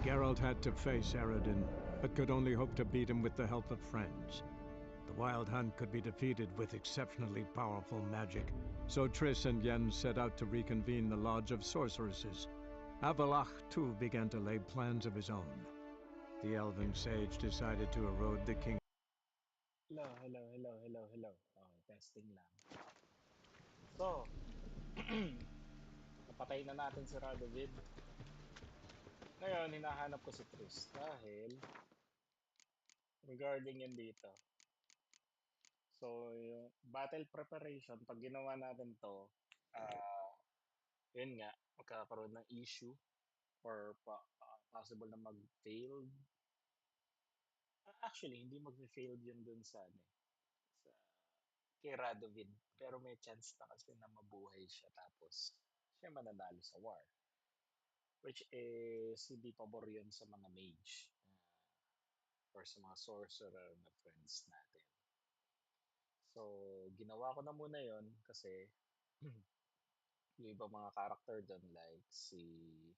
Geralt had to face Eredin, but could only hope to beat him with the help of friends. The Wild Hunt could be defeated with exceptionally powerful magic, so Triss and Yen set out to reconvene the Lodge of Sorceresses. Avallac'h, too, began to lay plans of his own. The elven sage decided to erode the king. Hello. Oh, testing lang. So, napatay na natin si Radovid. Ngayon, hinahanap ko si Triss dahil regarding yan dito. So, yung battle preparation, pag ginawa natin to, yun nga, magkakaroon ng issue or possible na mag-failed. Actually, hindi mag-failed yun dun sa, sa kay Radovid. Pero may chance na kasi na mabuhay siya tapos siya mananalo sa war. Which is hindi pabor yun sa mga mage or sa mga sorcerer na friends natin. So, ginawa ko na muna yon kasi yung ibang mga character doon like sino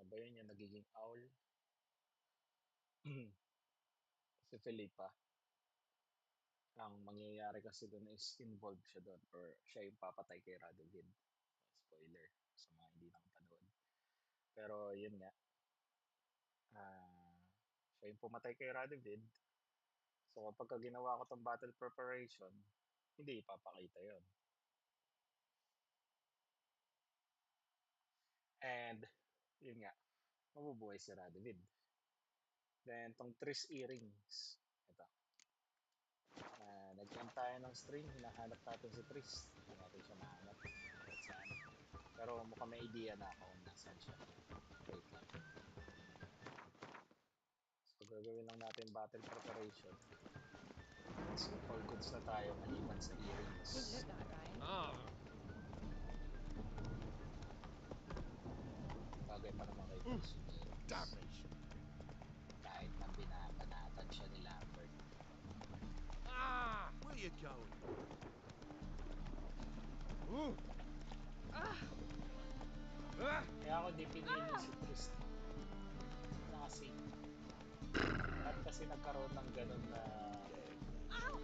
ba yun yung nagiging owl? Si Felipa. Ang mangyayari kasi doon is involved siya doon or siya yung papatay kay Radovid. Spoiler sa mga hindi nakapanood. Pero yun nga, siya yung pumatay kay Radovid. So kapag ginawa ko tong battle preparation, hindi ipapakita yon. And yun nga, mabubuhay si Radovid. Then tong Triss earrings, ito. Nag-end tayo ng stream, hinahanap natin si Triss. Hindi natin siya mahanap. Pero mukhang may idea na ako kung nasan siya. Wait lang. So gagawin lang natin battle preparation. So all goods na tayo maliban sa earrings. Bagay pa naman kay Triss yung earrings. Kahit nang binabanatan siya ni Lambert. Where you going? Kaya ako di pinili si Triss. Kasi at kasi nagkaroon ng ganun na ano,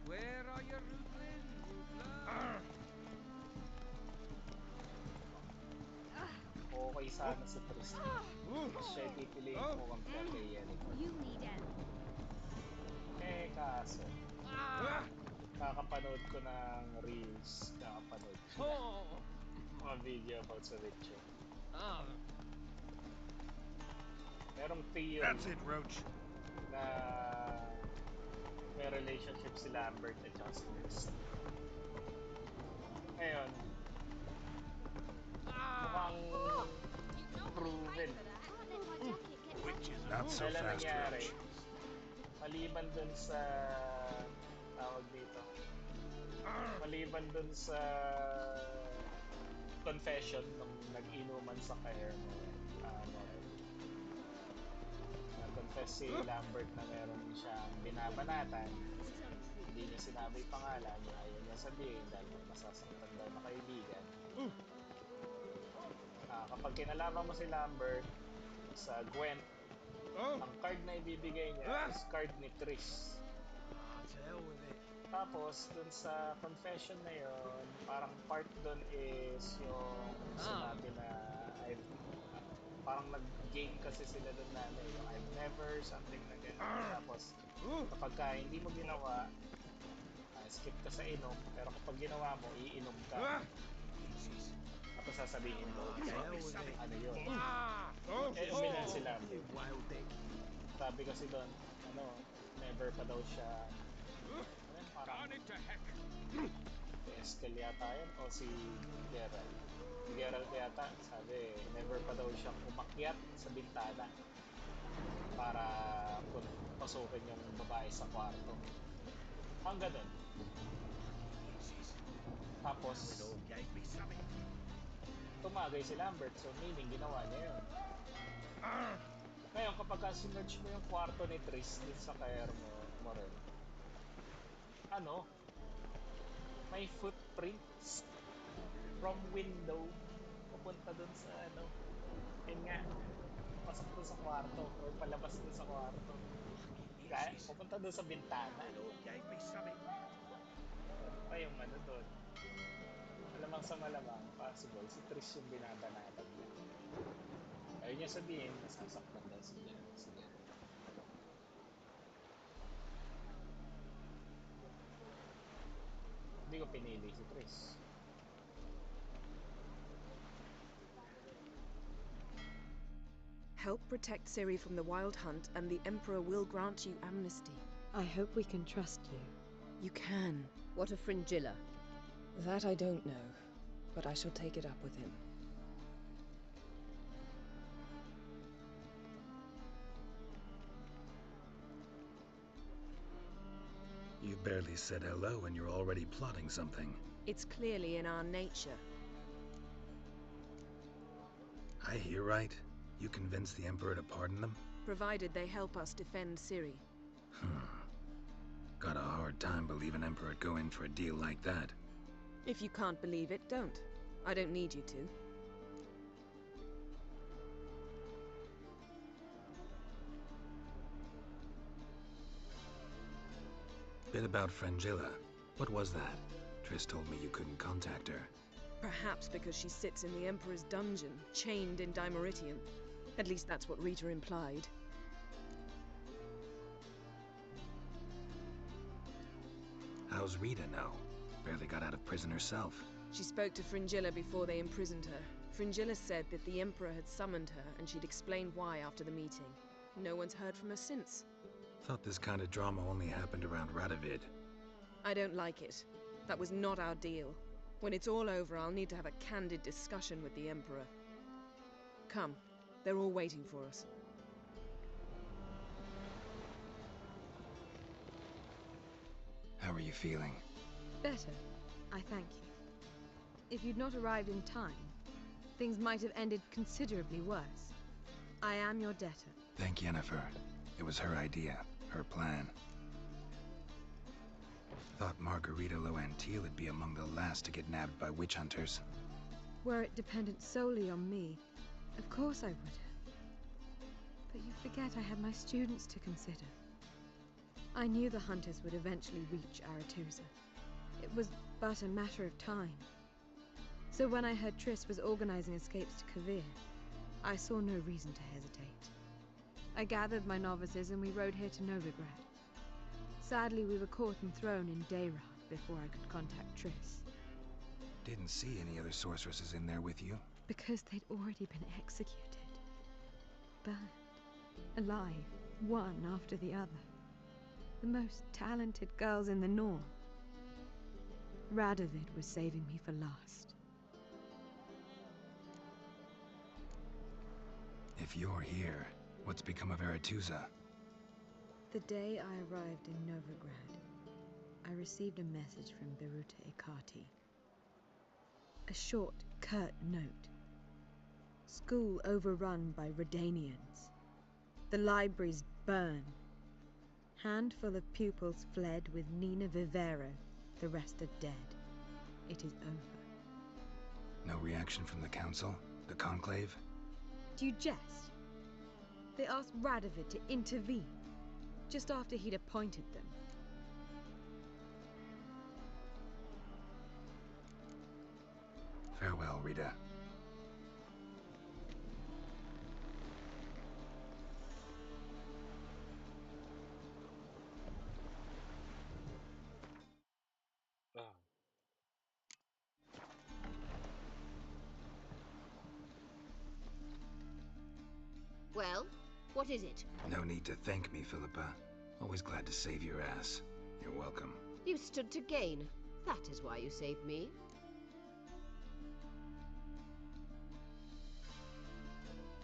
Where are you, Ruthlin? okay sana si Triss. Siya yung pipiliin ko compare kay Yennefer. You need help. Kaso kakapanood ko ng reels, kakapanood ko mga video about sa Witcher. Merong theory That's it, Roach. na may relationship si Lambert at saka si Triss. Ngayon, mukhang proven. Which is not so Kailan fast, nangyari? Roach. Maliban dun sa tawag dito. Maliban dun sa confession nung nag-inuman sa Caer Morel. Nag-confess si Lambert na meron siyang binabanatan. Hindi niya sinabi yung pangalan, ayaw niya sabihin dahil may masasaktan daw na kaibigan. Kapag kinalaman mo si Lambert sa Gwent, ang card na ibibigay niya is card ni Triss. To hell with it. Tapos, dun sa confession na yon, parang part dun is yung sinabi na parang nag-game kasi sila dun na yung I've never, something na gano'n. Tapos, kapag hindi mo ginawa, skip ka sa inom, pero kapag ginawa mo, iinom ka. Tapos sasabihin mo, ano yun? Umilan sila. Sabi kasi doon, never pa daw siya, parang, Estel yata yun, o si Geralt. Si Geralt yata, sabi, never pa daw siyang umakyat sa bintana para pasukin yung babae sa kwarto. Ang ganun. Tapos, tumagay si Lambert, so meaning ginawa niya yun. Ngayon, kapag sinerch mo yung kwarto ni Triss din sa Caer Morel, may footprints from window papunta dun sa ano. Yun nga, pasok dun sa kwarto or palabas dun sa kwarto. Fucking idiots. Papunta dun sa bintana. That all gave me something. Ano pa yung ano dun? Malamang sa malamang, possible, si Trish yung binabanatan niya. Ayaw niya sabihin, nasasaktan daw si Jen. Si Jen. Hindi ko pinili si Trish. Help protect Ciri from the Wild Hunt, and the Emperor will grant you amnesty. I hope we can trust you. You can. What of Fringilla? That I don't know, but I shall take it up with him. You barely said hello and you're already plotting something. It's clearly in our nature. I hear right. You convinced the Emperor to pardon them? Provided they help us defend Ciri. Got a hard time believing Emperor'd go in for a deal like that. If you can't believe it, don't. I don't need you to. Bit about Fringilla. What was that? Triss told me you couldn't contact her. Perhaps because she sits in the Emperor's dungeon, chained in Dimeritium. At least that's what Rita implied. How's Rita now? Barely got out of prison herself. She spoke to Fringilla before they imprisoned her. Fringilla said that the Emperor had summoned her, and she'd explained why after the meeting. No one's heard from her since. Thought this kind of drama only happened around Radovid. I don't like it. That was not our deal. When it's all over, I'll need to have a candid discussion with the Emperor. Come. They're all waiting for us. How are you feeling? Better. I thank you. If you'd not arrived in time, things might have ended considerably worse. I am your debtor. Thank Yennefer. It was her idea, her plan. Thought Margarita Loantil would be among the last to get nabbed by witch hunters. Were it dependent solely on me, of course I would have. But you forget I had my students to consider. I knew the hunters would eventually reach Aretusa. It was but a matter of time. So when I heard Triss was organizing escapes to Kovir, I saw no reason to hesitate. I gathered my novices and we rode here to Novigrad. Sadly, we were caught and thrown in Dayrad before I could contact Triss. Didn't see any other sorceresses in there with you. Because they'd already been executed. Burned. Alive, one after the other. The most talented girls in the North. Radovid was saving me for last. If you're here, what's become of Aretusa? The day I arrived in Novigrad, I received a message from Beruta Ikati. A short, curt note. School overrun by Redanians. The libraries burned. Handful of pupils fled with Nina Vivero. The rest are dead. It is over. No reaction from the Council? The Conclave? Do you jest? They asked Radovid to intervene, just after he'd appointed them. Farewell, Rita. Ah. Well, what is it? No need to thank me, Philippa. Always glad to save your ass. You're welcome. You stood to gain. That is why you saved me.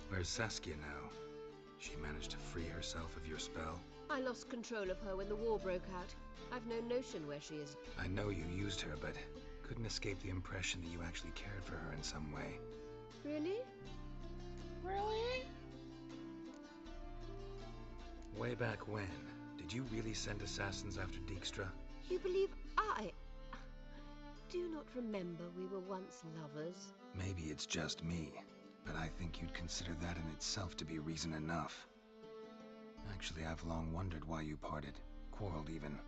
Where's Saskia now? She managed to free herself of your spell? I lost control of her when the war broke out. I've no notion where she is. I know you used her, but couldn't escape the impression that you actually cared for her in some way. Really? Really? Way back when, did you really send assassins after Dijkstra? You believe I... do not remember we were once lovers. Maybe it's just me, but I think you'd consider that in itself to be reason enough. Actually, I've long wondered why you parted. Quarreled even.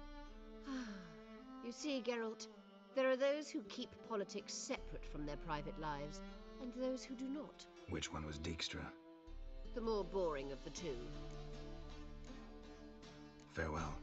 You see, Geralt, there are those who keep politics separate from their private lives, and those who do not. Which one was Dijkstra? The more boring of the two. Farewell.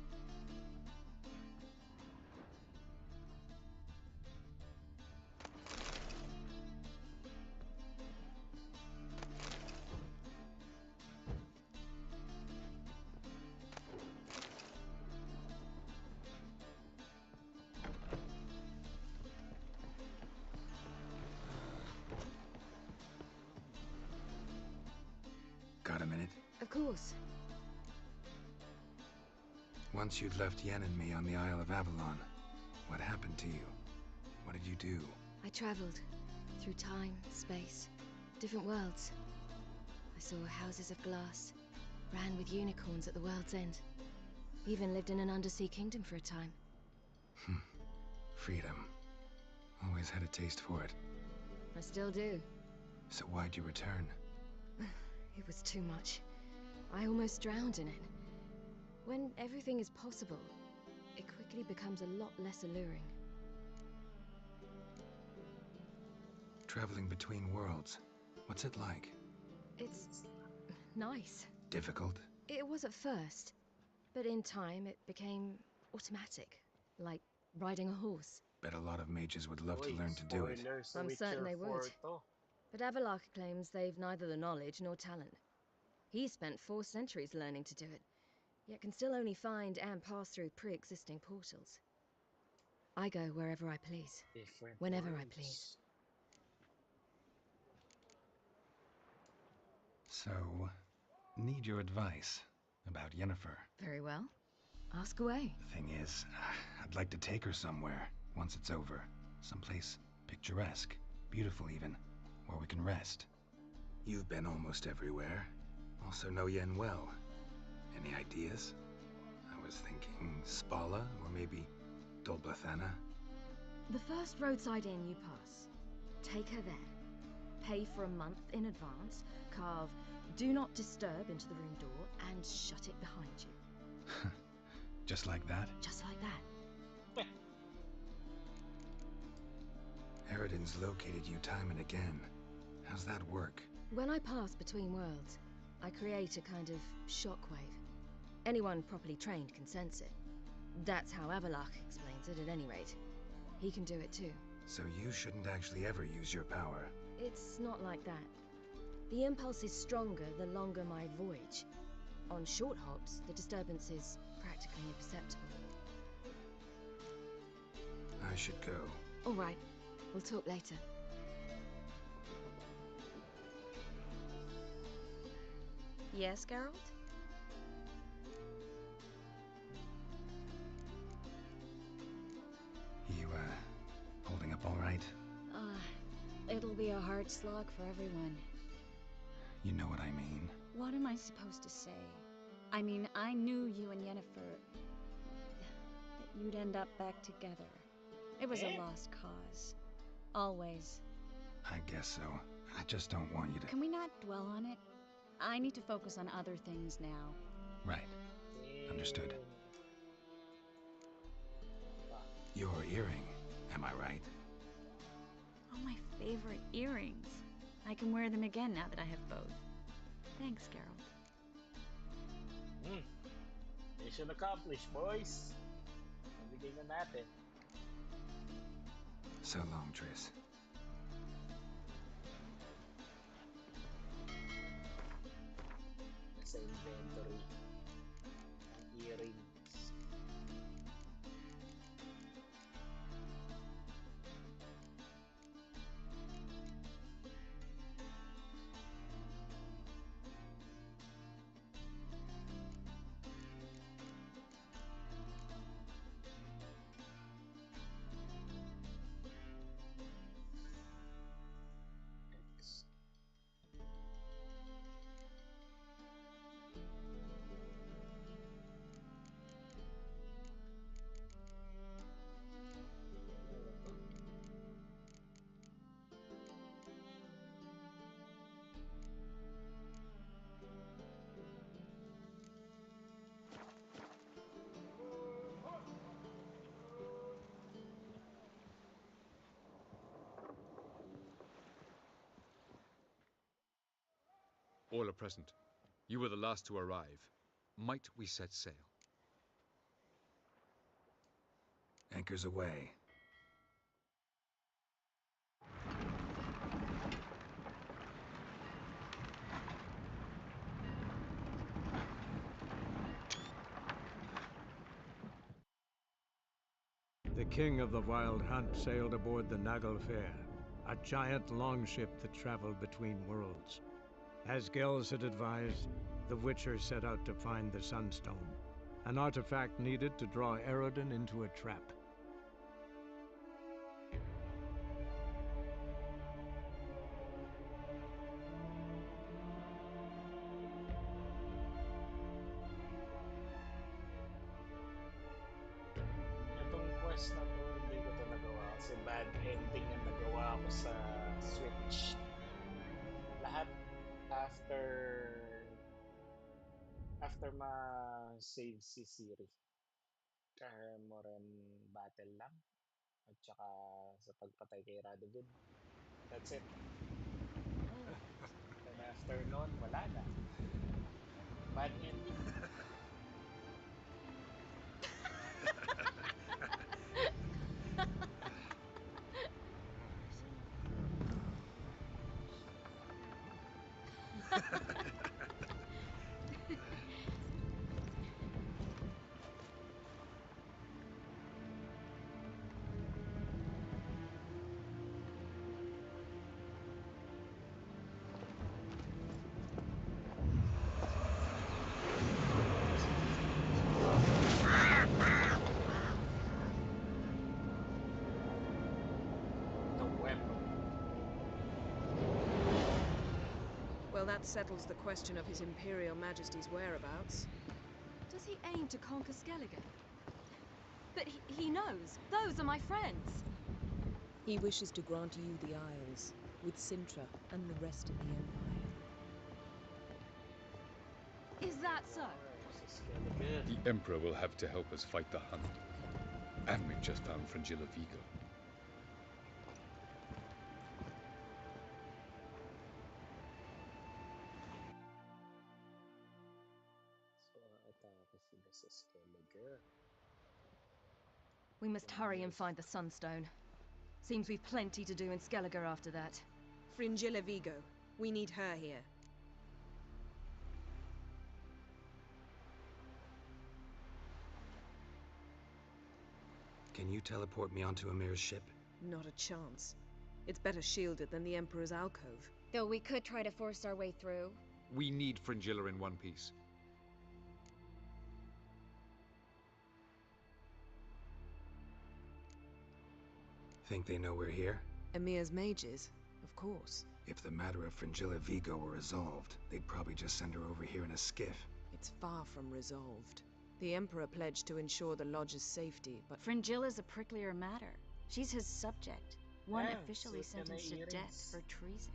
Got a minute? Of course. Once you'd left Yen and me on the Isle of Avalon, what happened to you? What did you do? I traveled through time, space, different worlds. I saw houses of glass, ran with unicorns at the world's end. Even lived in an undersea kingdom for a time. Freedom. Always had a taste for it. I still do. So why'd you return? It was too much. I almost drowned in it. When everything is possible, it quickly becomes a lot less alluring. Traveling between worlds. What's it like? It's nice. Difficult? It was at first, but in time it became automatic, like riding a horse. Bet a lot of mages would love to learn to do it. Spoilers sa I'm certain Witcher they 4 would. to. But Avallac'h claims they've neither the knowledge nor talent. He spent 4 centuries learning to do it, yet can still only find and pass through pre-existing portals. I go wherever I please, Different whenever I worlds. please. So, need your advice about Yennefer. Very well. Ask away. The thing is, I'd like to take her somewhere, once it's over. Someplace picturesque, beautiful even, where we can rest. You've been almost everywhere. Also know Yen well. Any ideas? I was thinking Spala, or maybe Dol Blathanna. The first roadside inn you pass. Take her there. Pay for a month in advance, carve "Do Not Disturb" into the room door, and shut it behind you. Just like that? Just like that. Eridan's located you time and again. How's that work? When I pass between worlds, I create a kind of shockwave. Anyone properly trained can sense it. That's how Avallac'h explains it, at any rate. He can do it too. So you shouldn't actually ever use your power. It's not like that. The impulse is stronger the longer my voyage. On short hops, the disturbance is practically imperceptible. I should go. All right, we'll talk later. Yes, Geralt? You, holding up all right? It'll be a hard slog for everyone. You know what I mean. What am I supposed to say? I mean, I knew you and Yennefer... that you'd end up back together. It was a lost cause. Always. I guess so. I just don't want you to... Can we not dwell on it? I need to focus on other things now. Right. Understood. Your earring, am I right? Oh, my favorite earrings. I can wear them again now that I have both. Thanks, Geralt. Mission accomplished, boys. Nabigay na natin. So long, Triss. Nasa inventory. Ang earrings. All are present. You were the last to arrive. Might we set sail? Anchors away. The king of the Wild Hunt sailed aboard the Naglfar, a giant longship that traveled between worlds. As Gels had advised, the Witcher set out to find the Sunstone, an artifact needed to draw Eredin into a trap. Itong quest na to, hindi ko to nagawa kasi bad ending ang nagawa ko sa Switch. Lahat after ma-save si Siri. Moran battle lang. At saka sa pagpatay kay Radovid. That's it. And after nun, wala na. Bad ending. Well, that settles the question of His Imperial Majesty's whereabouts. Does he aim to conquer Skellige? But he knows. Those are my friends. He wishes to grant you the Isles, with Sintra and the rest of the Empire. Is that so? The Emperor will have to help us fight the Hunt. And we've just found Fringilla Vigo. We must hurry and find the Sunstone. Seems we've plenty to do in Skellige after that. Fringilla Vigo. We need her here. Can you teleport me onto Amir's ship? Not a chance. It's better shielded than the Emperor's alcove. Though we could try to force our way through. We need Fringilla in one piece. Think they know we're here? Amir's mages, of course. If the matter of Fringilla Vigo were resolved, they'd probably just send her over here in a skiff. It's far from resolved. The Emperor pledged to ensure the Lodge's safety, but Fringilla's a pricklier matter. She's his subject. One Yeah, officially so can sentenced to I death earrings? for treason.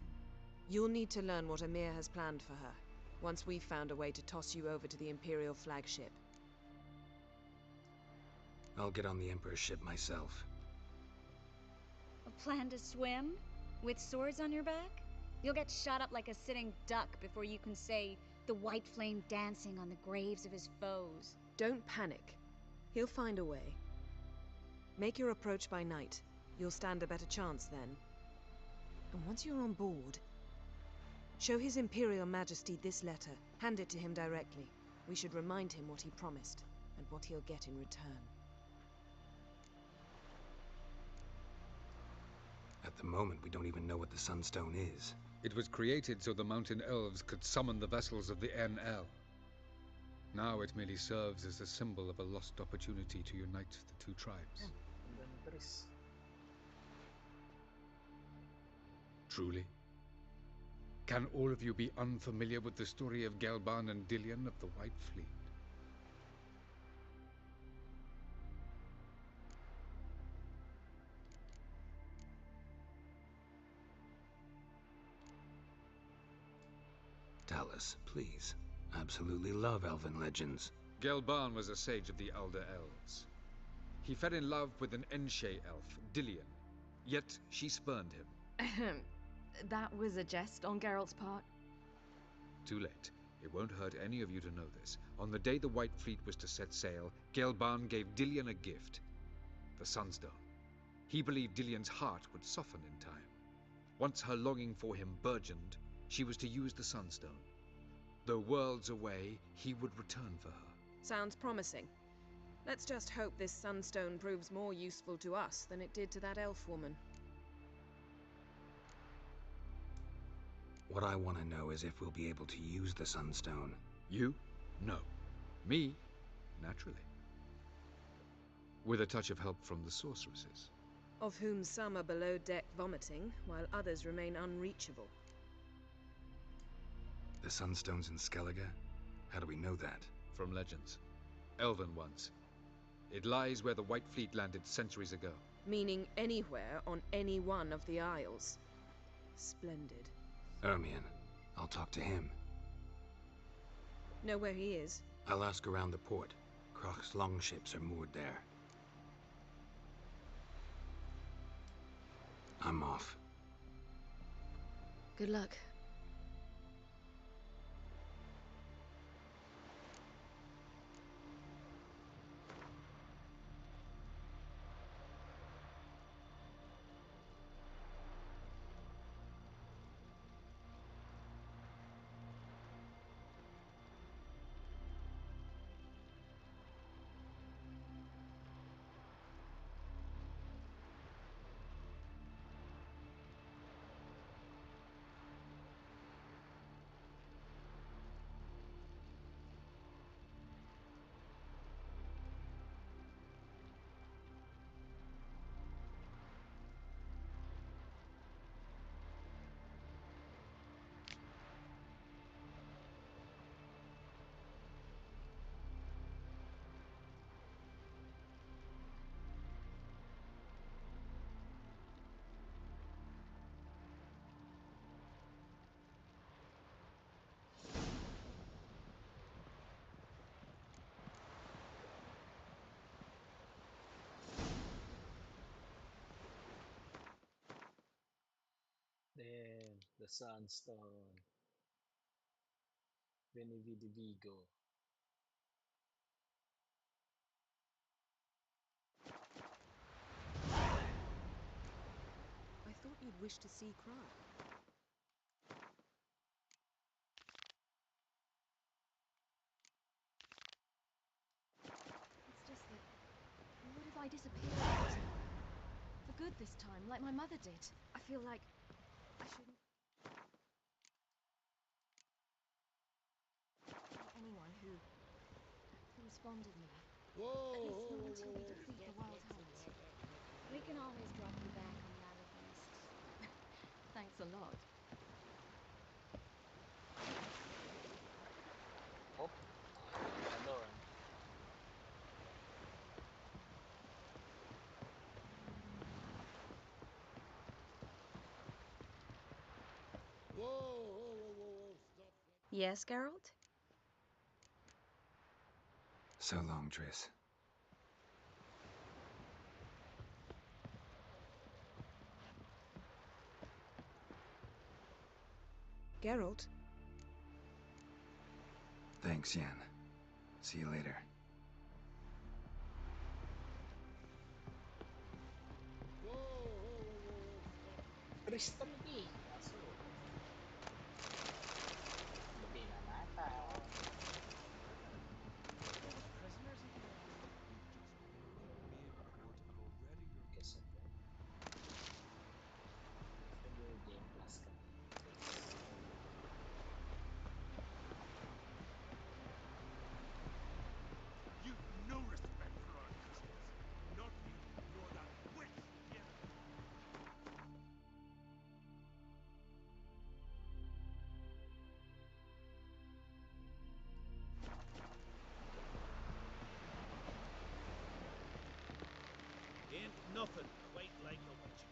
you'll need to learn what Amir has planned for her, once we've found a way to toss you over to the Imperial flagship. I'll get on the Emperor's ship myself. A plan to swim? With swords on your back? You'll get shot up like a sitting duck before you can say the white flame dancing on the graves of his foes. Don't panic. He'll find a way. Make your approach by night. You'll stand a better chance then. And once you're on board, show His Imperial Majesty this letter. Hand it to him directly. We should remind him what he promised, and what he'll get in return. At the moment, we don't even know what the Sunstone is. It was created so the Mountain Elves could summon the vessels of the NL. Now it merely serves as a symbol of a lost opportunity to unite the two tribes. Truly? Can all of you be unfamiliar with the story of Gelban and Dillion of the White Fleet? Tell us, please. Absolutely love elven legends. Gelban was a sage of the Elder Elves. He fell in love with an Enshe elf, Dillion, yet she spurned him. That was a jest on Geralt's part. Too late. It won't hurt any of you to know this. On the day the White Fleet was to set sail, Gelban gave Dillion a gift. The Sunstone. He believed Dillion's heart would soften in time. Once her longing for him burgeoned, she was to use the Sunstone. Though worlds away, he would return for her. Sounds promising. Let's just hope this Sunstone proves more useful to us than it did to that elf woman. What I want to know is if we'll be able to use the Sunstone. You? No. Me? Naturally. With a touch of help from the sorceresses. Of whom some are below deck vomiting, while others remain unreachable. The Sunstone's in Skellige? How do we know that? From legends. Elven ones. It lies where the White Fleet landed centuries ago. Meaning anywhere on any one of the Isles. Splendid. Ermion. I'll talk to him. Know where he is? I'll ask around the port. Croc's longships are moored there. I'm off. Good luck. Then the Sunstone. Veni Vidi Vigo. I thought you'd wish to see Croc. It's just that... What if I disappear out of somewhere? For good this time, like my mother did. I feel like... I shouldn't... anyone who responded me. At least not until we defeat the Wild Hunt. We can always drop you back on Manifest. Thanks a lot. Oh, ka doon. Yes, Geralt? So long, Triss. Geralt? Thanks, Yen. See you later. Crystal Key. Kaso, hindi na nata. Kasi po. New Game Plus ka na. You've no respect for our teachings. Not you, nor that witch here. Ain't nothing quite like a witch.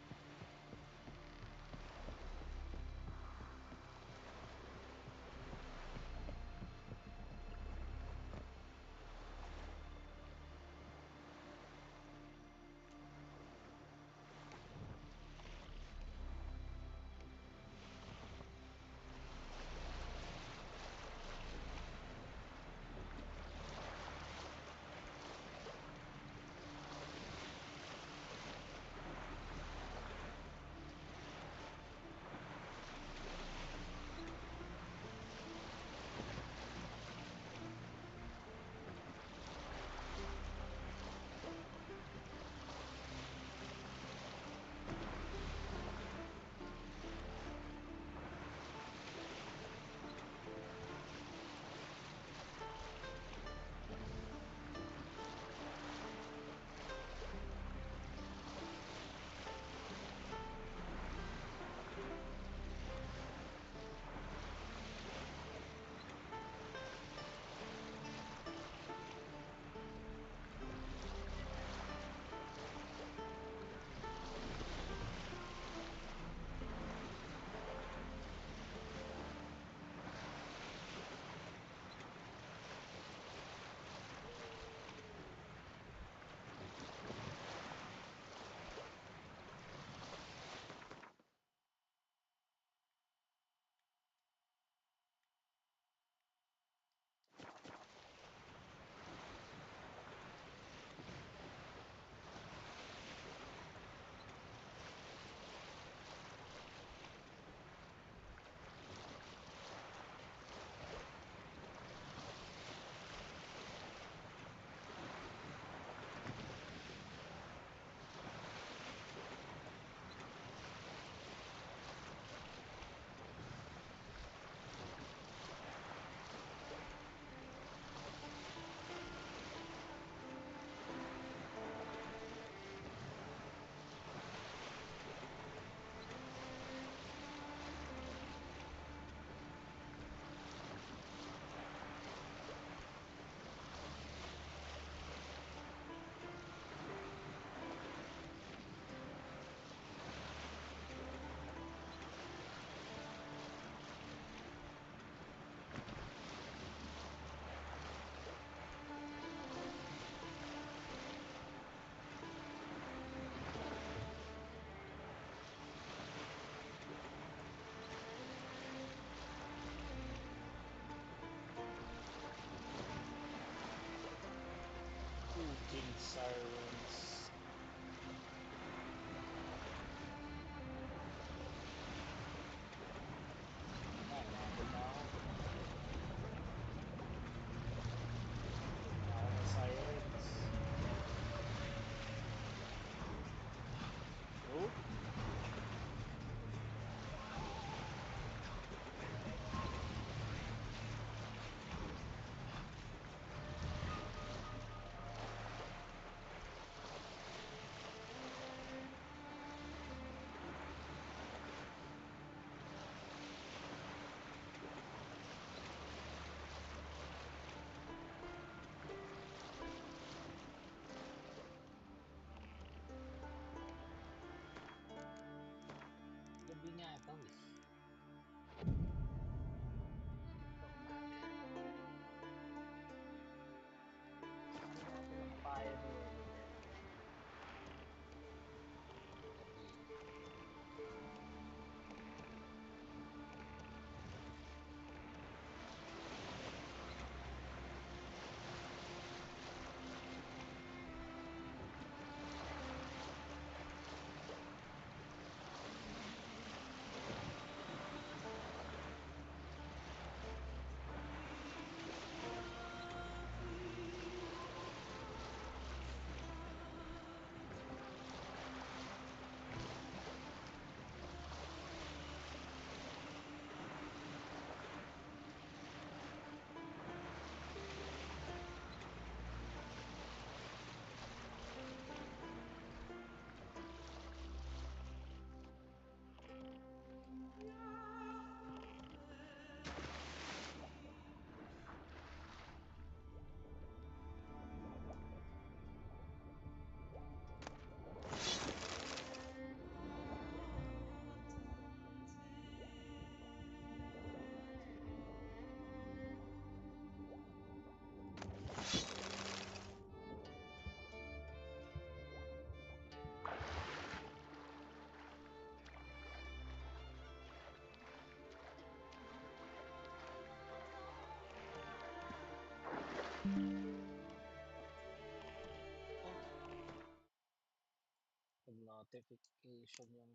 notification yung...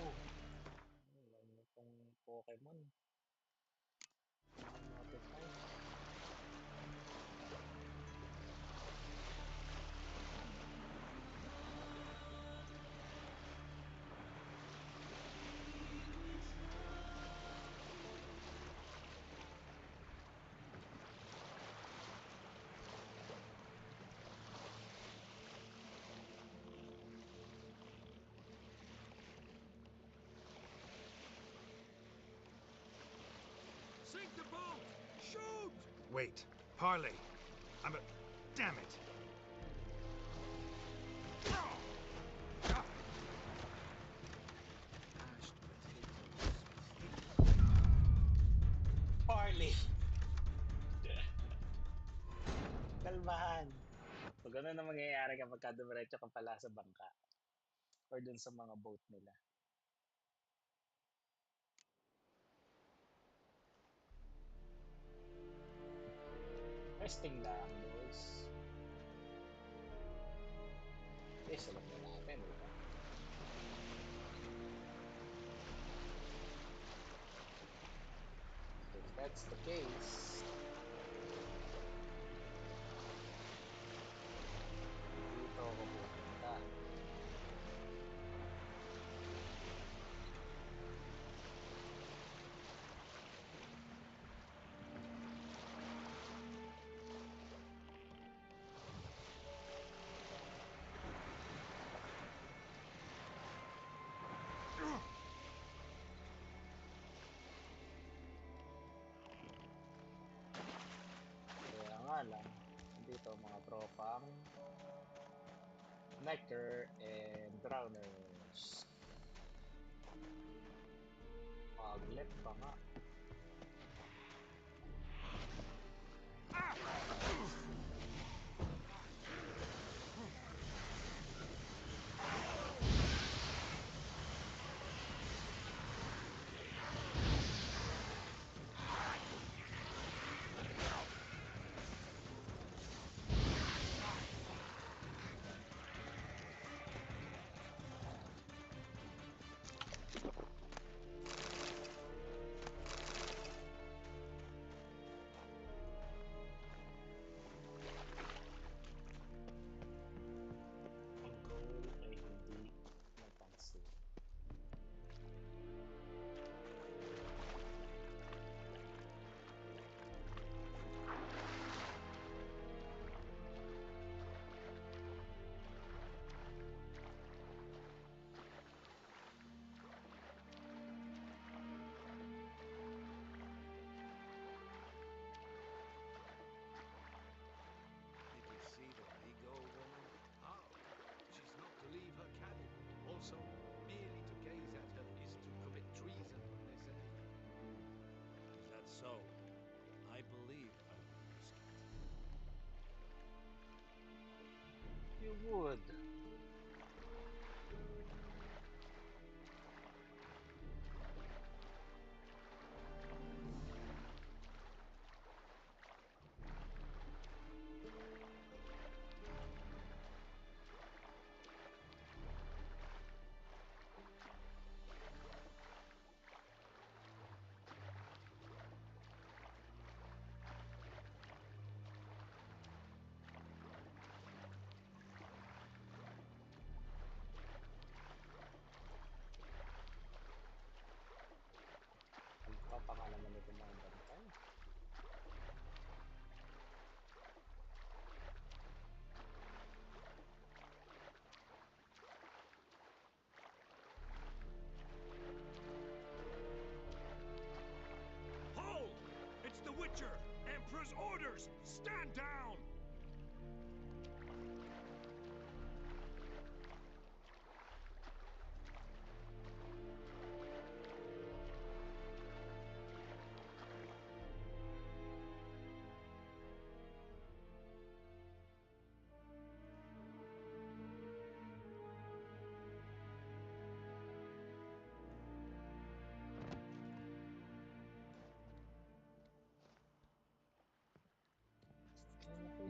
Oh, alam mo itong Pokemon. Notify. Sink the boat! Shoot! Wait, Harley! I'm a... Damn it! Parley! Kalmahan! So, ganun na mangyayari kapag dumiretso ka pala sa bangka or dun sa mga boat nila. Resting lang, boys. Yes, alam na natin, di ba? If that's the case, dito ako pupunta. Kaya nga lang, dito mga tropang Nectar and Drowners. Paglit pa nga. Ang goal ay hindi napansin. Did you see the Vigo woman? How? She's not to leave her cabin. Also, merely to gaze at her is to commit treason, they say. Is that so? I believe I would risk it. You would. Magpapaka naman ito mga bantay. Hold! It's the Witcher! Emperor's orders! Stand down!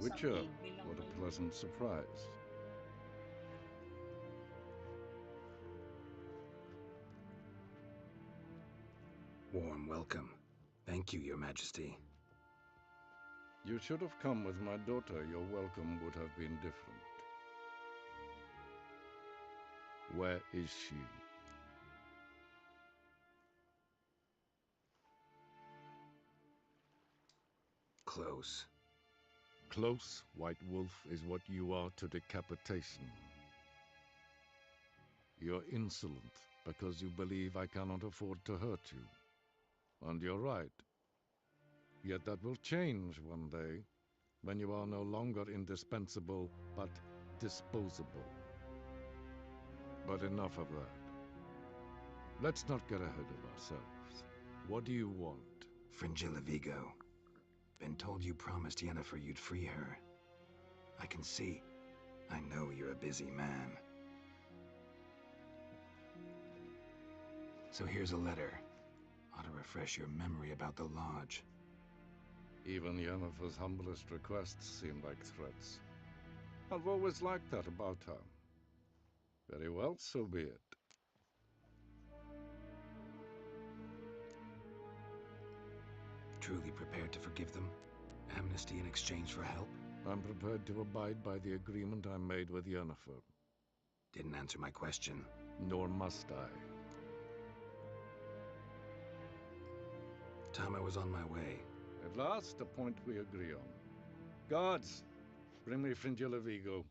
Witcher, baby lang what a kayo. pleasant surprise. Warm welcome. Thank you, Your Majesty. You should have come with my daughter. Your welcome would have been different. Where is she? Close. Close, White Wolf, is what you are to decapitation. You're insolent because you believe I cannot afford to hurt you. And you're right. Yet that will change one day, when you are no longer indispensable, but disposable. But enough of that. Let's not get ahead of ourselves. What do you want? Fringilla Vigo. Been told you promised Yennefer you'd free her. I can see. I know you're a busy man. So here's a letter. Ought to refresh your memory about the Lodge. Even Yennefer's humblest requests seem like threats. I've always liked that about her. Very well, so be it. Truly prepared to forgive them? Amnesty in exchange for help? I'm prepared to abide by the agreement I made with Yennefer. Didn't answer my question. Nor must I. Tama was on my way. At last, a point we agree on. Guards, bring me Fringilla Vigo.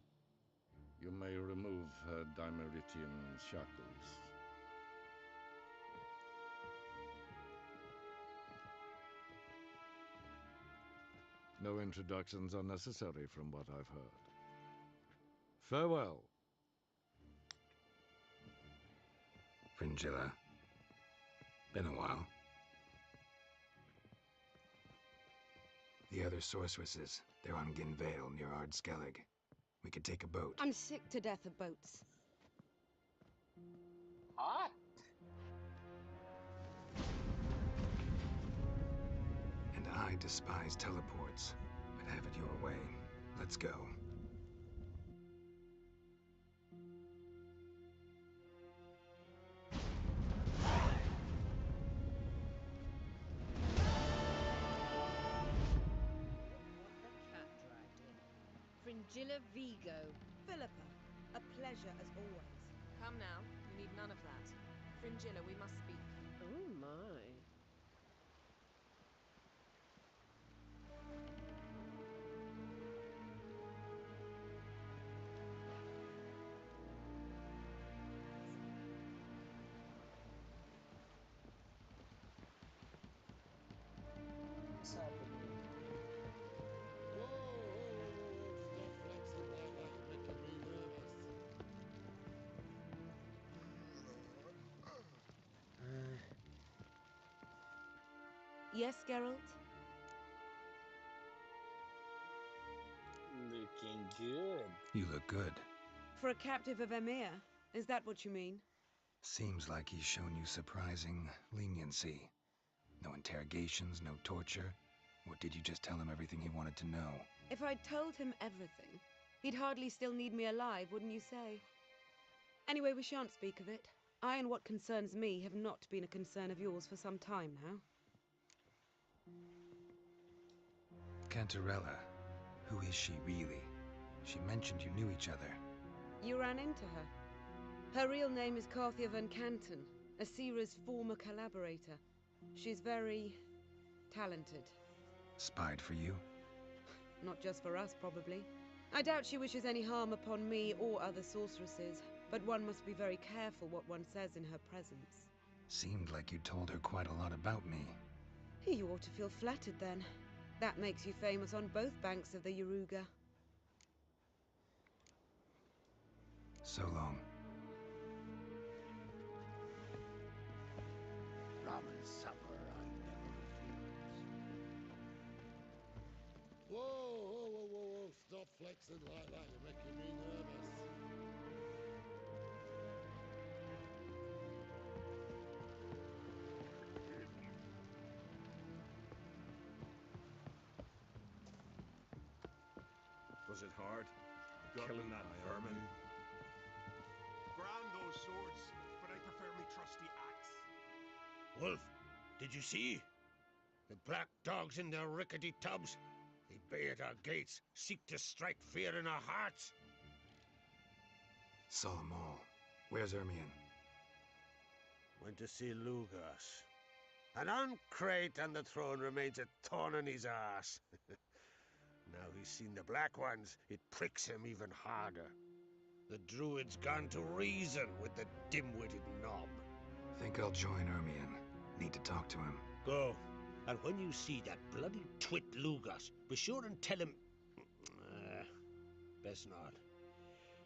You may remove her Dimeritian shackles. No introductions are necessary from what I've heard. Farewell. Fringilla. Been a while. The other sorceresses, they're on Ginvale near Ard Skellig. We could take a boat. I'm sick to death of boats. Hot! And I despise teleports, but have it your way. Let's go. Fringilla Vigo. Philippa, a pleasure as always. Come now, we need none of that. Fringilla, we must speak. Oh my. What's happening? Yes, Geralt? Looking good. You look good. For a captive of Emir, is that what you mean? Seems like he's shown you surprising leniency. No interrogations, no torture. Or did you just tell him everything he wanted to know? If I'd told him everything, he'd hardly still need me alive, wouldn't you say? Anyway, we shan't speak of it. I and what concerns me have not been a concern of yours for some time now. Cantarella. Who is she really? She mentioned you knew each other. You ran into her. Her real name is Carthia van Canton, Asira's former collaborator. She's very talented. Spied for you? Not just for us, probably. I doubt she wishes any harm upon me or other sorceresses, but one must be very careful what one says in her presence. Seemed like you told her quite a lot about me. You ought to feel flattered then. That makes you famous on both banks of the Yaruga. So long. Ramen supper I never refuse. Whoa, whoa, whoa, whoa, whoa, stop flexing like that, you're making me nervous. Was it hard? Killing that vermin? Grand those swords, but I prefer me trusty axe. Wolf, did you see? The black dogs in their rickety tubs. They bay at our gates, seek to strike fear in our hearts. Saw them all. Where's Ermion? Went to see Lugas. And on Crate and the throne remains a thorn in his arse. Now he's seen the Black Ones, it pricks him even harder. The Druid's gone to reason with the dim-witted knob. Think I'll join Ermion. Need to talk to him. Go. And when you see that bloody twit Lugas, be sure and tell him... best not.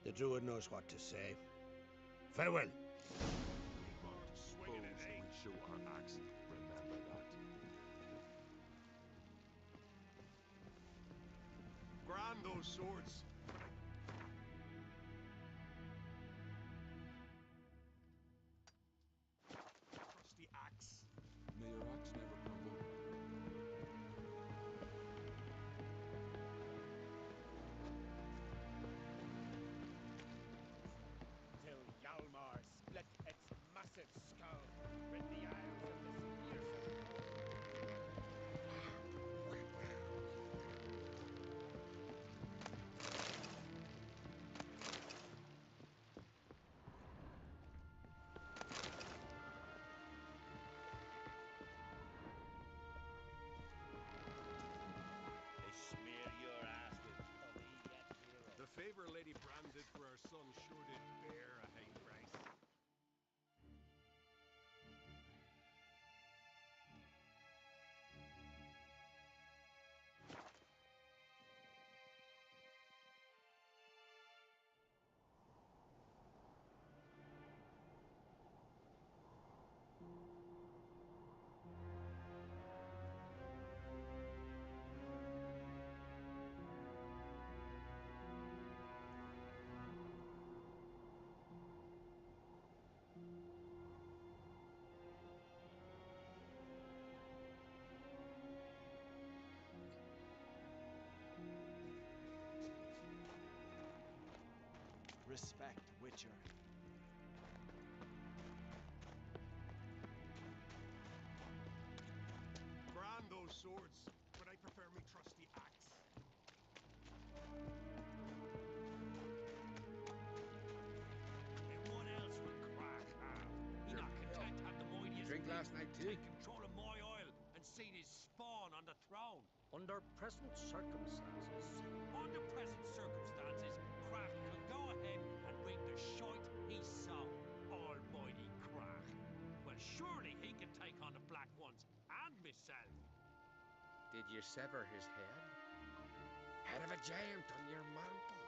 The Druid knows what to say. Farewell. Swinging it, eh? Shoot our axe. Remember that. Grand those swords, but I... Trusty axe. May your axe never crumble. Till Yalmar split its massive skull, rid the Isles of this fearsome They smear your ass with honey yet hero. The favor Lady Bran did for our son sure did bear a high price. respect, Witcher. Grand those swords, but I prefer me trusty axe. And what else would crack how? He not content to have the mightiest Drink last night too? take control of my oil and see his spawn on the throne. Under present circumstances, Under present circumstances, Crack can go ahead and reap the shite he sown. Almighty Crack. Well, surely he can take on the Black Ones and myself. Did you sever his head? Head of a giant on your mantle.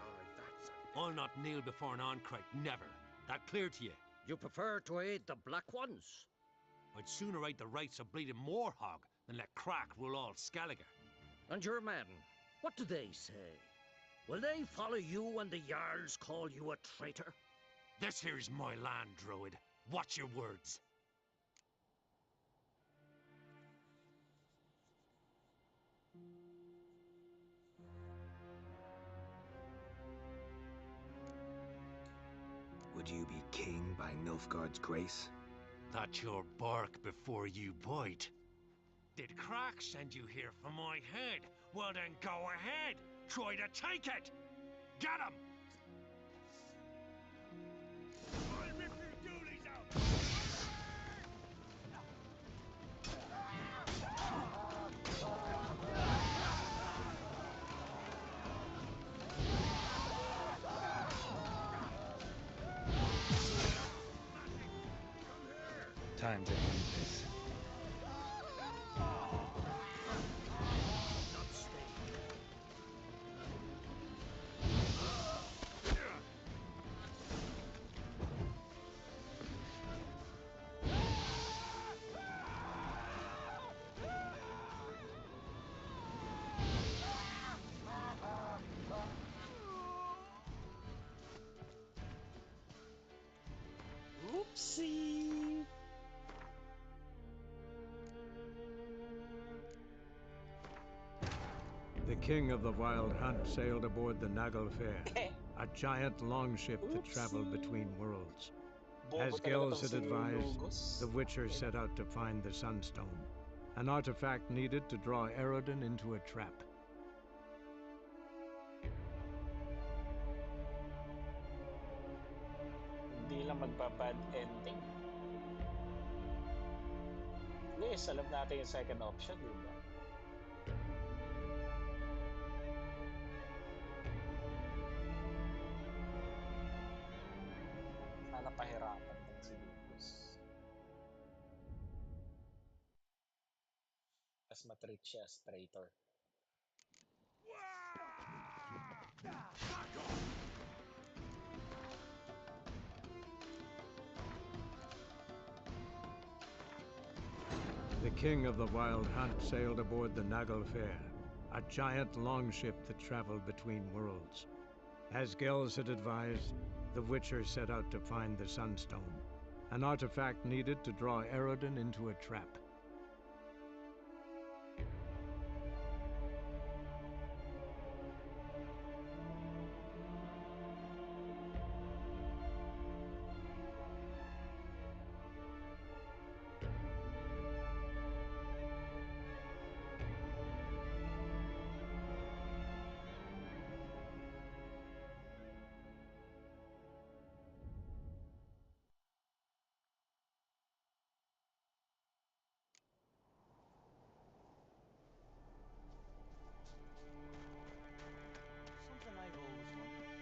Oh, that's a... I'll not kneel before an Ancrate, never. That clear to you? you prefer to aid the Black Ones? I'd sooner aid the rights of bleeding Moorhog than let Crack rule all Skellige. And your men, what do they say? Will they follow you when the Jarls call you a traitor? This here's my land, Druid. Watch your words. Would you be king by Nilfgaard's grace? That's your bark before you bite. Did Crack send you here for my head? Well then go ahead. Try to take it. Get him! I'll rip your doolies out! Time to end this. Oopsie! king of the Wild Hunt sailed aboard the Naglfar, a giant longship that traveled between worlds. As Gels had advised, the Witcher set out to find the Sunstone, an artifact needed to draw Eredin into a trap. Hindi lang magpa-bad ending. At least, alam natin yung second option, di ba? Sana pahirapan lang si Lucas. As matreat siya as traitor. The king of the Wild Hunt sailed aboard the Naglfar, a giant longship that traveled between worlds. As Gels had advised, the Witcher set out to find the Sunstone, an artifact needed to draw Eredin into a trap. Something I've always wondered.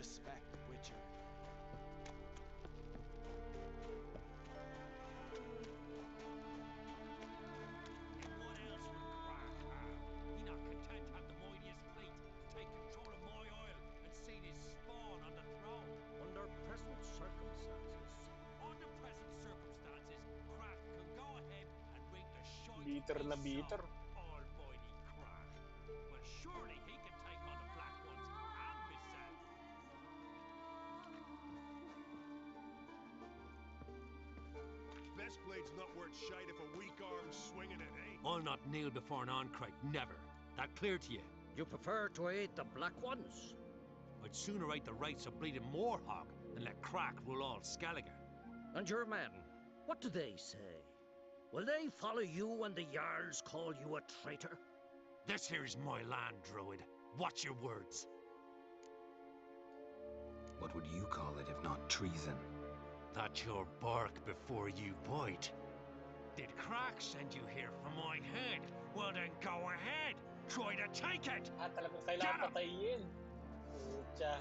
Respect, Witcher. And what else would Crack have? He not content to have the mightiest fleet, take control of my isle, and see this spawn on the throne. Under present circumstances. Under present circumstances, Crack can go ahead and ring the shite. Bitter na bitter. Almighty Crack. Well, surely he can take on the Black Ones and himself. Bestblade's not worth shite if a weak arm's swinging it, eh? I'll not kneel before an Oncrite, never. That clear to you? You prefer to aid the Black Ones? I'd sooner aid the rights of bleeding Moorhog than let Crack rule all Skellige. And your men, what do they say? Will they follow you when the Jarls call you a traitor? This here's my land, Druid. Watch your words. What would you call it if not treason? That's your bark before you bite. Did Crack send you here for my head? Well then go ahead. Try to take it. Talagang kailangan patayin. Pucha.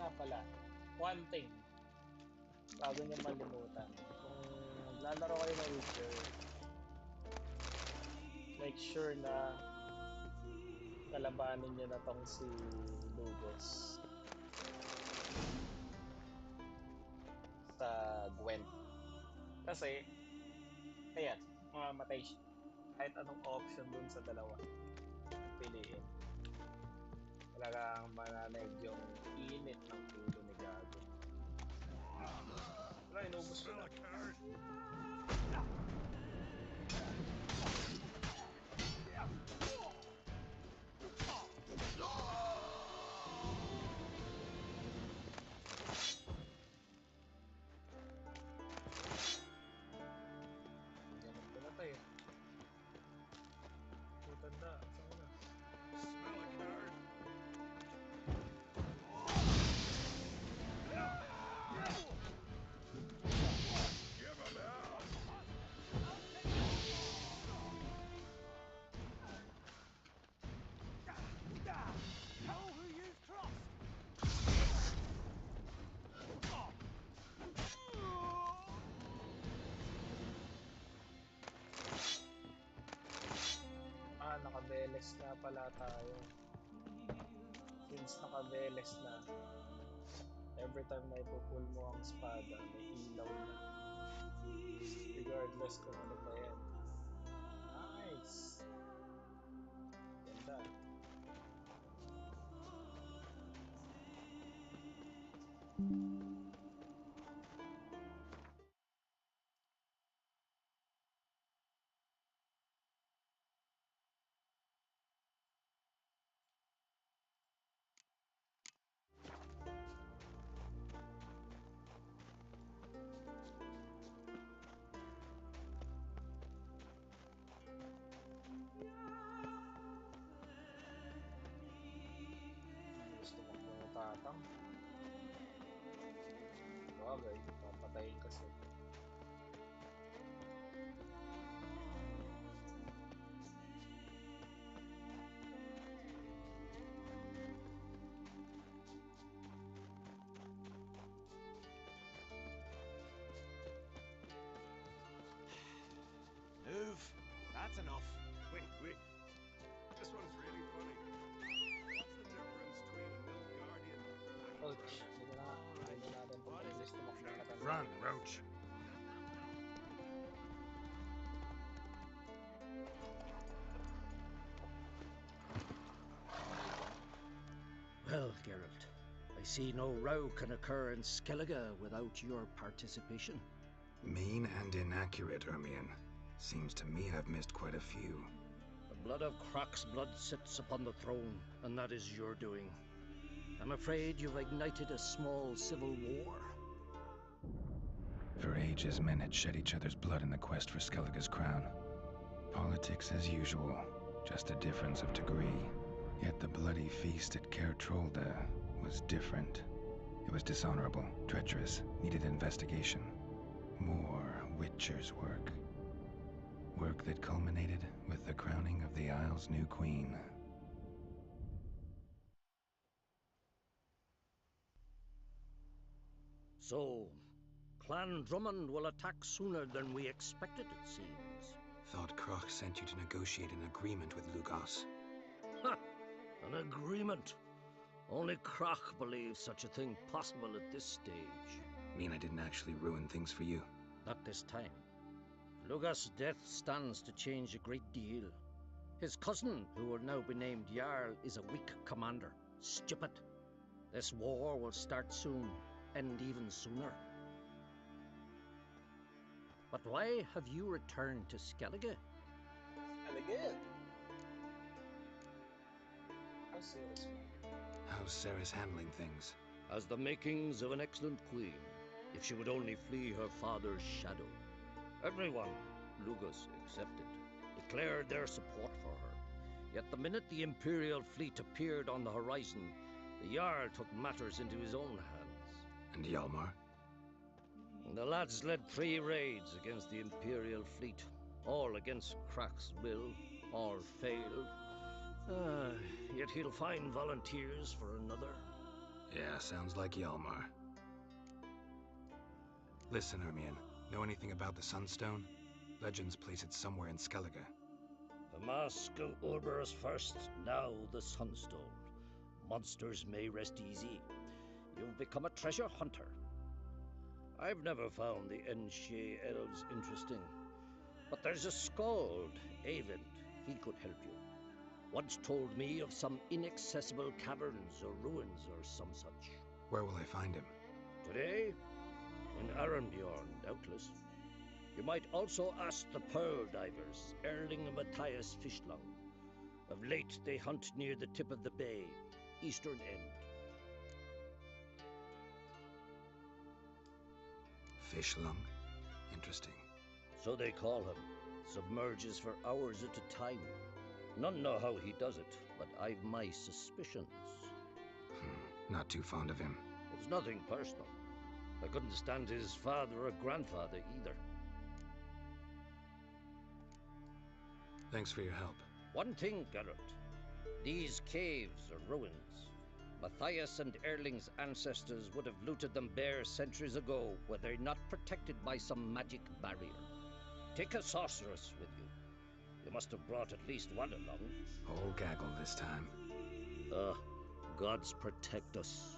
nga pala, one thing, bago niyo malimutan, kung lalaro kayo ng Witcher, make sure na kalabanin niyo na tong si Lugos sa Gwent. Kasi, ayan, mamamatay siya. Kahit anong option dun sa dalawa, piliin. Talagang mananaig yung init ng ulo ni Gago. Wala, inubos ko na. Naka-Veles na pala tayo. Since naka-Veles na, every time na ipupul mo ang espada, may ilaw na. Regardless kung ano ba yan. Nice! Ganda. Gusto ko po natatang. Bagay, papatayin kasi. Move! That's enough. Wait. This one's really funny. What's the difference between a Nilfgaardian and a Coach, hindi natin pag-list tumakbo na kami. Run, Roach. Well, Geralt, I see no row can occur in Skellige without your participation. Mean and inaccurate, Ermion. Seems to me I've missed quite a few. The blood of Crach's blood sits upon the throne, and that is your doing. I'm afraid you've ignited a small civil war. For ages, men had shed each other's blood in the quest for Skellige's crown. Politics as usual, just a difference of degree. Yet the bloody feast at Caer Trolda was different. It was dishonorable, treacherous, needed investigation. More Witcher's work. Work that culminated with the crowning of the Isle's new queen. So, Clan Drummond will attack sooner than we expected, it seems. Thought Crach sent you to negotiate an agreement with Lugos. Ha! An agreement? Only Crach believes such a thing possible at this stage. Mean I didn't actually ruin things for you? Not this time. Lugos' death stands to change a great deal. His cousin, who will now be named Jarl, is a weak commander. Stupid. This war will start soon, end even sooner. But why have you returned to Skellige? Skellige? How's Ceres? How's Ceres handling things? Has the makings of an excellent queen, if she would only flee her father's shadow. Everyone, Lugos excepted, declared their support for her. Yet the minute the Imperial fleet appeared on the horizon, the Jarl took matters into his own hands. And Hjalmar? The lads led 3 raids against the Imperial fleet, all against Crach's will, all failed. Yet he'll find volunteers for another. Yeah, sounds like Hjalmar. Listen, Ermion, know anything about the Sunstone? Legends place it somewhere in Skellige. The mask of Urberus first, now the Sunstone. Monsters may rest easy. You've become a treasure hunter. I've never found the Enshe elves interesting. But there's a skald, Eyvind. He could help you. Once told me of some inaccessible caverns or ruins or some such. Where will I find him? Today? In Arenbjorn, doubtless. You might also ask the Pearl Divers, Erling and Matthias Fishlung. Of late, they hunt near the tip of the bay, eastern end. Fishlung? Interesting. So they call him. Submerges for hours at a time. None know how he does it, but I've my suspicions. Not too fond of him. It's nothing personal. I couldn't stand his father or grandfather either. Thanks for your help. One thing, Geralt. These caves are ruins. Matthias and Erling's ancestors would have looted them bare centuries ago were they not protected by some magic barrier. Take a sorceress with you. You must have brought at least one along. Whole gaggle this time. Gods protect us.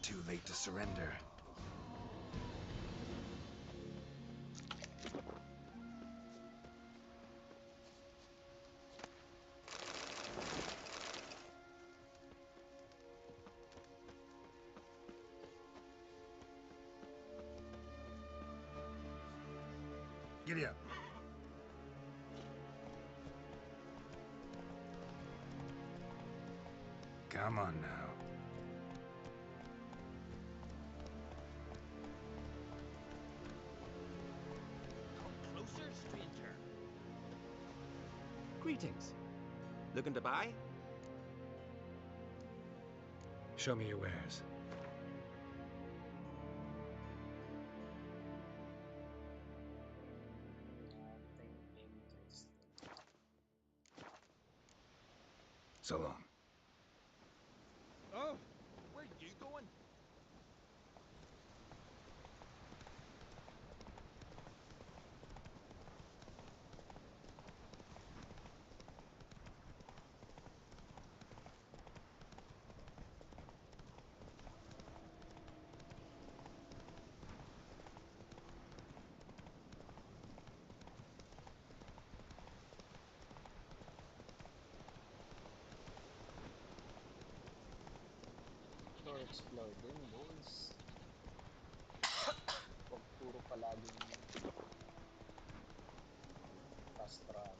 Too late to surrender. Giddy up. Come on now. Stranger. Greetings. Looking to buy? Show me your wares. So long. Oh, where you going? You're exploding, boys. Huwag puro palaging fast travel.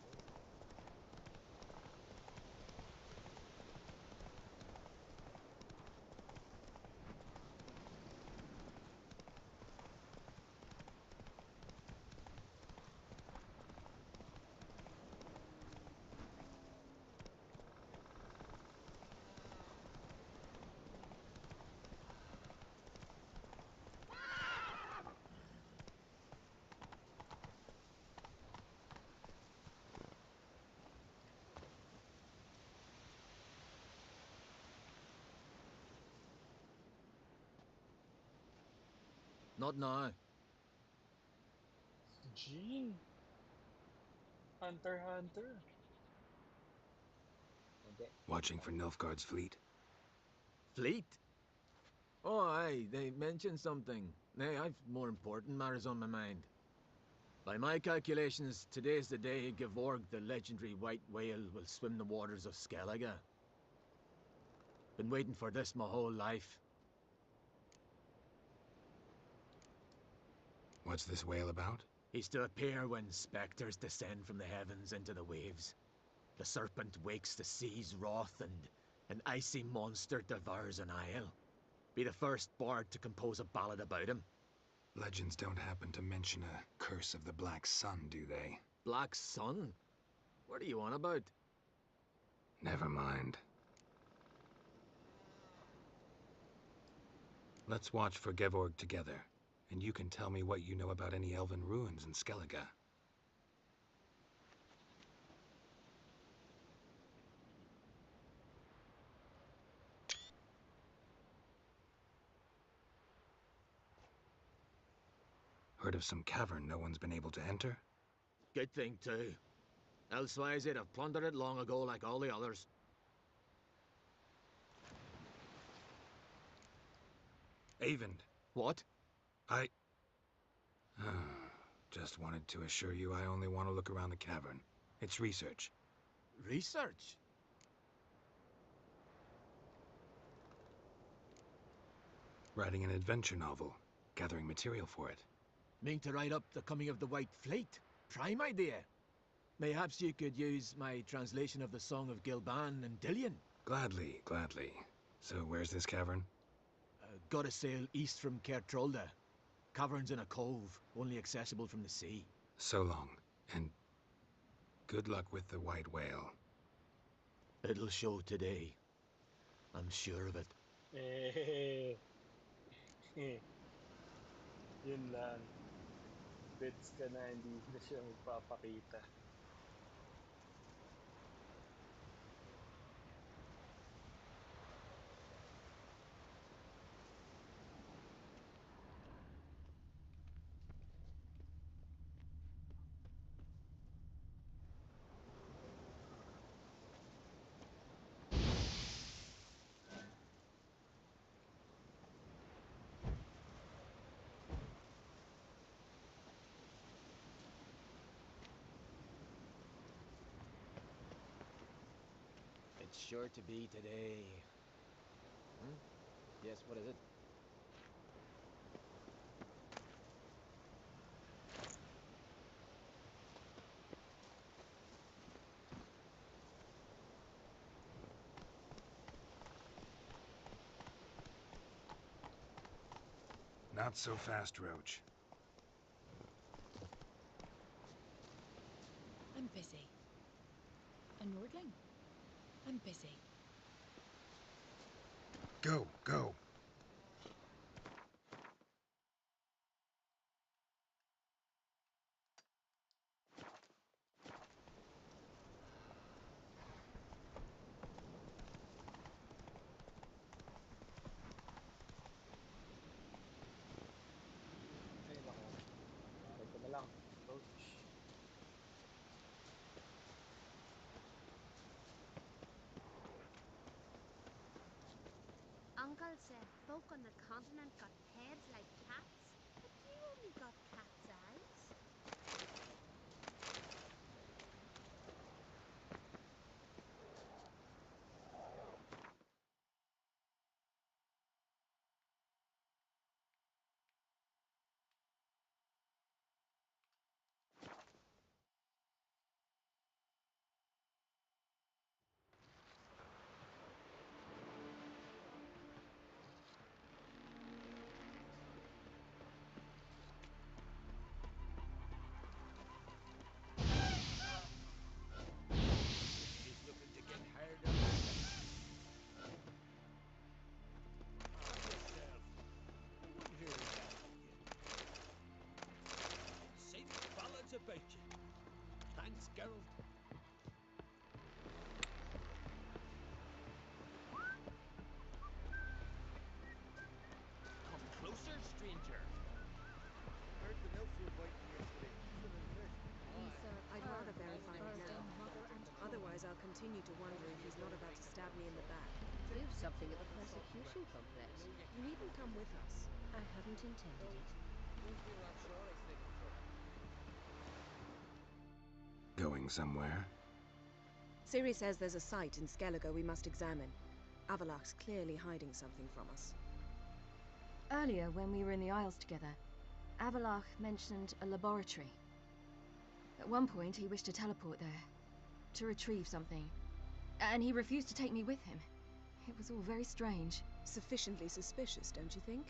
Not now. Gee. Hunter x Hunter. Hindi. Watching for Nilfgaard's fleet? Fleet? Oh, aye, they mentioned something. Nay, I've more important matters on my mind. By my calculations, today's the day Gevorg, the legendary white whale, will swim the waters of Skellige. Been waiting for this my whole life. What's this whale about? He's to appear when spectres descend from the heavens into the waves. The serpent wakes the sea's wrath, and an icy monster devours an isle. Be the first bard to compose a ballad about him. Legends don't happen to mention a curse of the Black Sun, do they? Black Sun? What are you on about? Never mind. Let's watch for Gevorg together, and you can tell me what you know about any elven ruins in Skellige. Heard of some cavern no one's been able to enter? Good thing, too. Elsewise, they'd have plundered it long ago like all the others. Avend. What? Just wanted to assure you I only want to look around the cavern. It's research. Research? Writing an adventure novel. Gathering material for it. Mean to write up the coming of the White Fleet? Prime idea. Mayhaps you could use my translation of the Song of Gilban and Dillion. Gladly, gladly. So where's this cavern? Gotta sail east from Kertrolda. Cavern's in a cove, only accessible from the sea. So long, and good luck with the white whale. It'll show today. I'm sure of it. Yun lang. Bits ka na, hindi na siya magpapakita. It's sure to be today. Yes, what is it? Not so fast, Roach. I'm busy. A Nordling? I'm busy. Go, go. Ay, naku. Ito na lang. Roach. Uncle said folk on the continent got heads like cats, but you only got cat's eyes. He's looking to get harder. Yourself. I wouldn't hear that again. Say the ballads about you. Thanks, Geralt. Come closer, stranger. to invite me yesterday. Still in the fish. I'd rather verify it now. Otherwise, I'll continue to wonder if he's not about to stab me in the back. You've something of a persecution complex. You needn't come with us. I hadn't intended it. Going somewhere? Ciri says there's a site in Skellige we must examine. Avallac'h's clearly hiding something from us. Earlier, when we were in the Isles together, Avallac'h mentioned a laboratory. At one point, he wished to teleport there, to retrieve something. And he refused to take me with him. It was all very strange. Sufficiently suspicious, don't you think?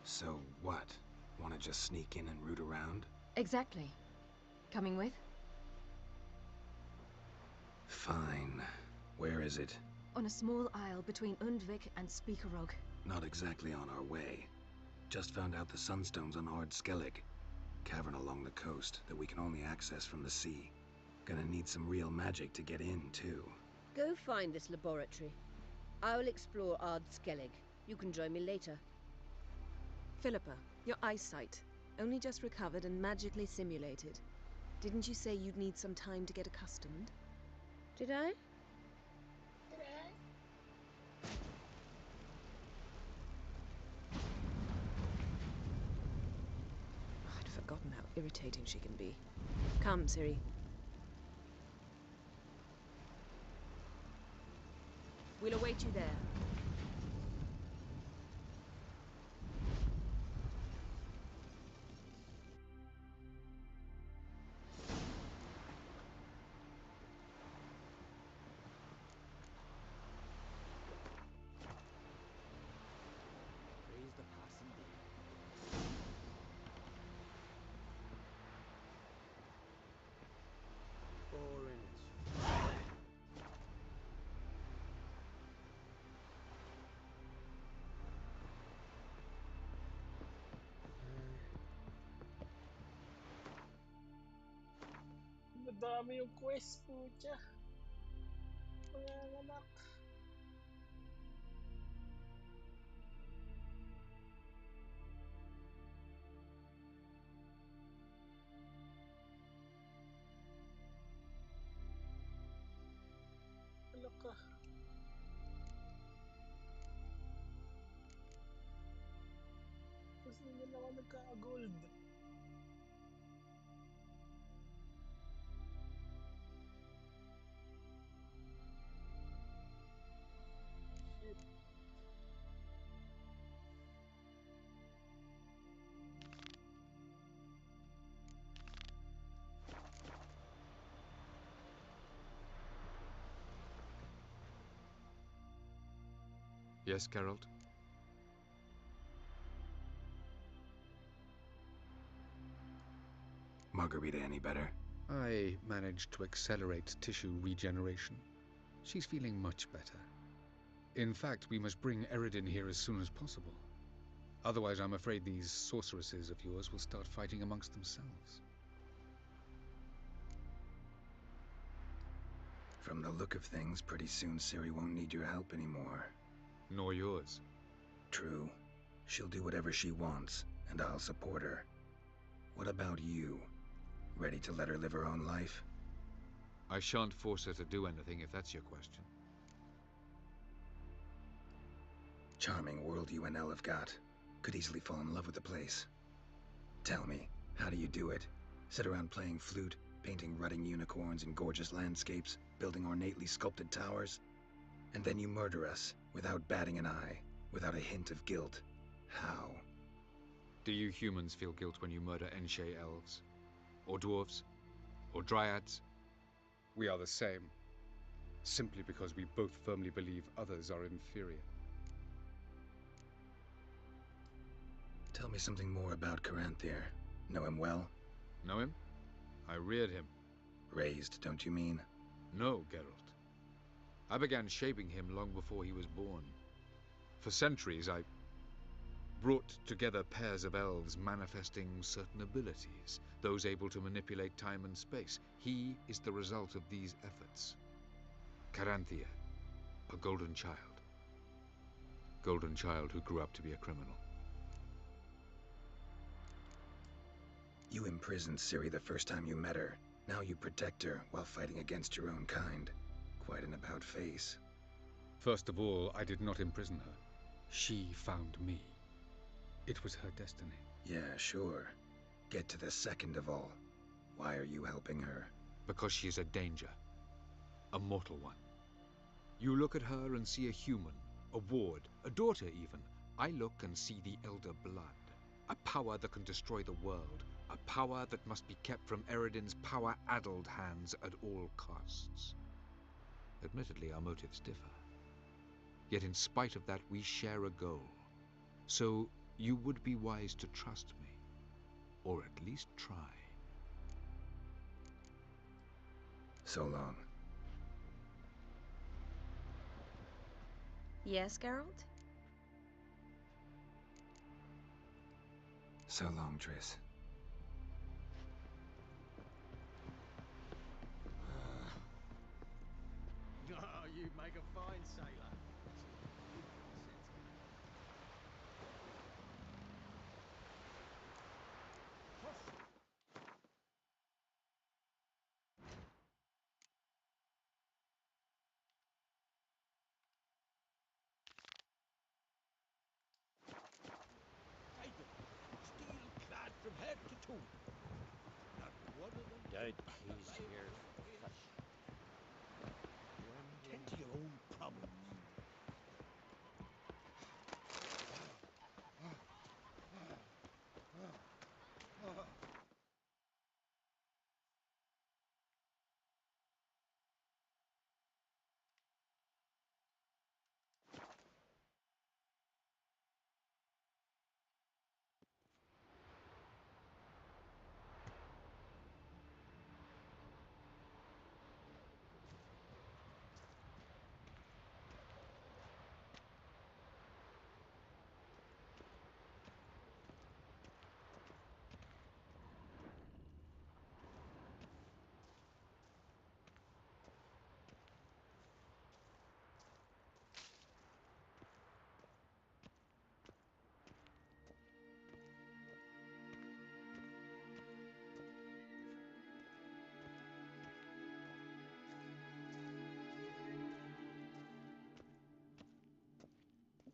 So what? Want to just sneak in and root around? Exactly. Coming with? Fine. Where is it? On a small isle between Undvik and Speakerog. Not exactly on our way. Just found out the Sunstone's on Ard Skellig. Cavern along the coast that we can only access from the sea. Gonna need some real magic to get in, too. Go find this laboratory. I will explore Ard Skellig. You can join me later. Philippa, your eyesight. Only just recovered and magically simulated. Didn't you say you'd need some time to get accustomed? Did I? I'd forgotten how irritating she can be. Come, Ciri. We'll await you there. Raise the passing blade. Madami yung quest, pucha. Mga anak. Ano ka? Kasi hindi na ako nagka-gold. Yes, Geralt? Margarita any better? I managed to accelerate tissue regeneration. She's feeling much better. In fact, we must bring Eredin here as soon as possible. Otherwise, I'm afraid these sorceresses of yours will start fighting amongst themselves. From the look of things, pretty soon Ciri won't need your help anymore. Nor yours. True. She'll do whatever she wants, and I'll support her. What about you? Ready to let her live her own life? I shan't force her to do anything, if that's your question. Charming world you and Elle have got. Could easily fall in love with the place. Tell me, how do you do it? Sit around playing flute, painting rutting unicorns in gorgeous landscapes, building ornately sculpted towers? And then you murder us, without batting an eye, without a hint of guilt. How? Do you humans feel guilt when you murder Enshe elves? Or dwarves? Or dryads? We are the same. Simply because we both firmly believe others are inferior. Tell me something more about Caranthir. Know him well? Know him? I reared him. Raised, don't you mean? No, Geralt. I began shaping him long before he was born. For centuries, I brought together pairs of elves manifesting certain abilities, those able to manipulate time and space. He is the result of these efforts. Caranthir, a golden child. golden child who grew up to be a criminal. You imprisoned Ciri the first time you met her. Now you protect her while fighting against your own kind. Quite an about-face. First of all, I did not imprison her. She found me. It was her destiny. Yeah, sure. Get to the second of all. Why are you helping her? Because she is a danger. A mortal one. You look at her and see a human, a ward, a daughter even. I look and see the Elder Blood. A power that can destroy the world. A power that must be kept from Eredin's power-addled hands at all costs. Admittedly, our motives differ. Yet in spite of that, we share a goal. So, you would be wise to trust me. Or at least try. So long. Yes, Geralt? So long, Triss. Oh, you make a fine sailor. Steel-clad from head to toe. Not one of them. Don't tease here for fish. Tend to your own problems.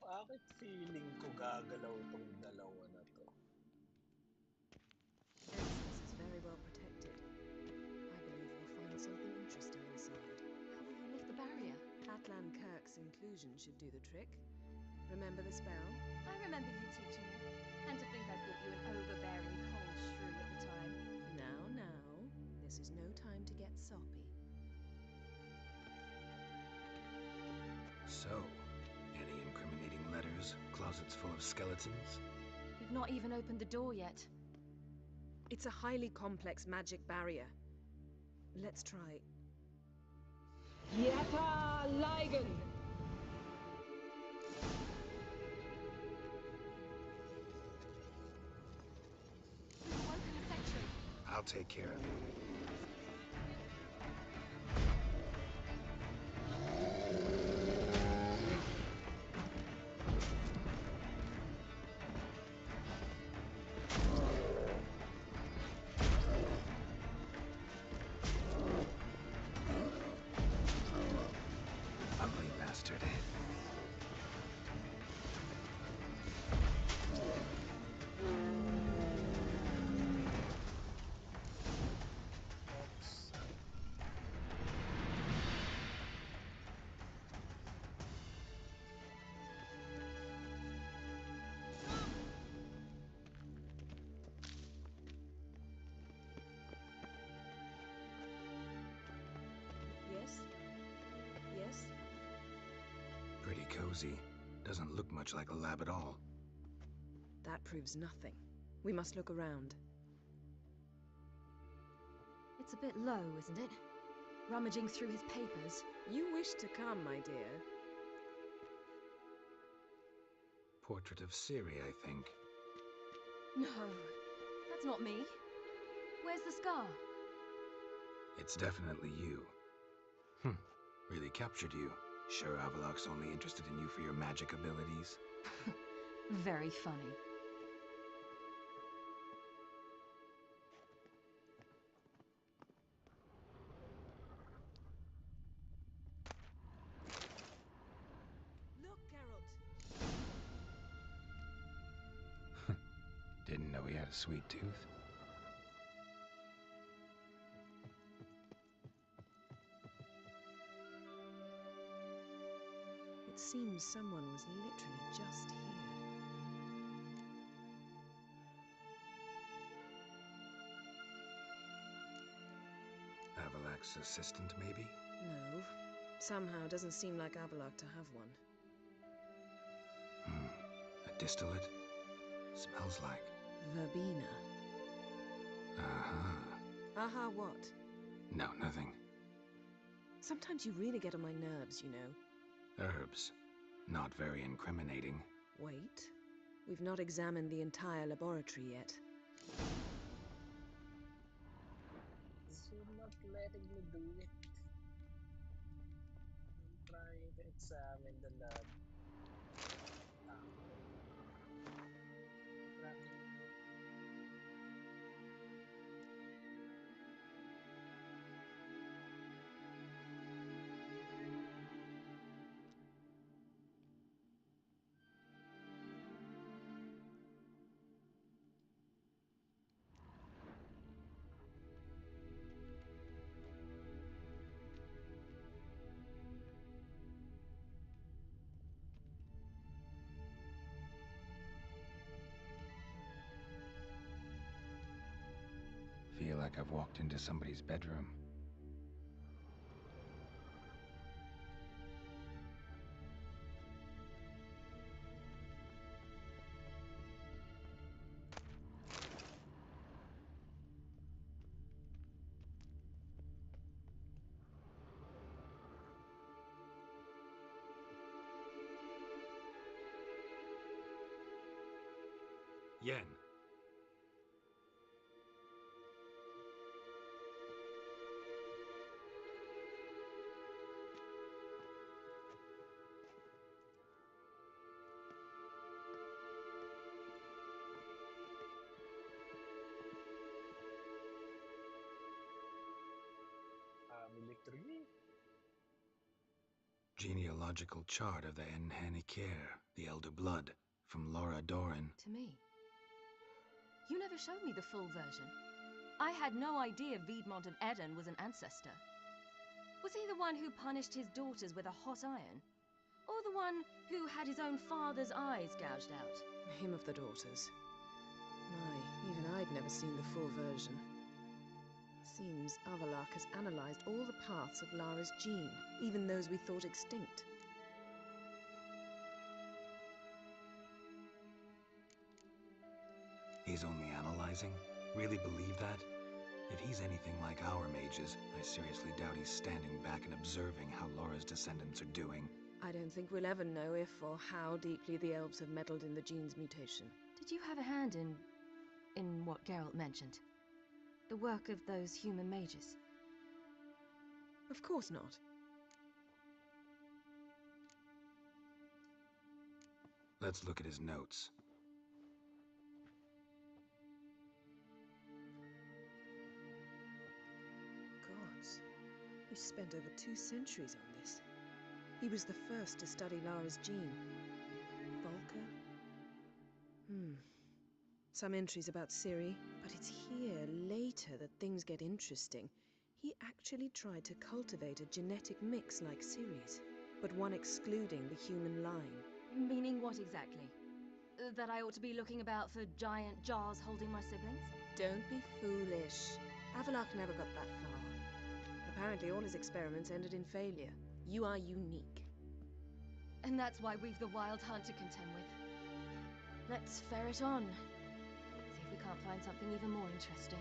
Bakit feeling ko gagalaw tong dalawa na to? This is very well protected. I believe we'll find something interesting inside. How will you lift the barrier? Atlan Kirk's inclusion should do the trick. Remember the spell? I remember you teaching me. And to think I thought you an overbearing cold shrew at the time. Now. This is no time to get soppy. So, any incriminating letters? Closets full of skeletons? We've not even opened the door yet. It's a highly complex magic barrier. Let's try. Yata Ligen! We've awoken a sentry. I'll take care of it. Ugly bastard. Yes? Pretty cozy. Doesn't look much like a lab at all. That proves nothing. We must look around. It's a bit low, isn't it? Rummaging through his papers. You wish to come, my dear. Portrait of Ciri, I think. No, that's not me. Where's the scar? It's definitely you. Really captured you. Sure Avaloq's only interested in you for your magic abilities? Very funny. Look, Geralt. Didn't know he had a sweet tooth. It seems someone was literally just here. Avaloq's assistant, maybe? No. Somehow doesn't seem like Avaloq to have one. A distillate? Smells like... Verbena. Uh-huh. Aha, what? No, nothing. Sometimes you really get on my nerves, you know. Herbs. Not very incriminating. Wait. We've not examined the entire laboratory yet. You're not letting me do it. I'm trying to examine the lab. Feel like I've walked into somebody's bedroom. Yen. Family tree. Genealogical chart of the Enhanikir, the Elder Blood, from Laura Doran. To me. You never showed me the full version. I had no idea Viedmont of Eden was an ancestor. Was he the one who punished his daughters with a hot iron? Or the one who had his own father's eyes gouged out? Him of the daughters. My, even I'd never seen the full version. Seems Avaloq has analyzed all the paths of Lara's gene, even those we thought extinct. He's only analyzing? Really believe that? If he's anything like our mages, I seriously doubt he's standing back and observing how Laura's descendants are doing. I don't think we'll ever know if or how deeply the elves have meddled in the gene's mutation. Did you have a hand in what Geralt mentioned? The work of those human mages? Of course not. Let's look at his notes. Gods, he spent over 2 centuries on this. He was the first to study Lara's gene. Volker? Some entries about Ciri, but it's here, later, that things get interesting. He actually tried to cultivate a genetic mix like Ciri's, but one excluding the human line. Meaning what exactly? That I ought to be looking about for giant jars holding my siblings? Don't be foolish. Avaloq never got that far. Apparently all his experiments ended in failure. You are unique. And that's why we've the Wild Hunt to contend with. Let's ferret on. See if we can't find something even more interesting.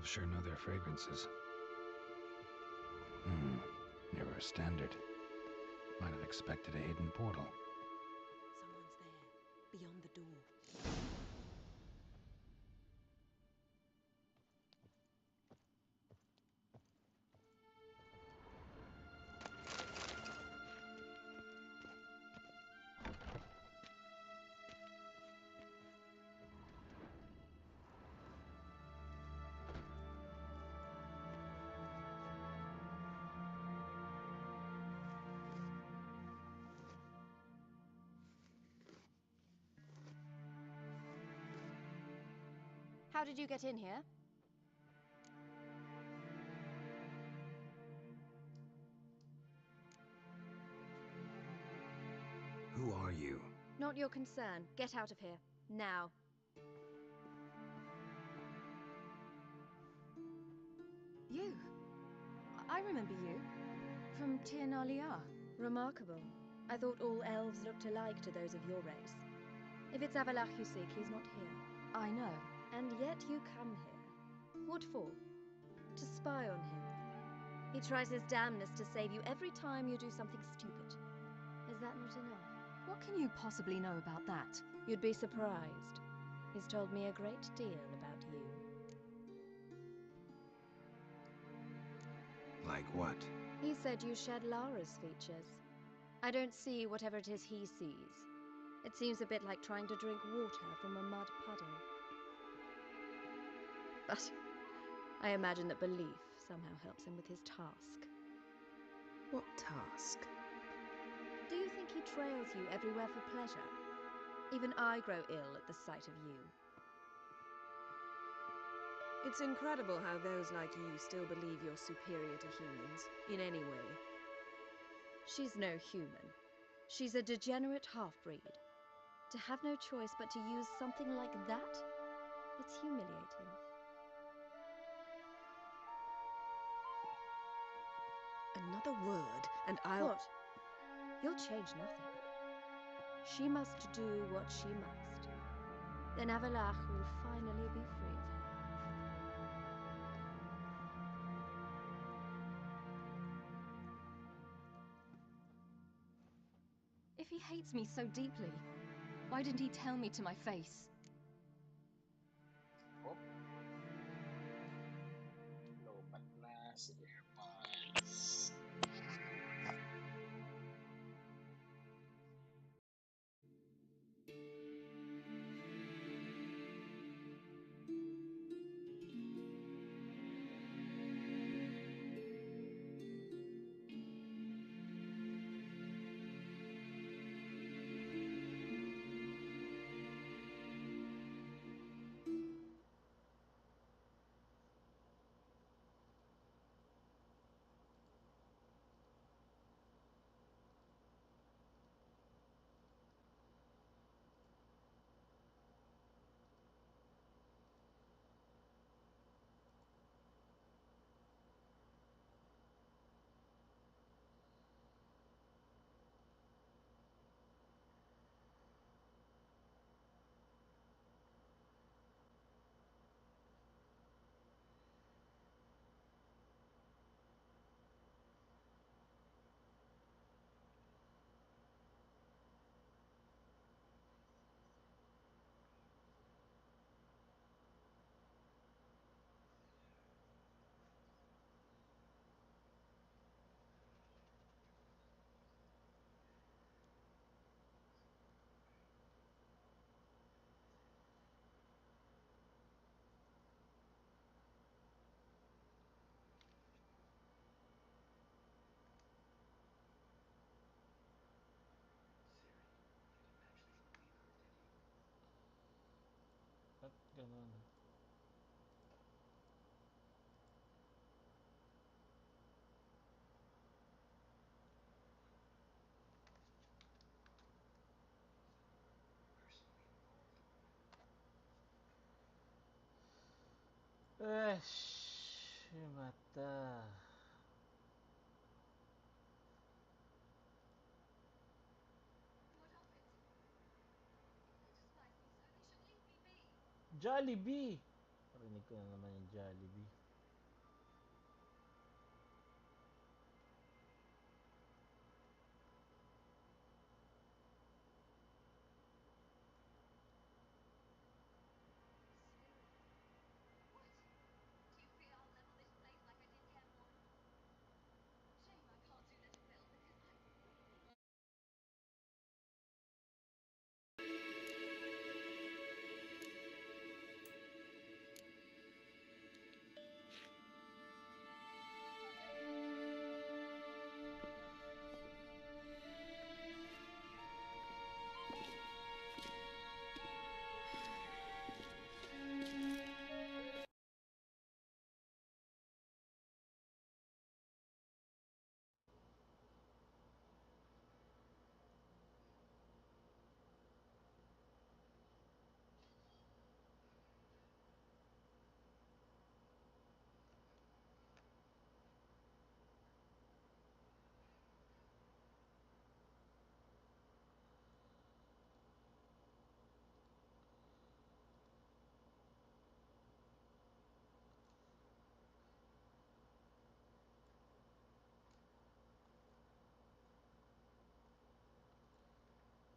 elves sure know their fragrances. Mirror standard. Might have expected a hidden portal. Someone's there, beyond the door. How did you get in here? Who are you? Not your concern. Get out of here. Now. You. I remember you. From Tir na Liar. Remarkable. I thought all elves looked alike to those of your race. If it's Avalach you seek, he's not here. I know. And yet you come here. What for? To spy on him. He tries his damnedest to save you every time you do something stupid. Is that not enough? What can you possibly know about that? You'd be surprised. He's told me a great deal about you. Like what? He said you shared Lara's features. I don't see whatever it is he sees. It seems a bit like trying to drink water from a mud puddle. But I imagine that belief somehow helps him with his task. What task? Do you think he trails you everywhere for pleasure? Even I grow ill at the sight of you. It's incredible how those like you still believe you're superior to humans, in any way. She's no human. She's a degenerate half-breed. To have no choice but to use something like that, it's humiliating. Another word, and I'll... What? You'll change nothing. She must do what she must. Then Avalach will finally be free of her. If he hates me so deeply, why didn't he tell me to my face? Oh. Lobat na si AirPods. Ba't ganun? Yung mata. Jollibee! Narinig ko na naman yung Jollibee.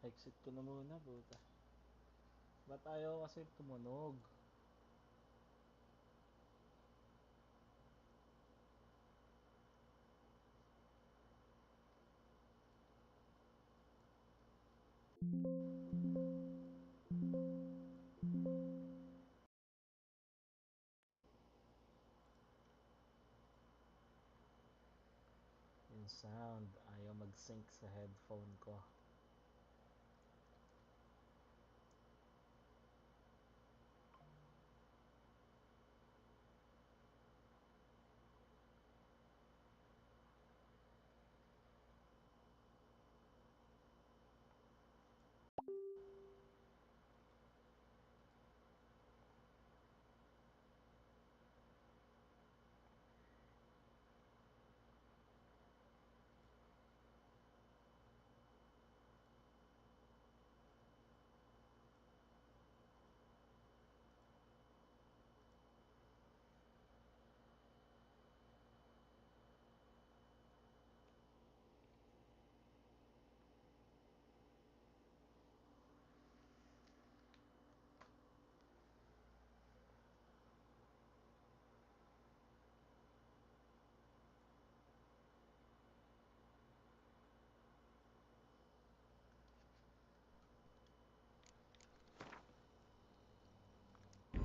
Exit ko na muna, puta. Ba't ayaw kasi tumunog? Yung sound, ayaw mag-sync sa headphone ko.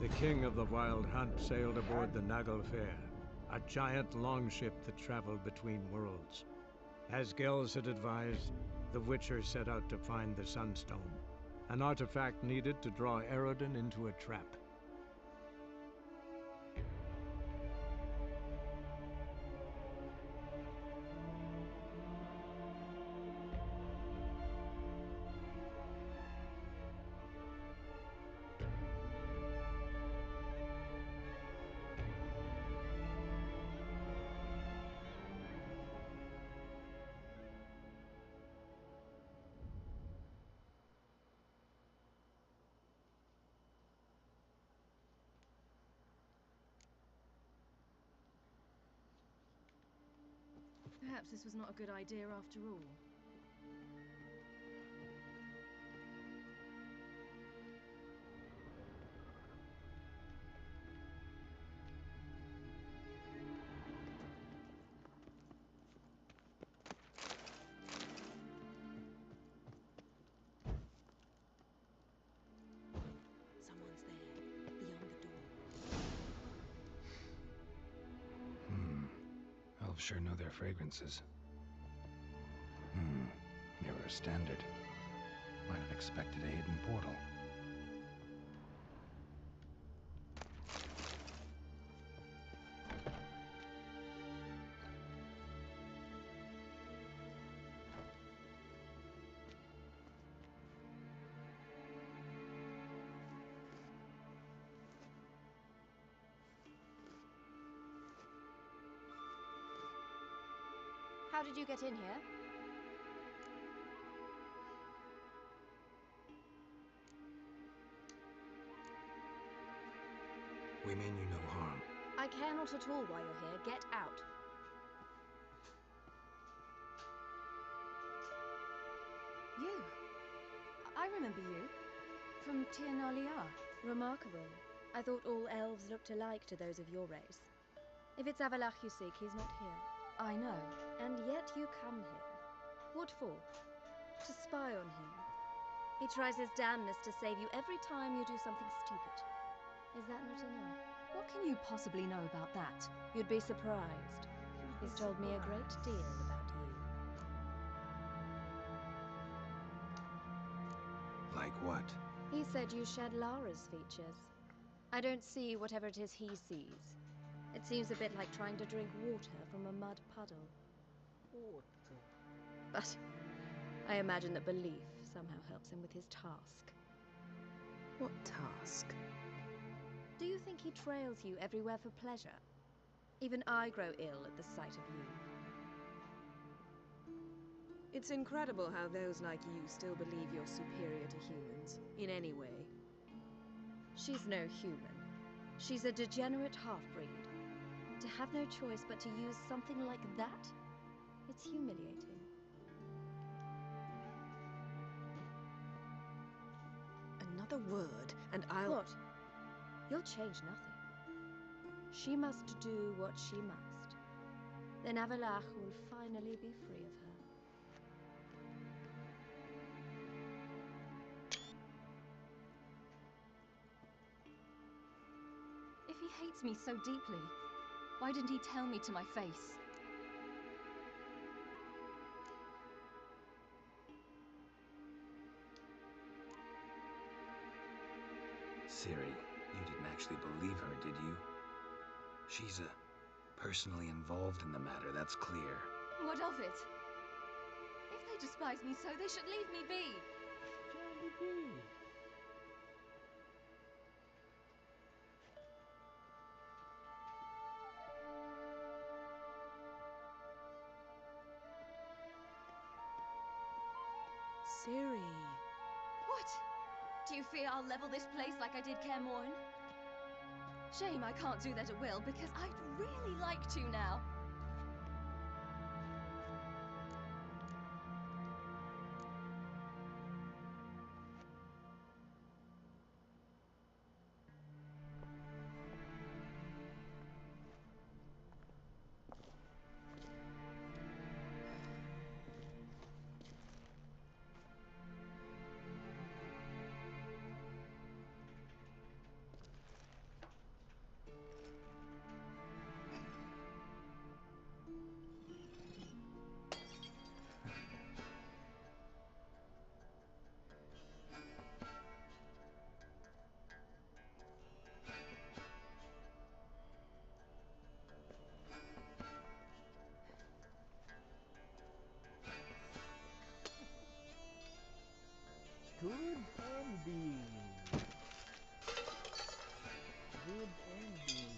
The king of the Wild Hunt sailed aboard the Naglfar, a giant longship that traveled between worlds. As Gels had advised, the Witcher set out to find the Sunstone, an artifact needed to draw Eredin into a trap. Perhaps this was not a good idea after all. Someone's there, beyond the door. Elves sure know their fragrances. Mirror standard. Might have expected a hidden portal. How did you get in here? We mean you no harm. I care not at all why you're here. Get out. You. I remember you. From Tir Nalia. Remarkable. I thought all elves looked alike to those of your race. If it's Avalach you seek, he's not here. I know. And yet you come here. What for? To spy on him. He tries his damnedest to save you every time you do something stupid. Is that not enough? What can you possibly know about that? You'd be surprised. He's told me a great deal about you. Like what? He said you shared Lara's features. I don't see whatever it is he sees. It seems a bit like trying to drink water from a mud puddle. Water. But I imagine that belief somehow helps him with his task. What task? Do you think he trails you everywhere for pleasure? Even I grow ill at the sight of you. It's incredible how those like you still believe you're superior to humans, in any way. She's no human. She's a degenerate half-breed. To have no choice but to use something like that? It's humiliating. Another word, and I'll... What? You'll change nothing. She must do what she must. Then Avalach will finally be free of her. If he hates me so deeply, why didn't he tell me to my face? Ciri, you didn't actually believe her, did you? She's personally involved in the matter, that's clear. What of it? If they despise me so, they should leave me be. Ciri. What? Do you fear I'll level this place like I did Kaer Morhen? Shame I can't do that at will, because I'd really like to now. Good ending. Good ending.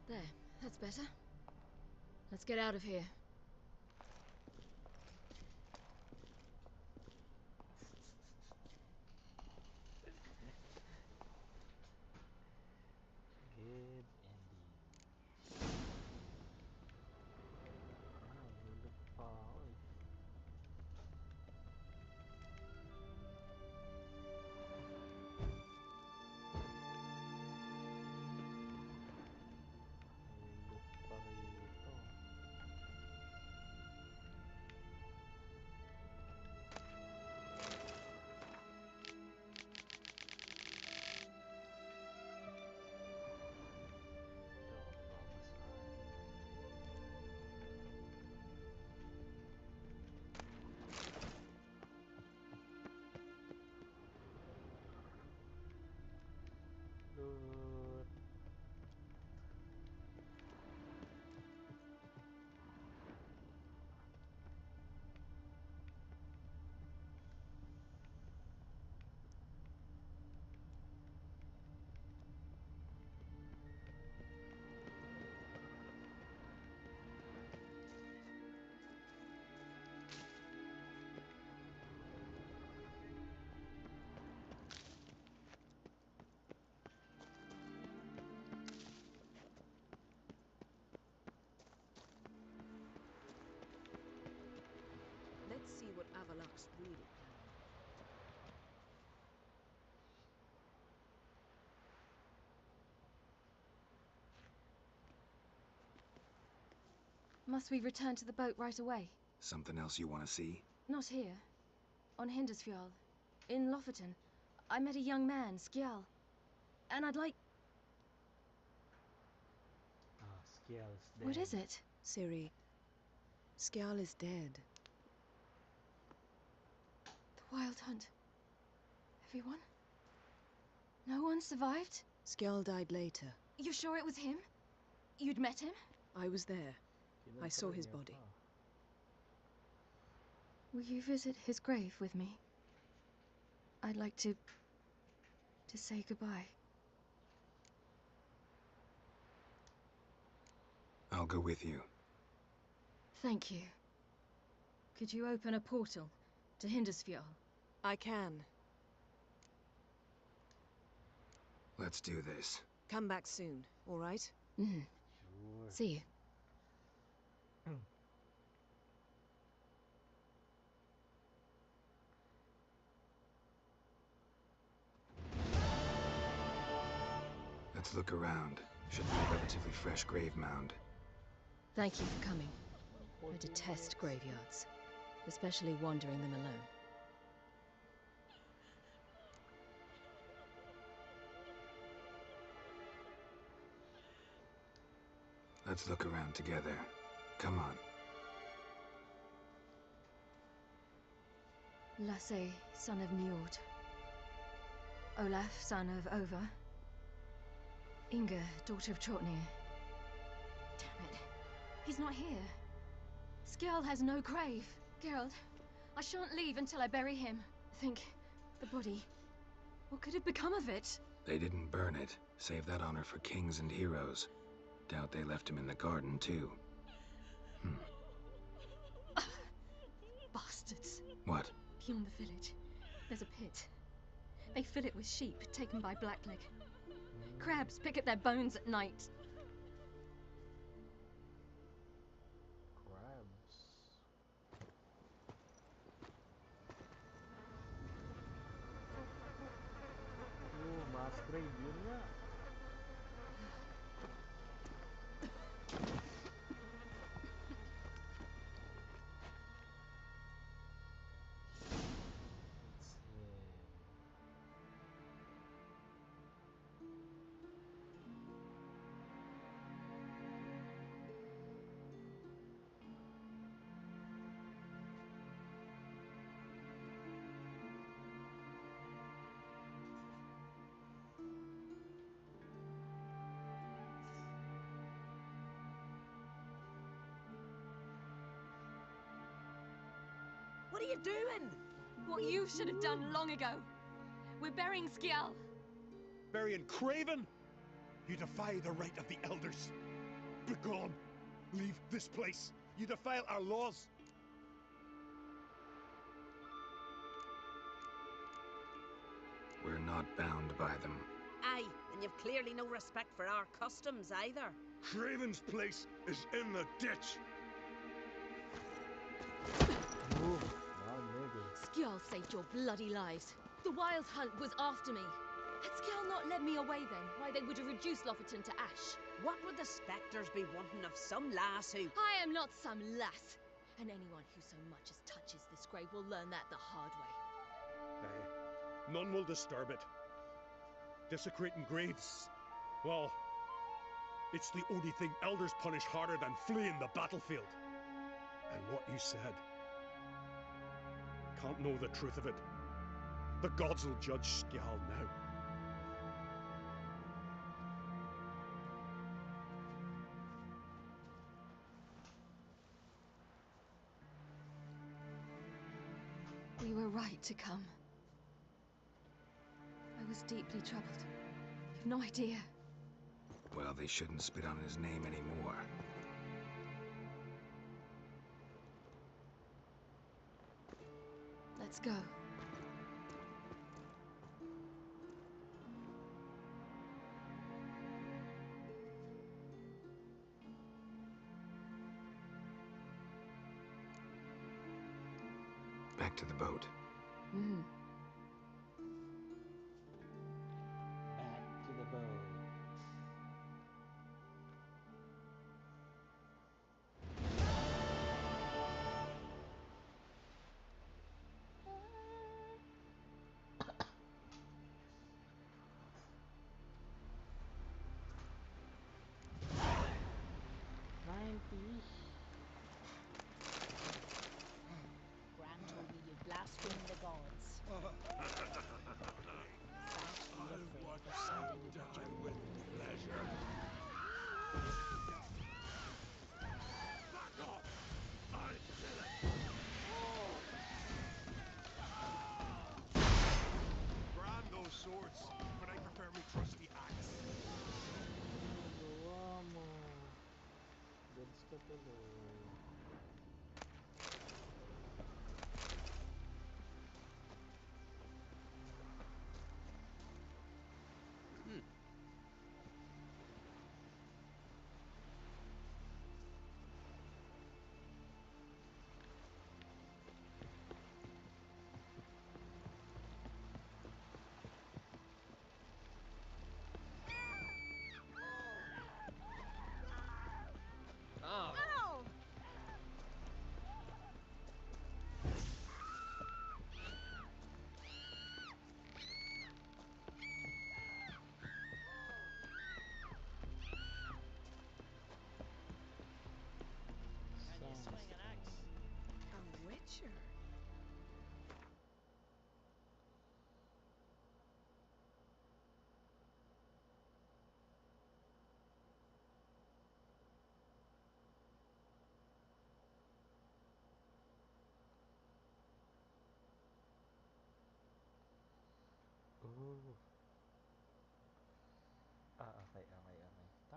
There, that's better. Let's get out of here. Good ending. Hulog pa ako eh. Must we return to the boat right away? Something else you want to see? Not here. On Hindersfjall. In Lofoten. I met a young man, Skjal. And I'd like... Skjal is dead. What is it? Ciri, Skjal is dead. The Wild Hunt. Everyone? No one survived? Skjal died later. You sure it was him? You'd met him? I was there. I saw his body. Will you visit his grave with me? I'd like to say goodbye. I'll go with you. Thank you. Could you open a portal to Hindersfjall? I can. Let's do this. Come back soon, all right? Mm-hmm. Sure. See you. Let's look around. Should be a relatively fresh grave mound. Thank you for coming. I detest graveyards, especially wandering them alone. Let's look around together. Come on. Lasse, son of Njord. Olaf, son of Over. Inga, daughter of Trotnir. Damn it. He's not here. Skjal has no grave. Geralt, I shan't leave until I bury him. Think, the body. What could have become of it? They didn't burn it. Save that honor for kings and heroes. Doubt they left him in the garden, too. Bastards. What? Beyond the village, there's a pit. They fill it with sheep taken by Blackleg. Crabs pick at their bones at night. Crabs. Oh, mass grave, yun nga. What are you doing? What you should have done long ago. We're burying Skjal. Burying Craven? You defy the right of the elders. Begone! Leave this place. You defile our laws. We're not bound by them. Aye, and you've clearly no respect for our customs either. Craven's place is in the ditch. Skjal saved your bloody lives. The Wild Hunt was after me. Had Skjal not led me away then, why they would have reduced Lofoten to ash. What would the spectres be wanting of some lass who... I am not some lass. And anyone who so much as touches this grave will learn that the hard way. Aye. None will disturb it. Desecrating graves, well, it's the only thing elders punish harder than fleeing the battlefield. And what you said, can't know the truth of it. The gods will judge Skjal now. We were right to come. I was deeply troubled. You've no idea. Well, they shouldn't spit on his name anymore. Let's go. Back to the boat. Mm. Back to the boat.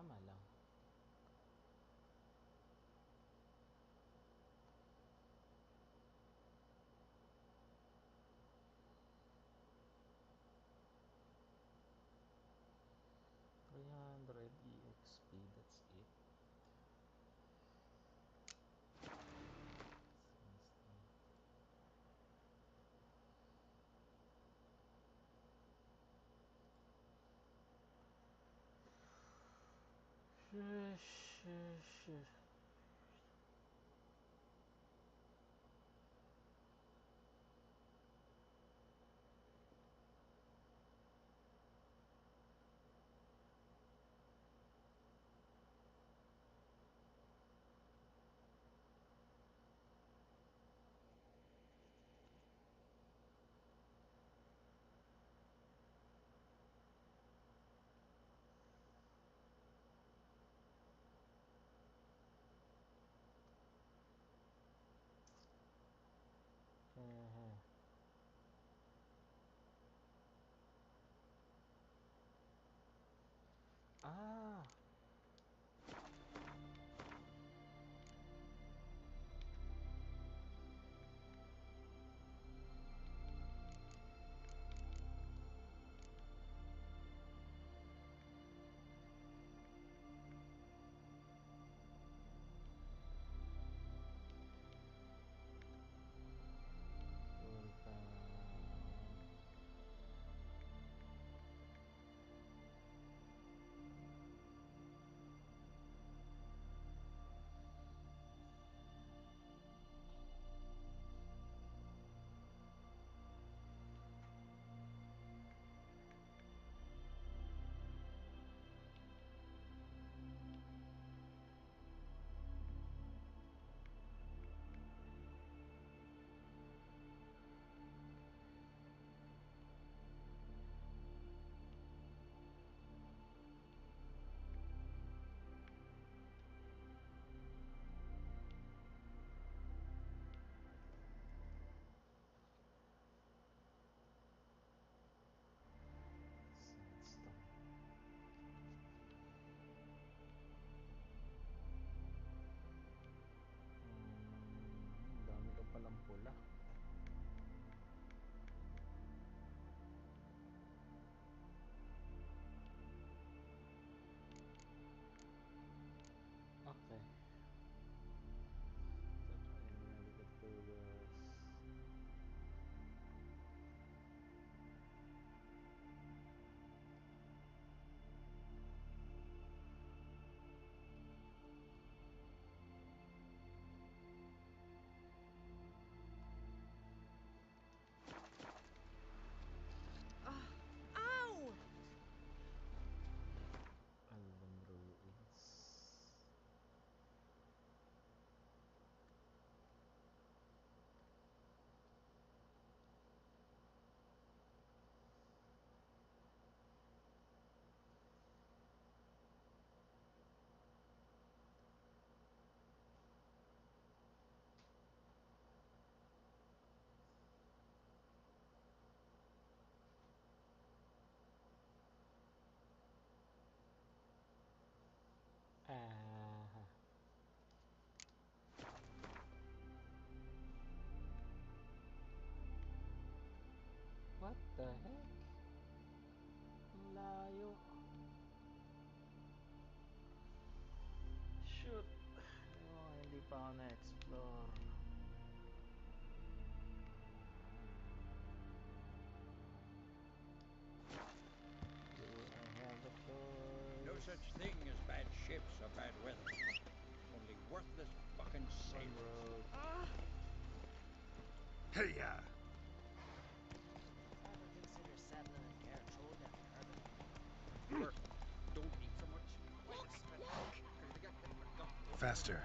Tama lang. EXP, that's it. Shush. Ah. Dami ka palang pula. Okay. Ow! Alban Ruins. What the heck? Ang layo. Shoot. Hindi pa ako na-explore. Do I have a choice? No such thing as bad ships or bad weather. Only worthless fucking sailors. Hey-ya! Ever consider saddling a Gertrude and Herbert? Bert, don't eat so much. Look! Faster.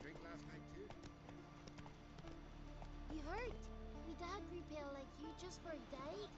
Drink last night too? You heard? Me dad grew pale like you just for a day.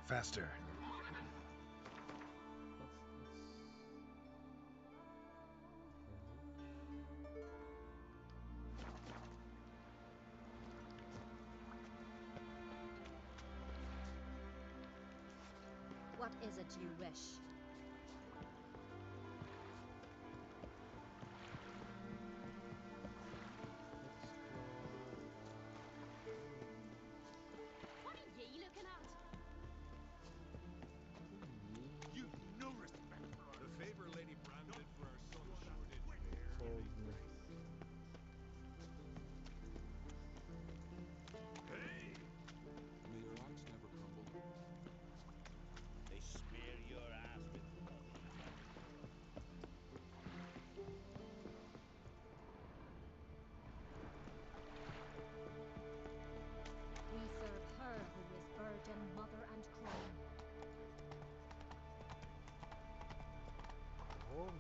Faster. What is it you wish? What are ye looking at? You've no respect for our... The favor Lady Brand did for our son sure did Coldness. Hey! May your axe never crumble. They smear your ass with blood. We serve her who is virgin, mother, and crown. Oh.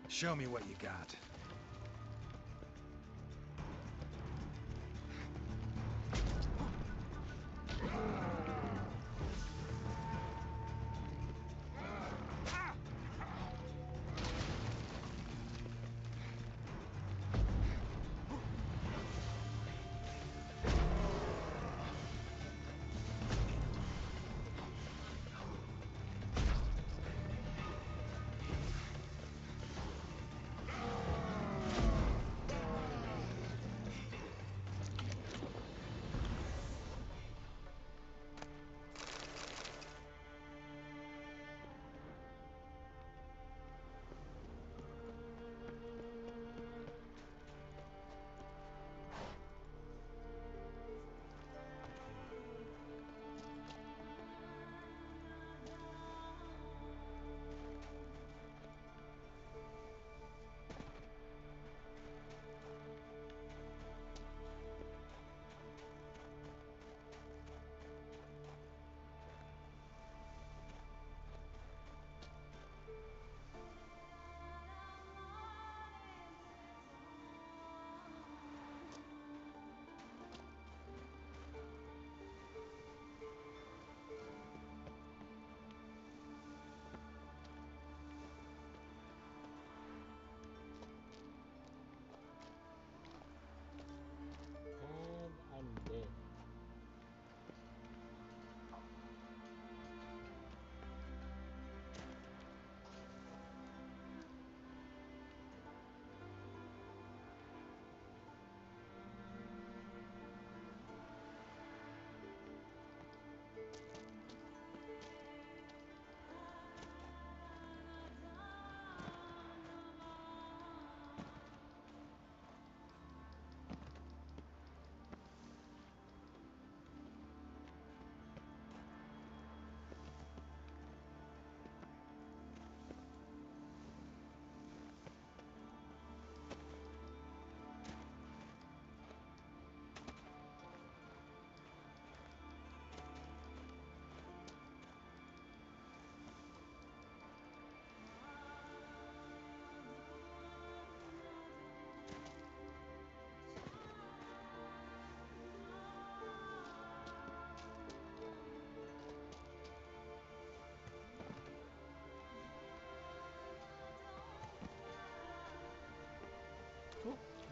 Show me what you got.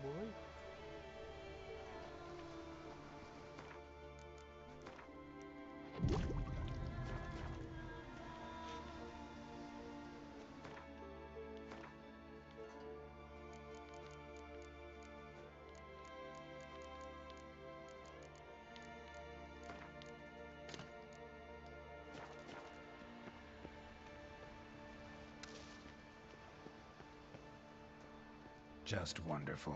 boy. Just wonderful.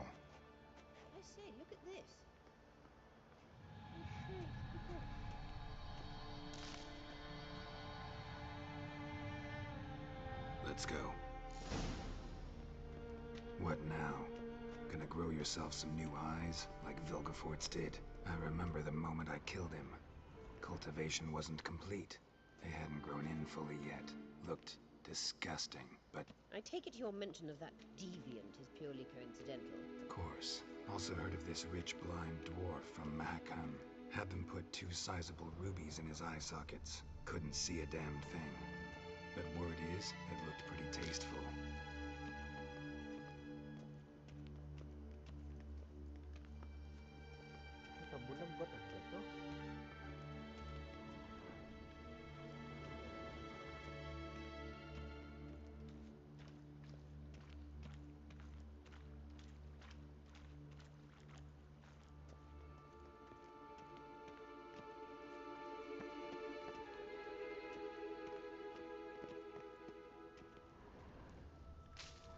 I say, look at this. Let's go. What now? Gonna grow yourself some new eyes, like Vilgefortz did? I remember the moment I killed him. Cultivation wasn't complete. They hadn't grown in fully yet. Looked disgusting, but... I take it your mention of that deviant is purely coincidental. Of course. Also heard of this rich blind dwarf from Mahakam. Had them put 2 sizable rubies in his eye sockets. Couldn't see a damn thing. But word is, it looked pretty tasteful. Nakabulag ba talaga to?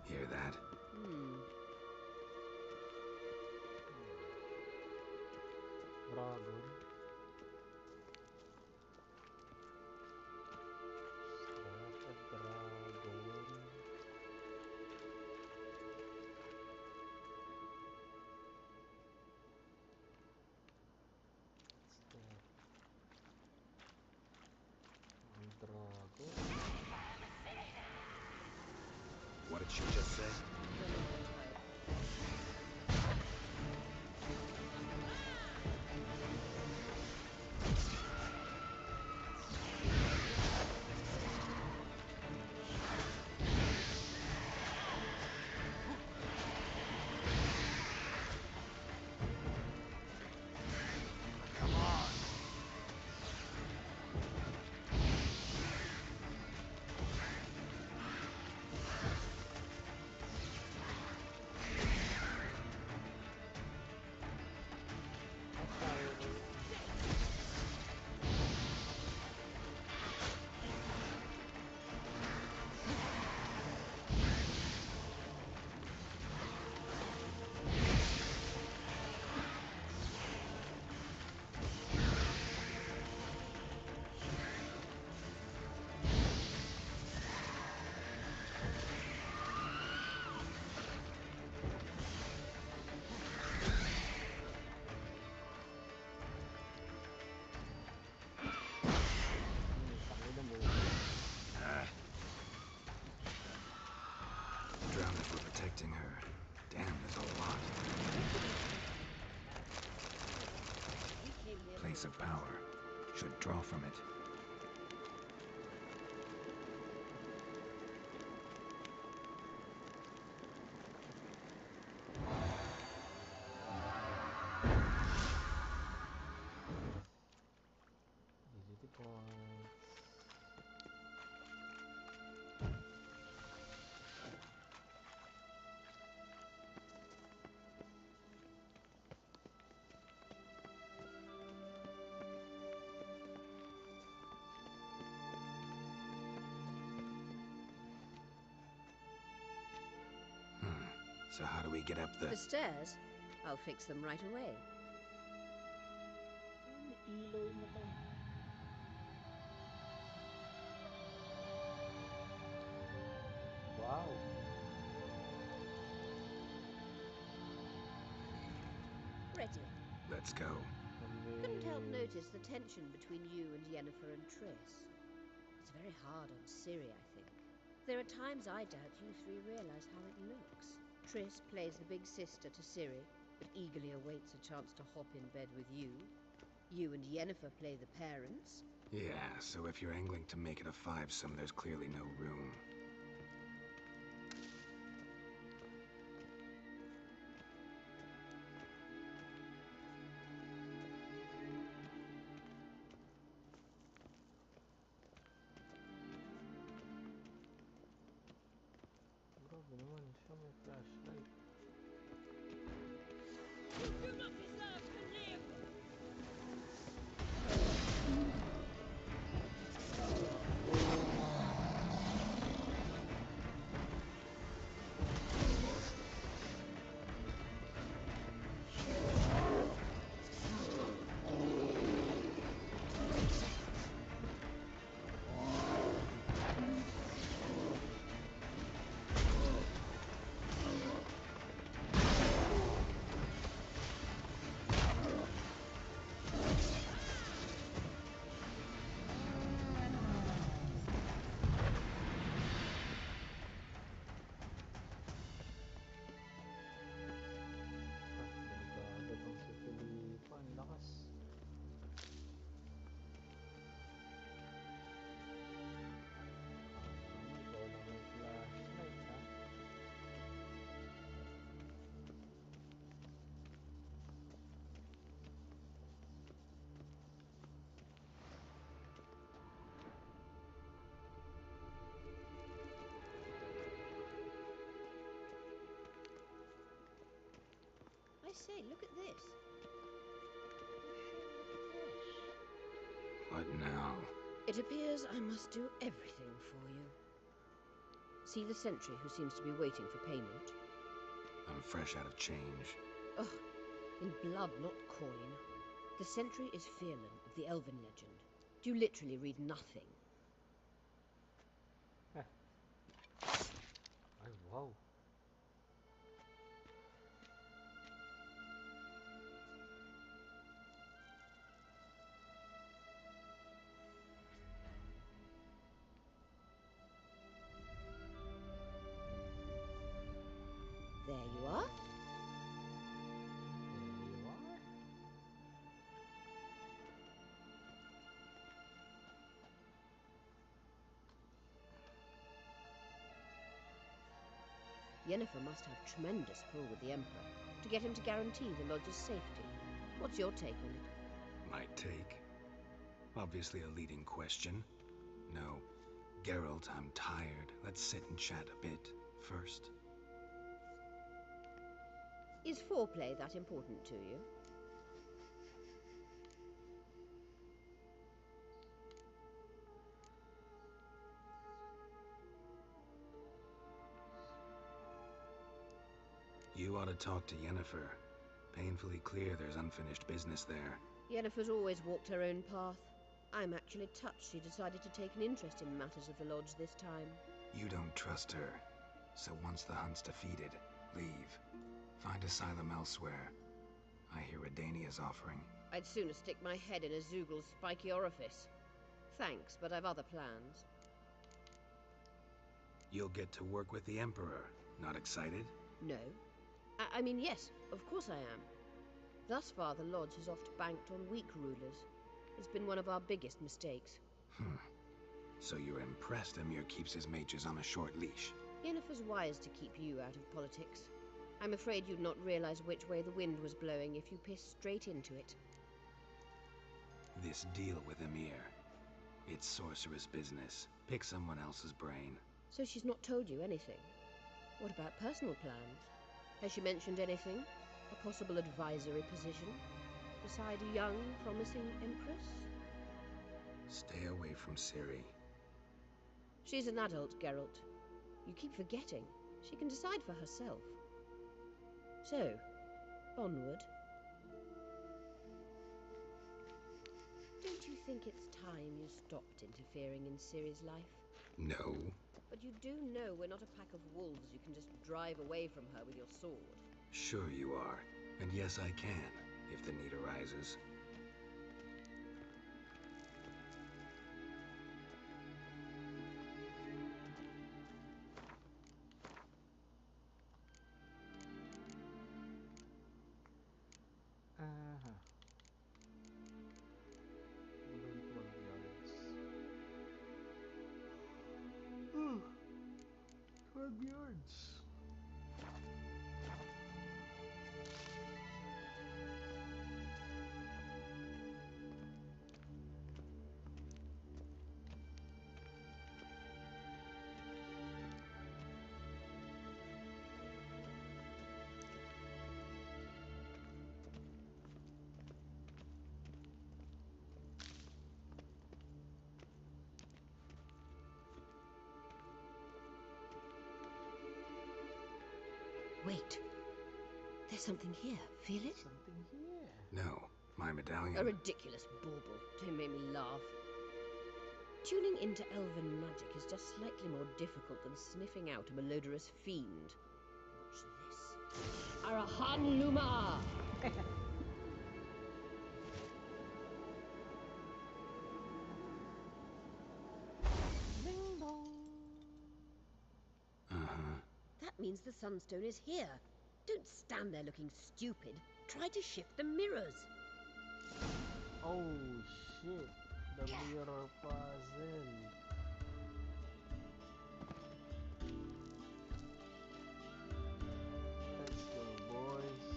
Hear that? Dragon. Slap a dragon. Dragon. What did she just say? Drowners were protecting her. Damn, there's a lot. Place of power. Should draw from it. Digital points. So how do we get up the... The stairs? I'll fix them right away. Ilaw mo to. Wow. Ready. Let's go. Couldn't help notice the tension between you and Yennefer and Triss. It's very hard on Ciri, I think. There are times I doubt you 3 realize how it looks. Triss plays the big sister to Ciri, but eagerly awaits a chance to hop in bed with you. You and Yennefer play the parents. Yeah, so if you're angling to make it a 5-some, there's clearly no room. may flashlight. You do not deserve to live! Delikado tong si Felipa. Ang lakas. Tama, ikaw lang may flashlight, ha? I say, look at this. What now? It appears I must do everything for you. See the sentry who seems to be waiting for payment? I'm fresh out of change. Ugh, in blood, not coin. The sentry is Fierlan of the Elven legend. Do you literally read nothing? Ay, wow. There you are. There you are. Yennefer must have tremendous pull with the Emperor to get him to guarantee the lodge's safety. What's your take on it? My take? Obviously a leading question. No. Geralt, I'm tired. Let's sit and chat a bit first. Is foreplay that important to you? You ought to talk to Yennefer. Painfully clear there's unfinished business there. Yennefer's always walked her own path. I'm actually touched she decided to take an interest in matters of the Lodge this time. You don't trust her. So once the hunt's defeated, leave. Find asylum elsewhere. I hear Redania's offering. I'd sooner stick my head in a Zoogl's spiky orifice. Thanks, but I've other plans. You'll get to work with the Emperor. Not excited? No. I mean, yes, of course I am. Thus far, the Lodge has oft banked on weak rulers. It's been one of our biggest mistakes. So you're impressed Emir keeps his mages on a short leash? Yennefer's wise to keep you out of politics. I'm afraid you'd not realize which way the wind was blowing if you pissed straight into it. This deal with Emir. It's sorceress business. Pick someone else's brain. So she's not told you anything? What about personal plans? Has she mentioned anything? A possible advisory position? Beside a young, promising Empress? Stay away from Ciri. She's an adult, Geralt. You keep forgetting. She can decide for herself. So, onward. Don't you think it's time you stopped interfering in Ciri's life? No. But you do know we're not a pack of wolves you can just drive away from her with your sword. Sure you are. And yes, I can, if the need arises. Ooh, 12 yards. Wait. There's something here. Feel it? Something here. No, my medallion. A ridiculous bauble. Don't make me laugh. Tuning into elven magic is just slightly more difficult than sniffing out a malodorous fiend. Watch this. Arahan Luma! Ding dong. That means the Sunstone is here. Don't stand there looking stupid. Try to shift the mirrors. Oh shit. The mirror puzzle. Let's go, boys.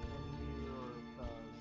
The mirror puzzle.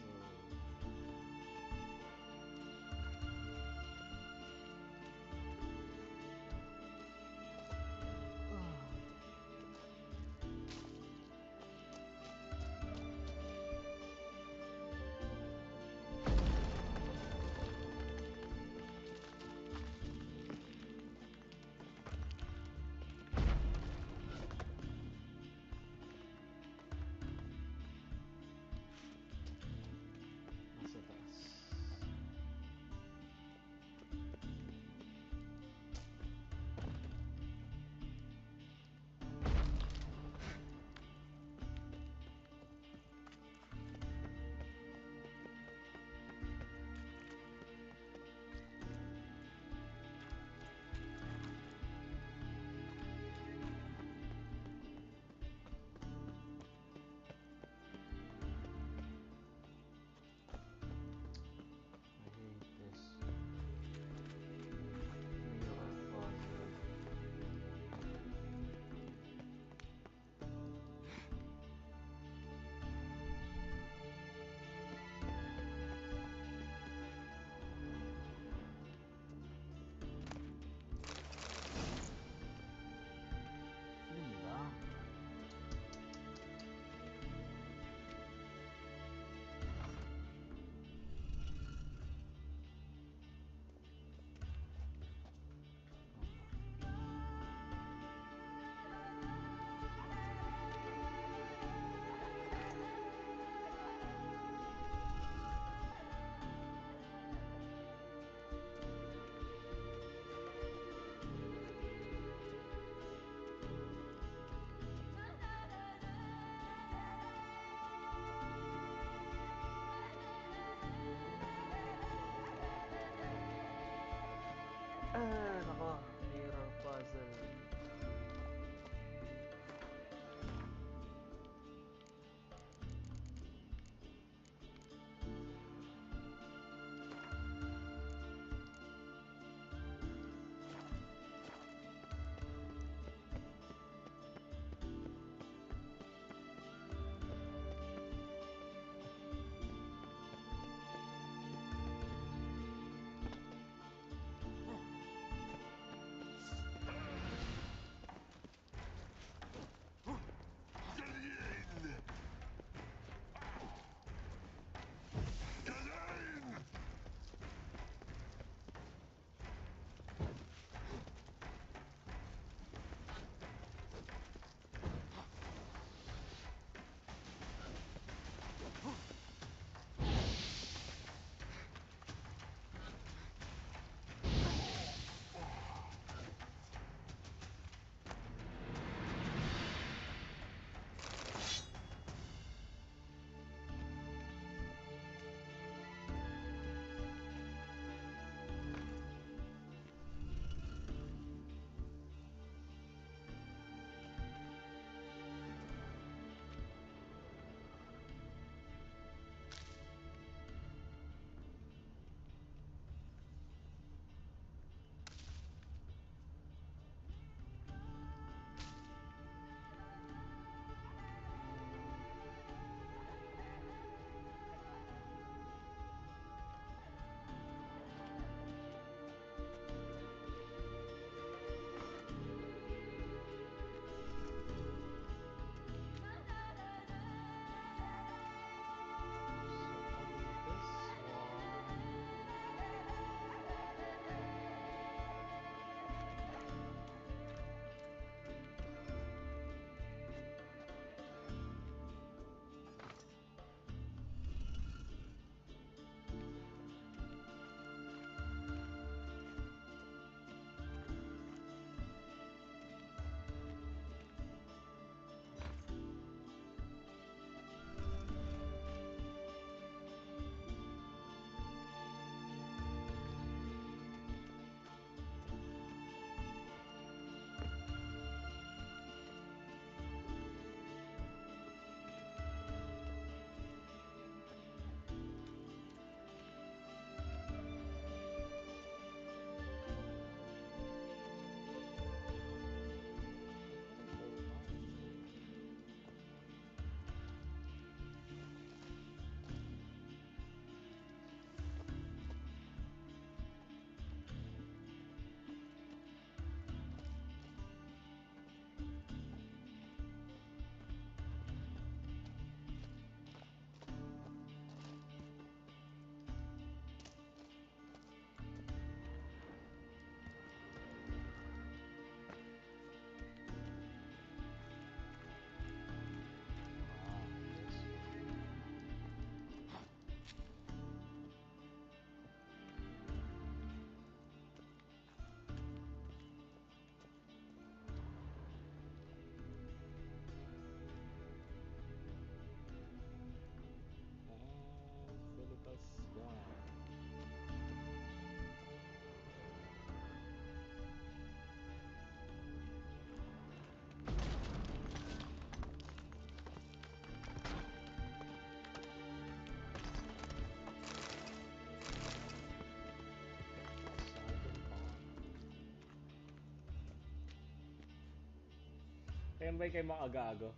Kaya ba kay mga gago?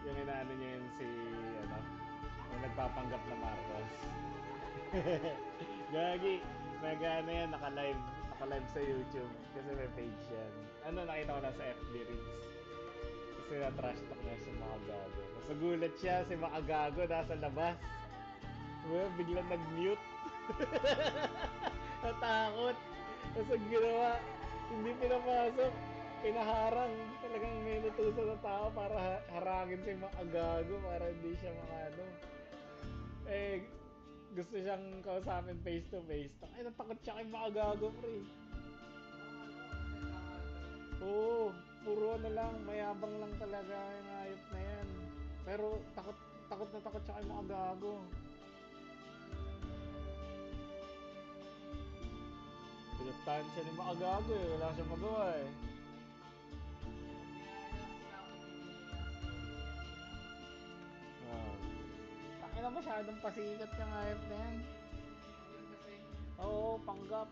Yung inaano niya yun si, ano, yung nagpapanggap na Marcos. Gagi, mega ano yan, naka-live sa YouTube. Kasi may page yan. Ano, nakita ko na sa FB Reels. Kasi na-trash talk na sa mga gago. Mas nagulat siya, si mga gago nasa labas. Well, biglang nag-mute. Natakot. Tapos ang ginawa, hindi pinapasok. Pinaharang. Talagang may natusan na tao para harangin si Makagago para hindi siya makano. Eh, gusto siyang kausapin face to face. Ay, natakot siya kay Makagago, pre. Oo, puro ano lang, mayabang lang talaga yung hayop na yan. Pero takot na takot siya kay Makagago. Pinagtahan siya ni Makagago eh, wala siyang magawa eh. Takin na masyadong pasikat yung hayop na yan. Oo, panggap.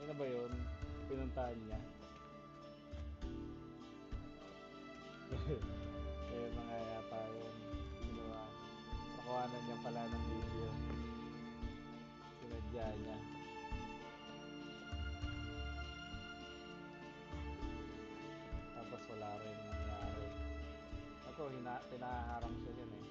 Ano ba yun? Pinuntahan niya. Kaya mga yata yun. Ginawa. Nakuhanan niya pala ng video. Sinadya niya. Tapos wala rin nangyari. Ako, pinaharang siya dyan eh.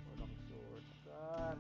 Walang shortcut.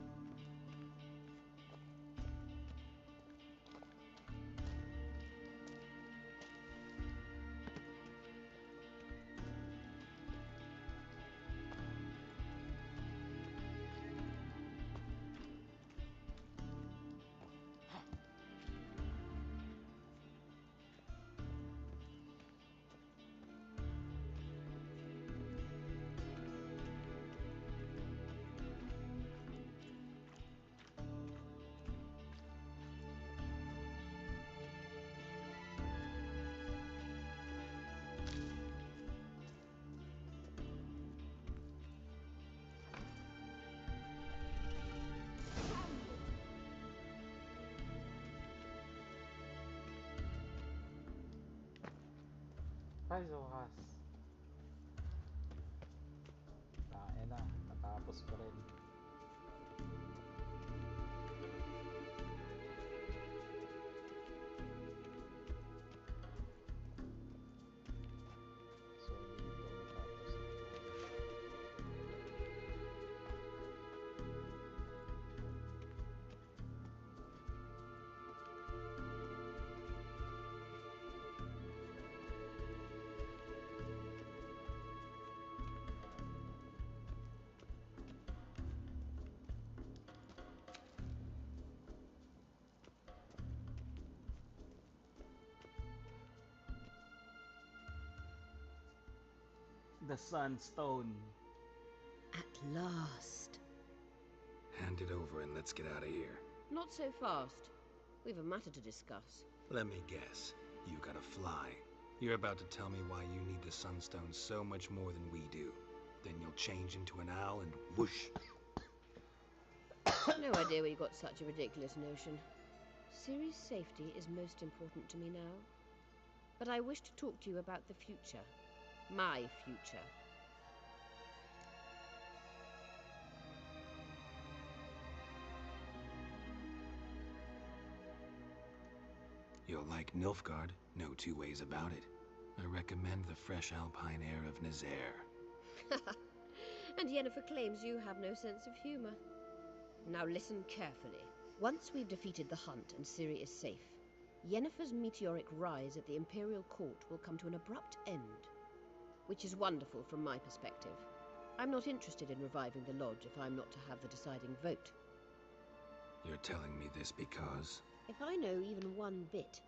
Ay, sa wakas. Na, natapos ko rin. So, dito, tapos the Sunstone. At last. Hand it over and let's get out of here. Not so fast. We've a matter to discuss. Let me guess. You gotta fly. You're about to tell me why you need the Sunstone so much more than we do. Then you'll change into an owl and whoosh. No idea where you got such a ridiculous notion. Ciri's safety is most important to me now. But I wish to talk to you about the future. My future. You'll like Nilfgaard, no two ways about it. I recommend the fresh alpine air of Nazaire. And Yennefer claims you have no sense of humor. Now listen carefully. Once we've defeated the Hunt and Ciri is safe, Yennefer's meteoric rise at the Imperial Court will come to an abrupt end. Which is wonderful from my perspective. I'm not interested in reviving the Lodge if I'm not to have the deciding vote. You're telling me this because... If I know even one bit,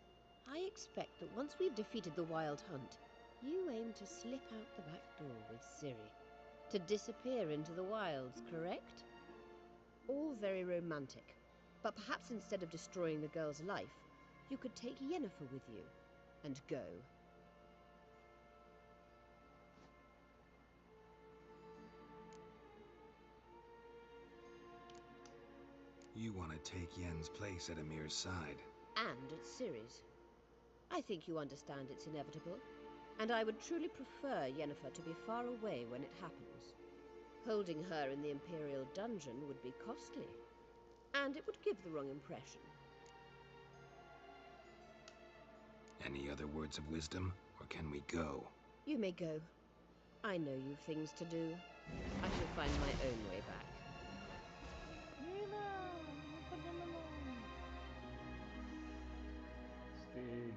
I expect that once we've defeated the Wild Hunt, you aim to slip out the back door with Ciri. To disappear into the wilds, correct? All very romantic. But perhaps instead of destroying the girl's life, you could take Yennefer with you and go. You want to take Yen's place at Amir's side. And at Ciri's. I think you understand it's inevitable, and I would truly prefer Yennefer to be far away when it happens. Holding her in the Imperial dungeon would be costly, and it would give the wrong impression. Any other words of wisdom, or can we go? You may go. I know you've things to do. I shall find my own way back. Stig.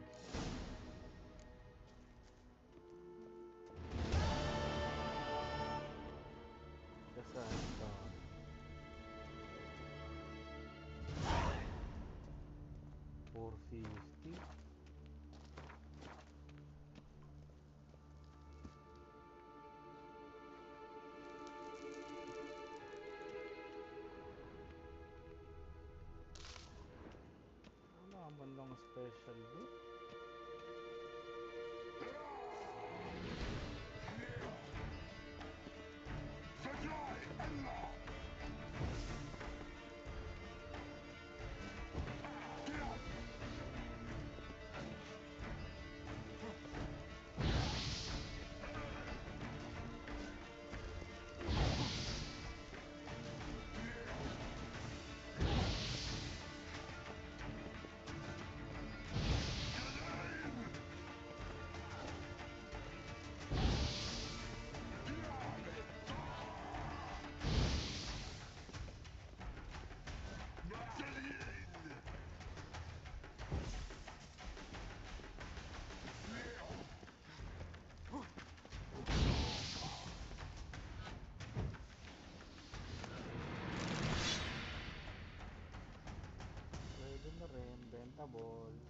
The Sunstone. $450. Special loot. Pwede na rin, bentables.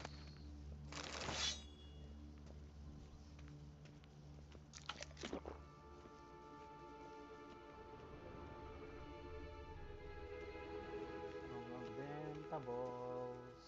Mga bentables.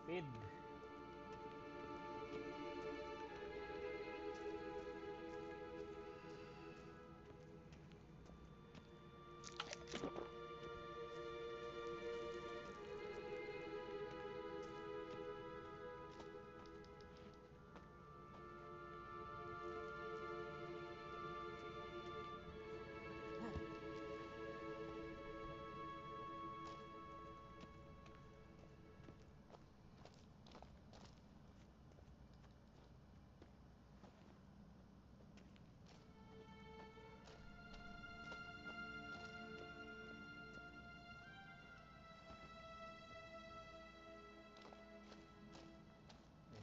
Speed.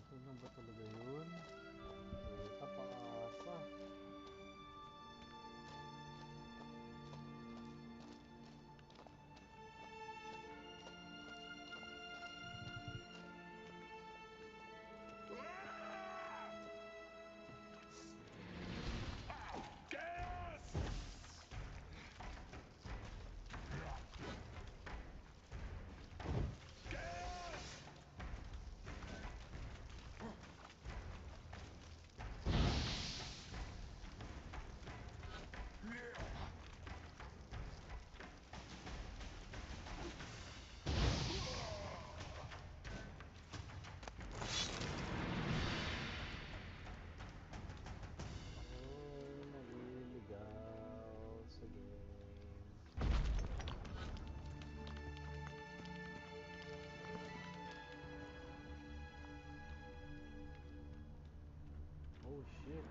Ito na ba talaga yun? Kita pa-asa. Oh shit.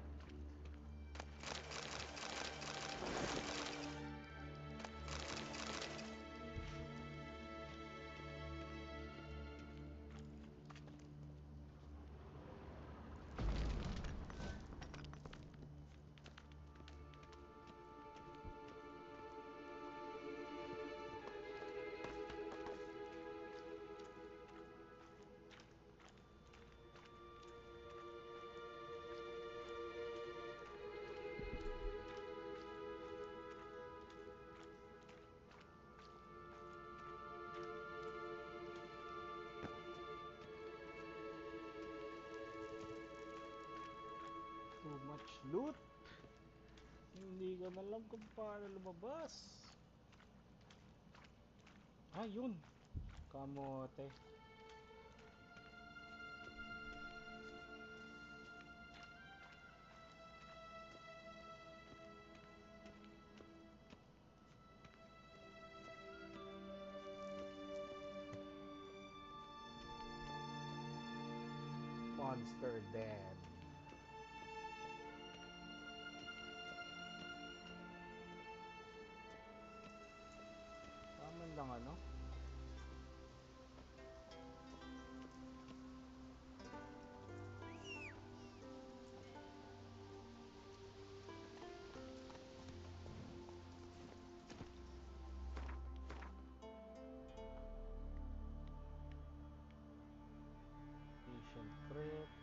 Too much loot. Hindi ko na alam kung paano lumabas. Ah, yun. Kamote. Monster Den. Tama lang ano? Ancient Crypt.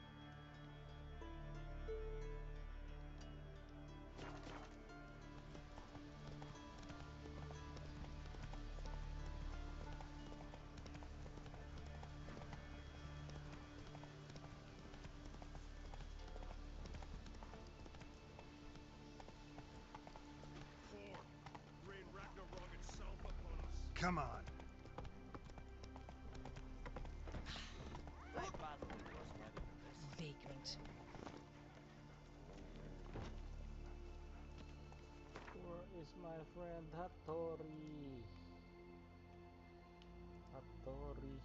Rain Ragnarok itself upon us. Come on. Vagrant. Where is my friend Hattori? Hattori.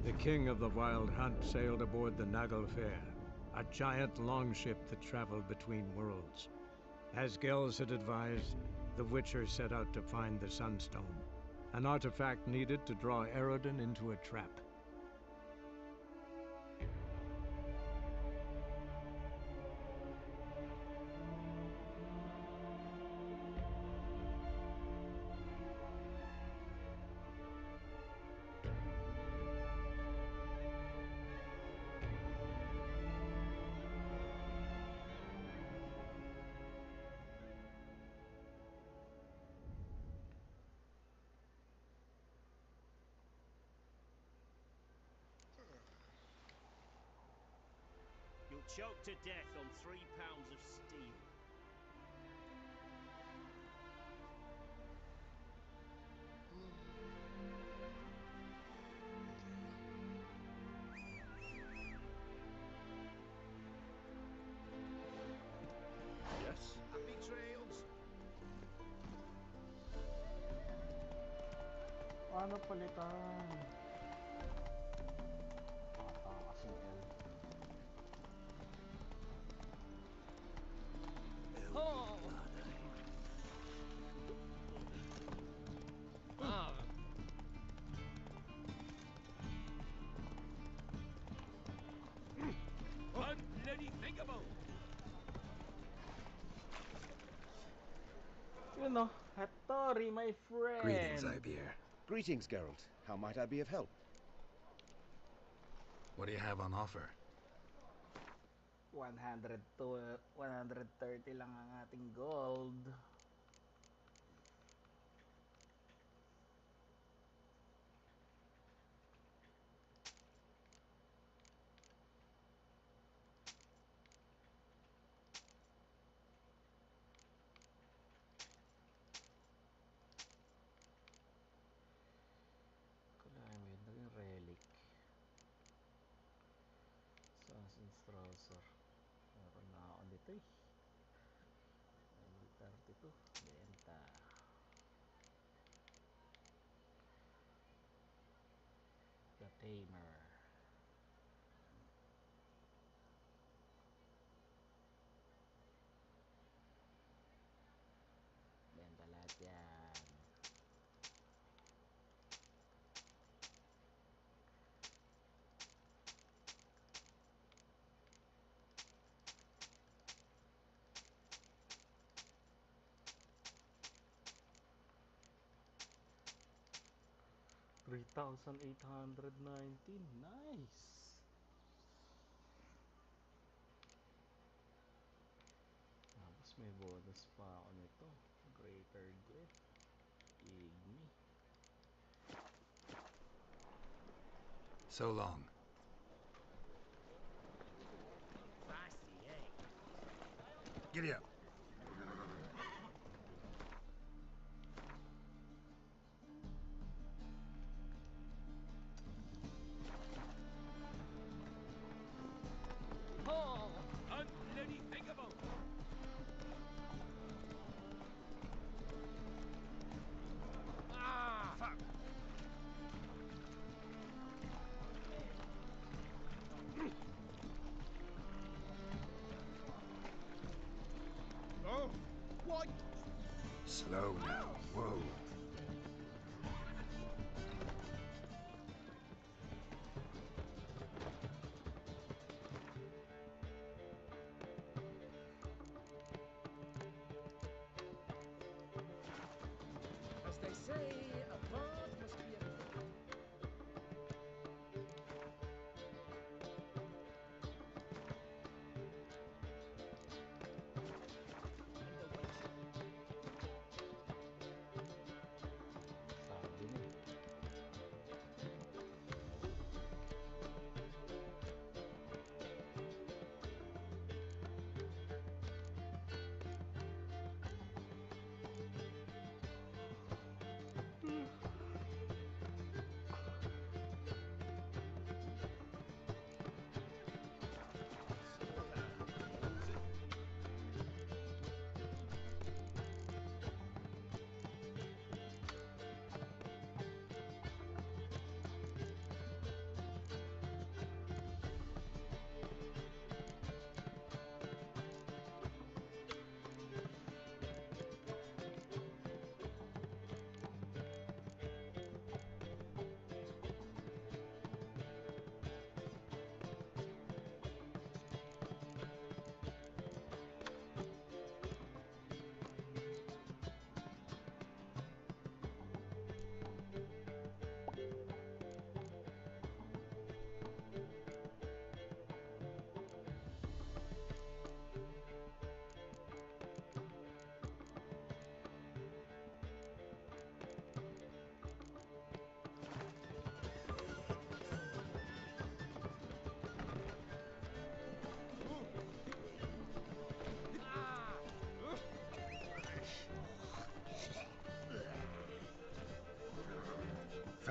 The king of the Wild Hunt sailed aboard the Naglfar, a giant longship that traveled between worlds. As Gels had advised, the Witcher set out to find the Sunstone, an artifact needed to draw Eredin into a trap. choked to death on 3 pounds of steel. Yes? Happy trails. Paano palitan? Kasing L. Oh! Ah! Unbloody thinkable! You know, Hattori, my friend. Greetings, Ibeer. Greetings, Geralt. How might I be of help? What do you have on offer? 100 to 130 lang ang ating gold. Calamid, naging relic. Assassin's Trouser. Meron na ako nito eh. 32. Benta. The Tamer. Benta lahat yan. $3,819. Nice. Tapos may bonus pa ako nito. Greater Gift. Igni. So long. Feisty, eh? Giddy up. Oh! Unbloody thinkable! Ah! Fuck! Oh! What? Slow now. Whoa. As they say, a path must be a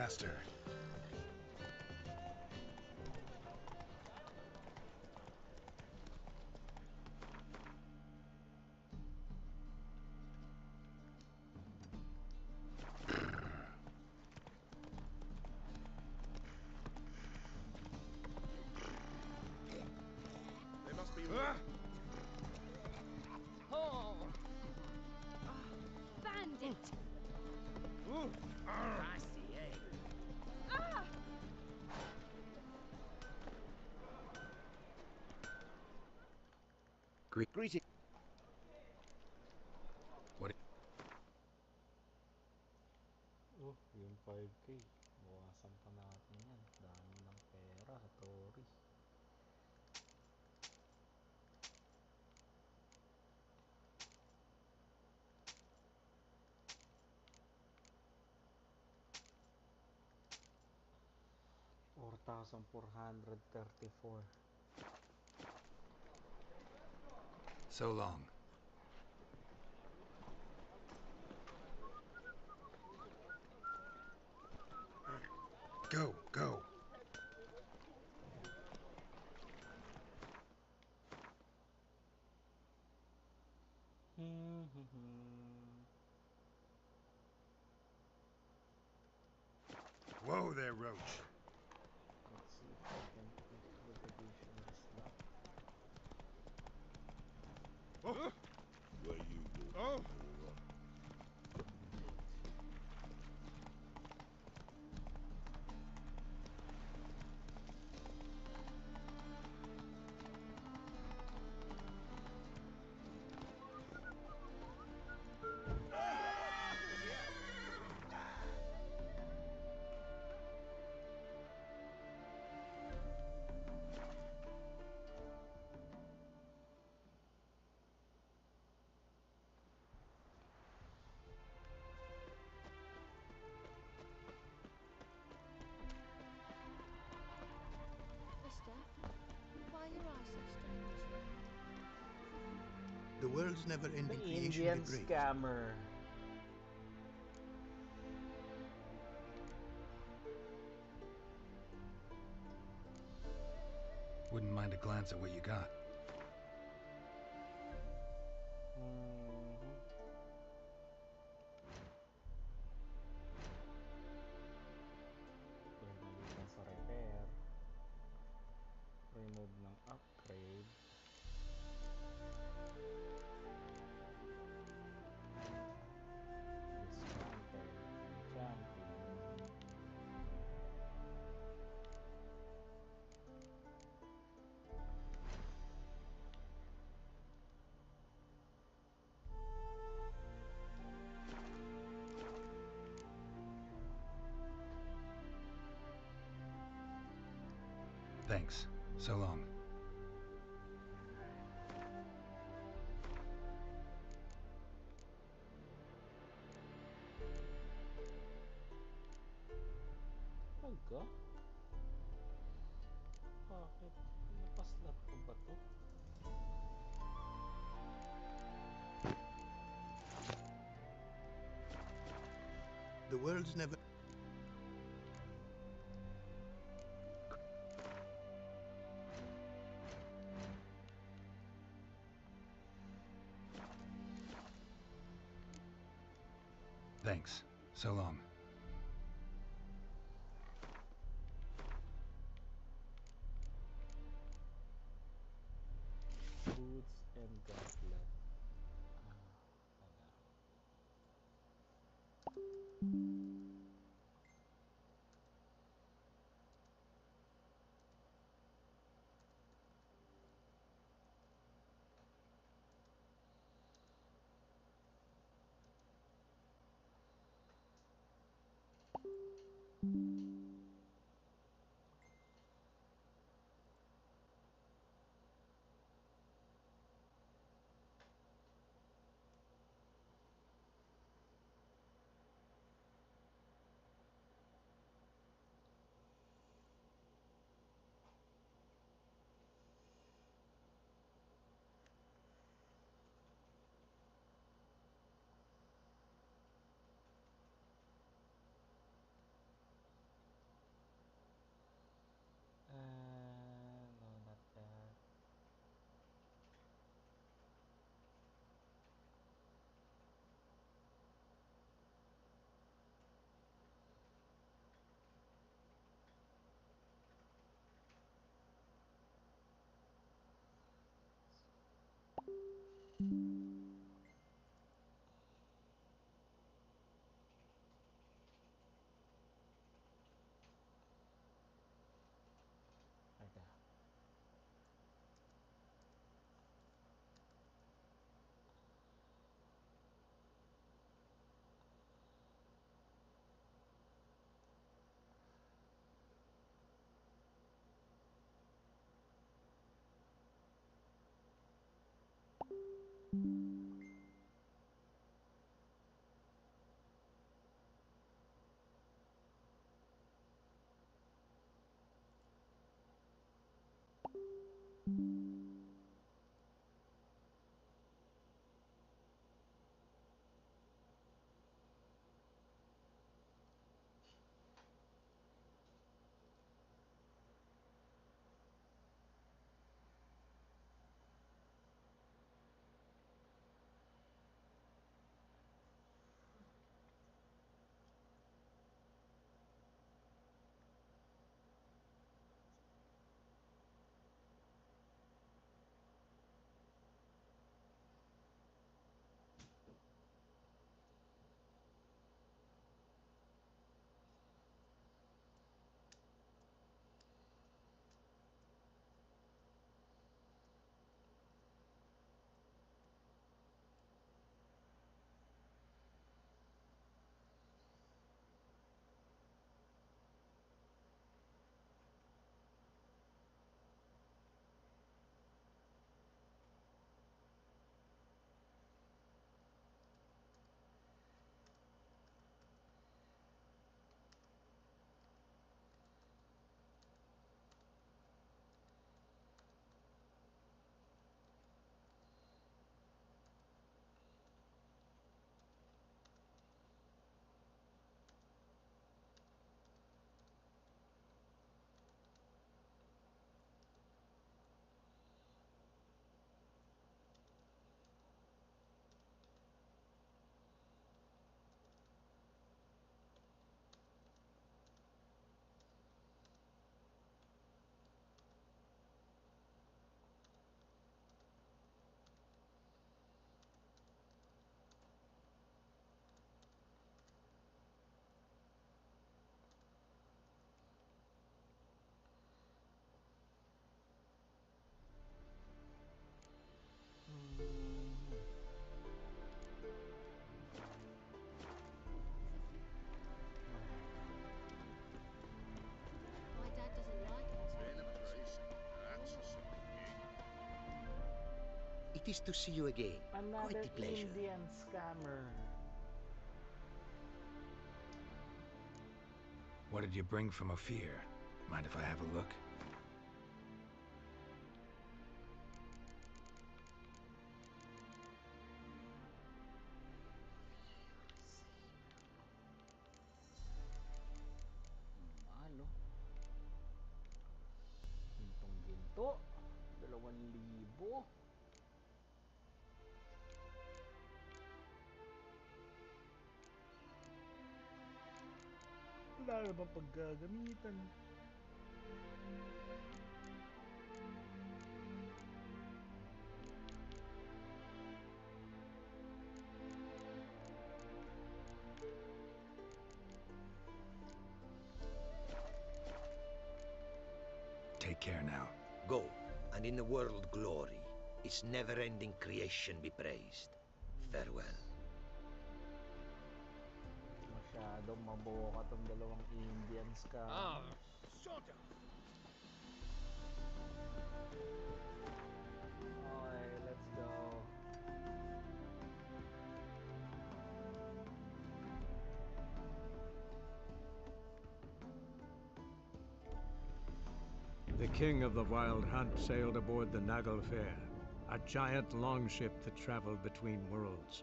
faster. They must be. Oh! Bandit! Classy, eh? Ah! Greeting. What? Yung 5K. Bawasan pa natin yan. Dami ng pera sa tourist. $4,434. So long. Go, go. Whoa there, Roach. Let's see if I can include additional slot. Oh! Where you go? Oh! Mister, why are your eyes so strange? The world's never-ending The creation Indian of the great. scammer. Wouldn't mind a glance at what you got. Pinalitan sa repair. Remove ng upgrade. Dismantle. Enchanting. Thanks. So long. Talaga? Bakit? Napaslat ko ba to? The world's never... Thanks. So long. Boots and gauntlet. It is to see you again. Another Quite a pleasure. Indian scammer. What did you bring from Ophir? Mind if I have a look? Mahal, oh. Gintong-ginto. 2,000. Wala na bang paggagamitan? Take care now. Go, and in the world glory, its never-ending creation be praised. Farewell. Masyadong maboka tong 2 Indians ka. Soda! Okay, let's go. The king of the Wild Hunt sailed aboard the Naglfar, a giant longship that traveled between worlds.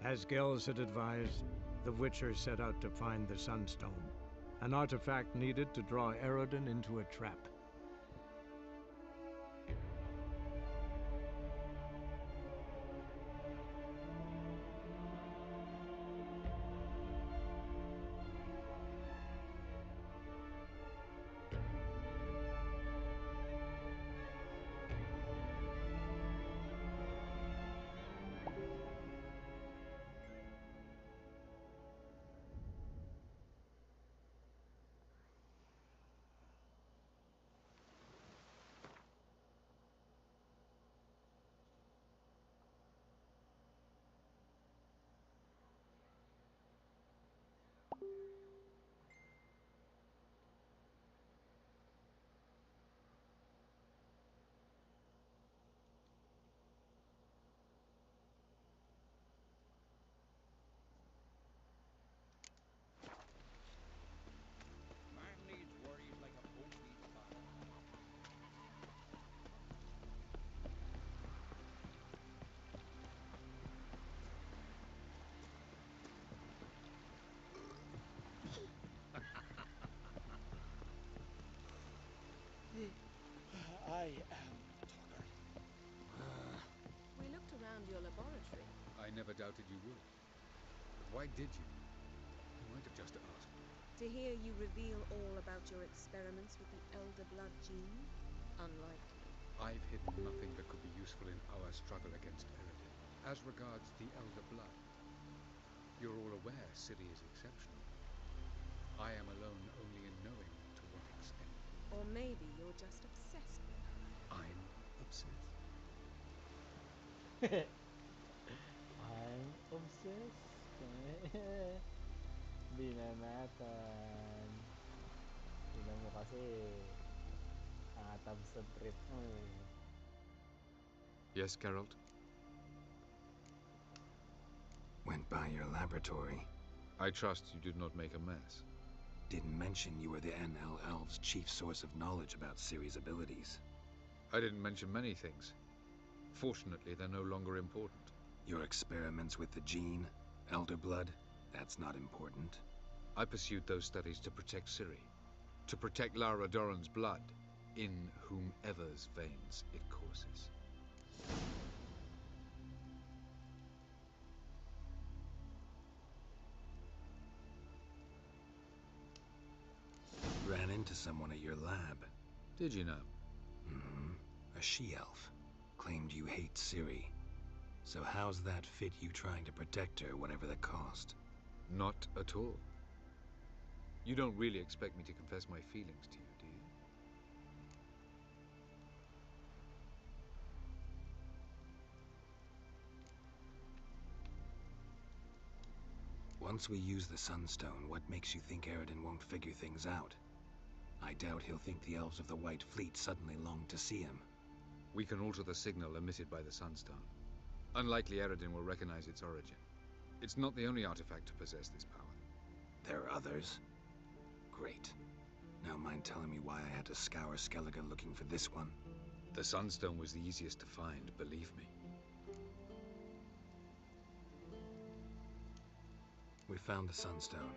As Gels had advised, the Witcher set out to find the Sunstone, an artifact needed to draw Eredin into a trap. Man needs worries like a boat needs fire. I am Tucker. We looked around your laboratory. I never doubted you would. But why did you? You might have just asked. To hear you reveal all about your experiments with the Elder Blood gene? Unlikely. I've hidden nothing that could be useful in our struggle against Eredin. As regards the Elder Blood, you're all aware Ciri is exceptional. I am alone only in knowing to what extent. Or maybe you're just obsessed with her. I'm obsessed. I'm obsessed. Binanatan. Tignan mo kasi atab sa trip mo eh. Yes, Geralt? Went by your laboratory. I trust you did not make a mess. Didn't mention you were the NL Elves' chief source of knowledge about Ciri's abilities. I didn't mention many things. Fortunately, they're no longer important. Your experiments with the gene, Elder Blood, that's not important. I pursued those studies to protect Ciri. To protect Lara Doran's blood, in whomever's veins it courses. Ran into someone at your lab. Did you know? Mm-hmm. A she-elf. Claimed you hate Ciri. So how's that fit you trying to protect her, whatever the cost? Not at all. You don't really expect me to confess my feelings to you, do you? Once we use the Sunstone, what makes you think Eredin won't figure things out? I doubt he'll think the Elves of the White Fleet suddenly long to see him. We can alter the signal emitted by the Sunstone. Unlikely Eredin will recognize its origin. It's not the only artifact to possess this power. There are others? Great. Now mind telling me why I had to scour Skellige looking for this one? The Sunstone was the easiest to find, believe me. We found the Sunstone.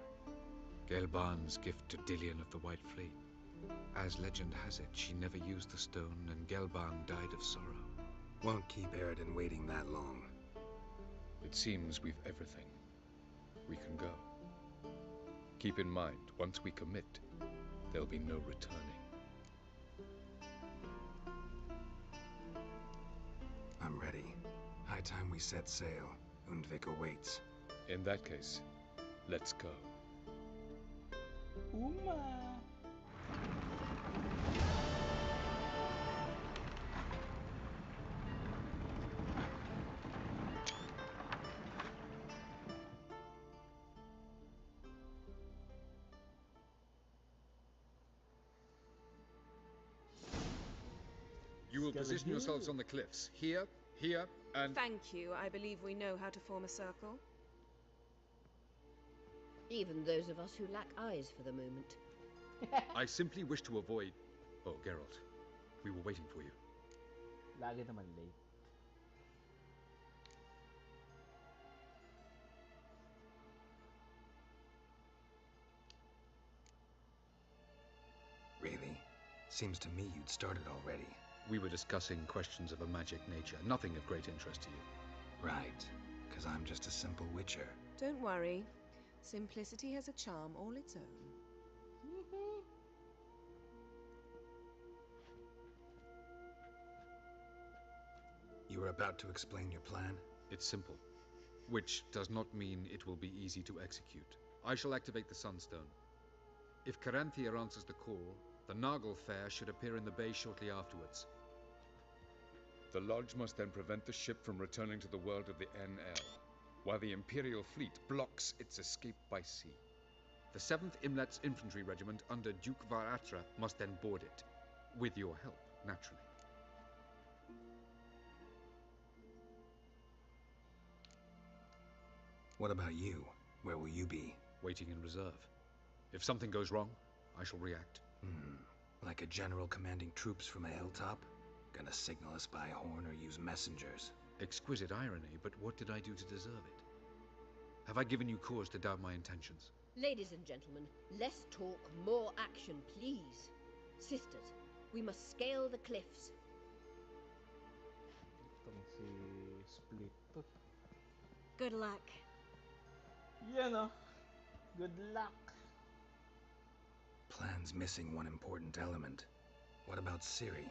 Gelban's gift to Dillion of the White Fleet. As legend has it, she never used the stone, and Gelban died of sorrow. Won't keep Eredin waiting that long. It seems we've everything. We can go. Keep in mind, once we commit, there'll be no returning. I'm ready. High time we set sail. Undvik awaits. In that case, let's go. Uma! You will position yourselves on the cliffs. Here, and... Thank you. I believe we know how to form a circle. Even those of us who lack eyes for the moment. I simply wish to avoid... Oh, Geralt. We were waiting for you. Lagi naman late. Really? Seems to me you'd started already. We were discussing questions of a magic nature, nothing of great interest to you. Right, because I'm just a simple witcher. Don't worry. Simplicity has a charm all its own. You were about to explain your plan? It's simple, which does not mean it will be easy to execute. I shall activate the Sunstone. If Caranthia answers the call, the Nagel Fair should appear in the bay shortly afterwards. The Lodge must then prevent the ship from returning to the world of the NL, while the Imperial fleet blocks its escape by sea. The 7th Imlet's Infantry Regiment under Duke Varatra must then board it, with your help, naturally. What about you? Where will you be? Waiting in reserve. If something goes wrong, I shall react. Like a general commanding troops from a hilltop? Gonna signal us by horn or use messengers? Exquisite irony, but what did I do to deserve it? Have I given you cause to doubt my intentions? Ladies and gentlemen, less talk, more action, please. Sisters, we must scale the cliffs. Itong si Split to. Good luck. Yan o. Good luck. Plan's missing one important element. What about Ciri?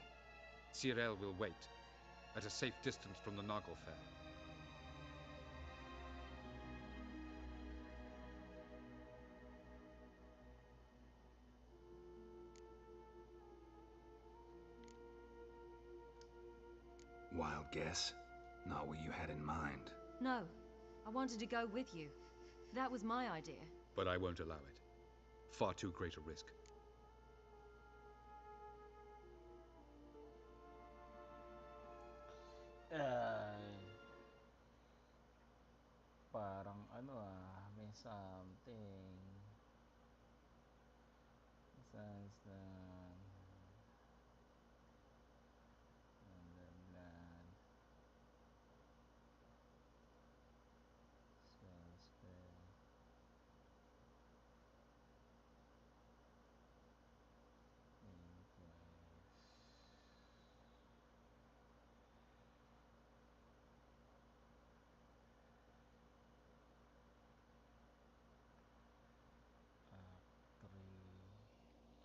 Cyril will wait, at a safe distance from the Nagel Fair. Wild guess? Not what you had in mind. No, I wanted to go with you. That was my idea. But I won't allow it. Far too great a risk. Parang ano may something. Sounds Wonderland. Suspect. Act 3.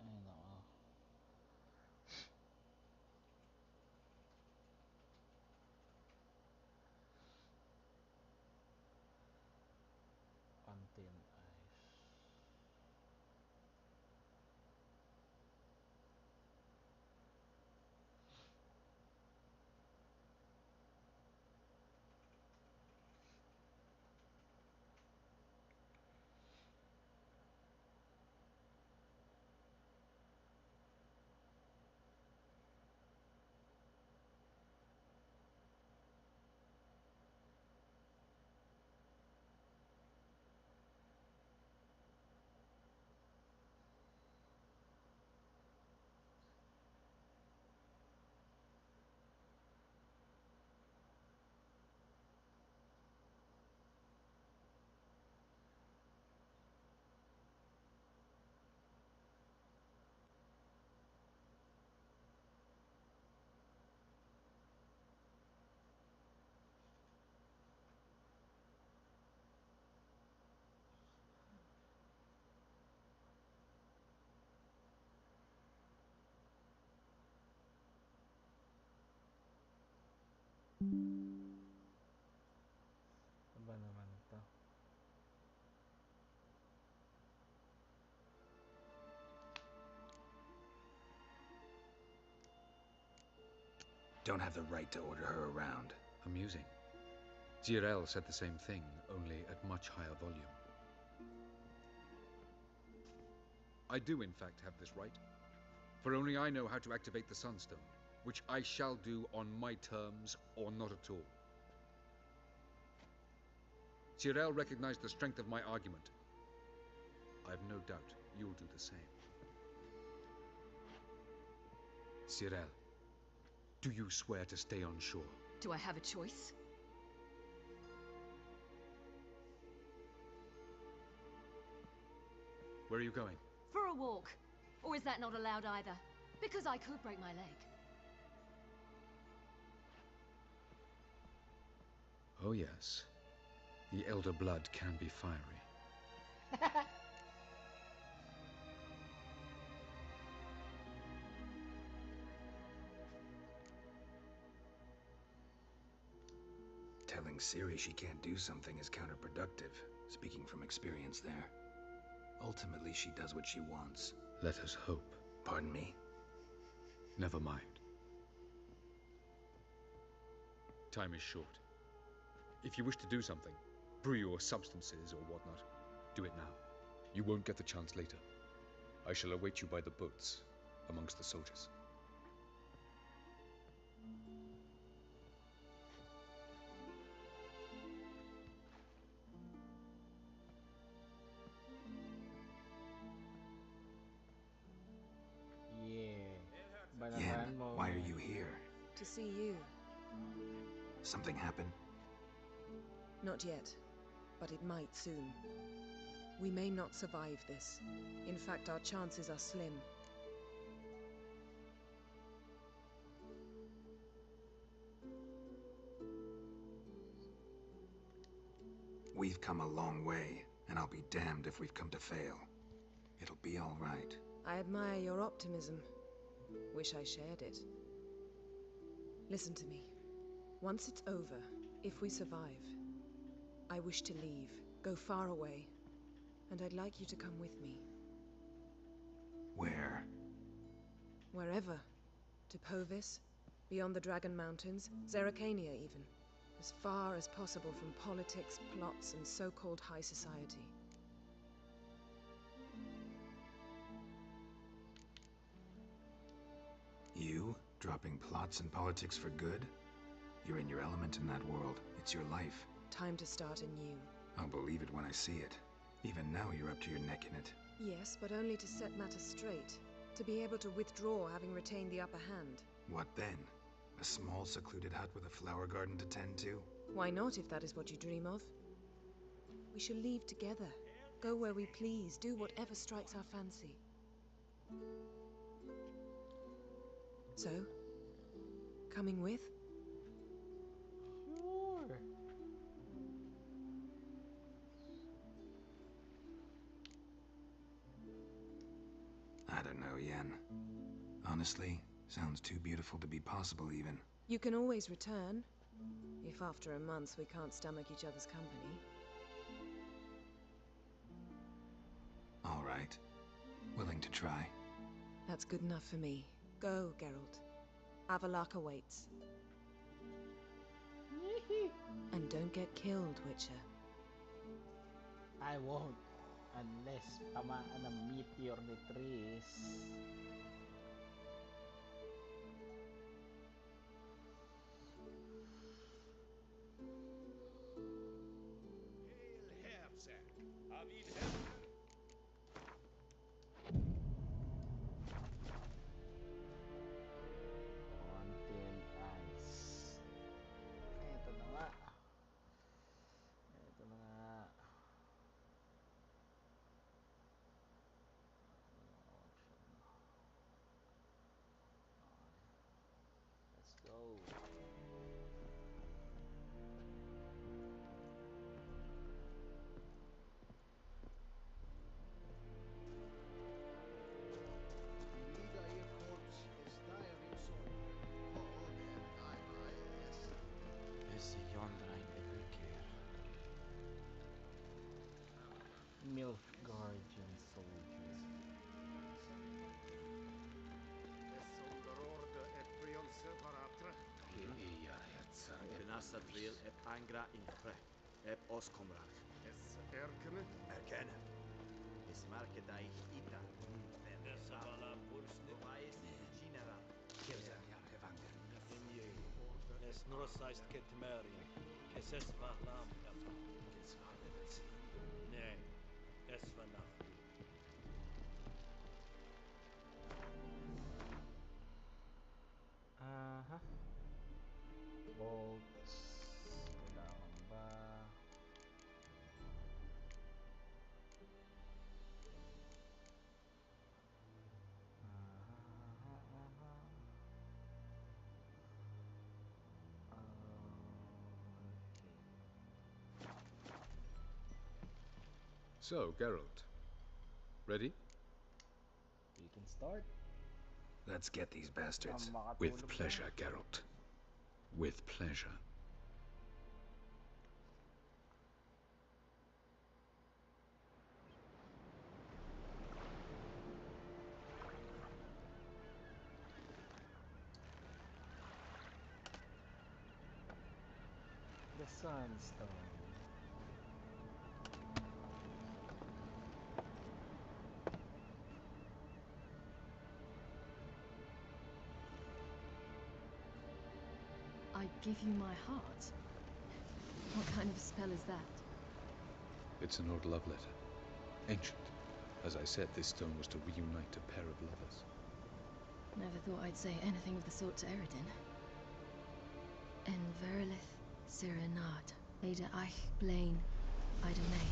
Ay, don't have the right to order her around. Amusing. Zirel said the same thing, only at much higher volume. I do, in fact, have this right. For only I know how to activate the Sunstone, which I shall do on my terms or not at all. Zirel recognized the strength of my argument. I have no doubt you'll do the same. Zirel, do you swear to stay on shore? Do I have a choice? Where are you going? For a walk. Or is that not allowed either? Because I could break my leg. Oh yes. The Elder blood can be fiery. Telling Ciri she can't do something is counterproductive, speaking from experience there. Ultimately, she does what she wants. Let us hope. Pardon me? Never mind. Time is short. If you wish to do something, brew your substances or whatnot, do it now. You won't get the chance later. I shall await you by the boats, amongst the soldiers. Yen, why are you here? To see you. Something happened? Not yet, but it might soon. We may not survive this. In fact, our chances are slim. We've come a long way, and I'll be damned if we've come to fail. It'll be all right. I admire your optimism. Wish I shared it. Listen to me. Once it's over, if we survive, I wish to leave, go far away, and I'd like you to come with me. Where? Wherever. To Povis, beyond the Dragon Mountains, Zerrikania even. As far as possible from politics, plots, and so-called high society. You? Dropping plots and politics for good? You're in your element in that world. It's your life. Time to start anew. I'll believe it when I see it. Even now you're up to your neck in it. Yes, but only to set matters straight. To be able to withdraw having retained the upper hand. What then? A small secluded hut with a flower garden to tend to? Why not, if that is what you dream of? We shall leave together. Go where we please, do whatever strikes our fancy. So, coming with? Sure. I don't know, Yen. Honestly, sounds too beautiful to be possible even. You can always return. If after a month we can't stomach each other's company. All right. Willing to try. That's good enough for me. Go, Geralt. Avallac'h awaits. And don't get killed, Witcher. I won't. Unless tamaan ng meteor ni Triss. Content ads. Ito na nga. Ito na nga. Let's go. Nilfgaardian soldier. Soldator et prion separatre. Asatril ep angra infre, ep oskomrach. Es erkene? Erkenne. Es markedai ita. Dessa vala pulsne. Vais genera. Es norsaist ketmeri. Es valam efa. Nee, es vanafri. Aha. Bolts. Kailangan ba? So, Geralt. Ready? We can start. Let's get these bastards. With pleasure, Geralt. With pleasure. The Sunstone. I give you my heart? What kind of spell is that? It's an old love letter. Ancient. As I said, this stone was to reunite a pair of lovers. Never thought I'd say anything of the sort to Eredin. En verilith Sirenad, Ada Eich Blaine, Ida May.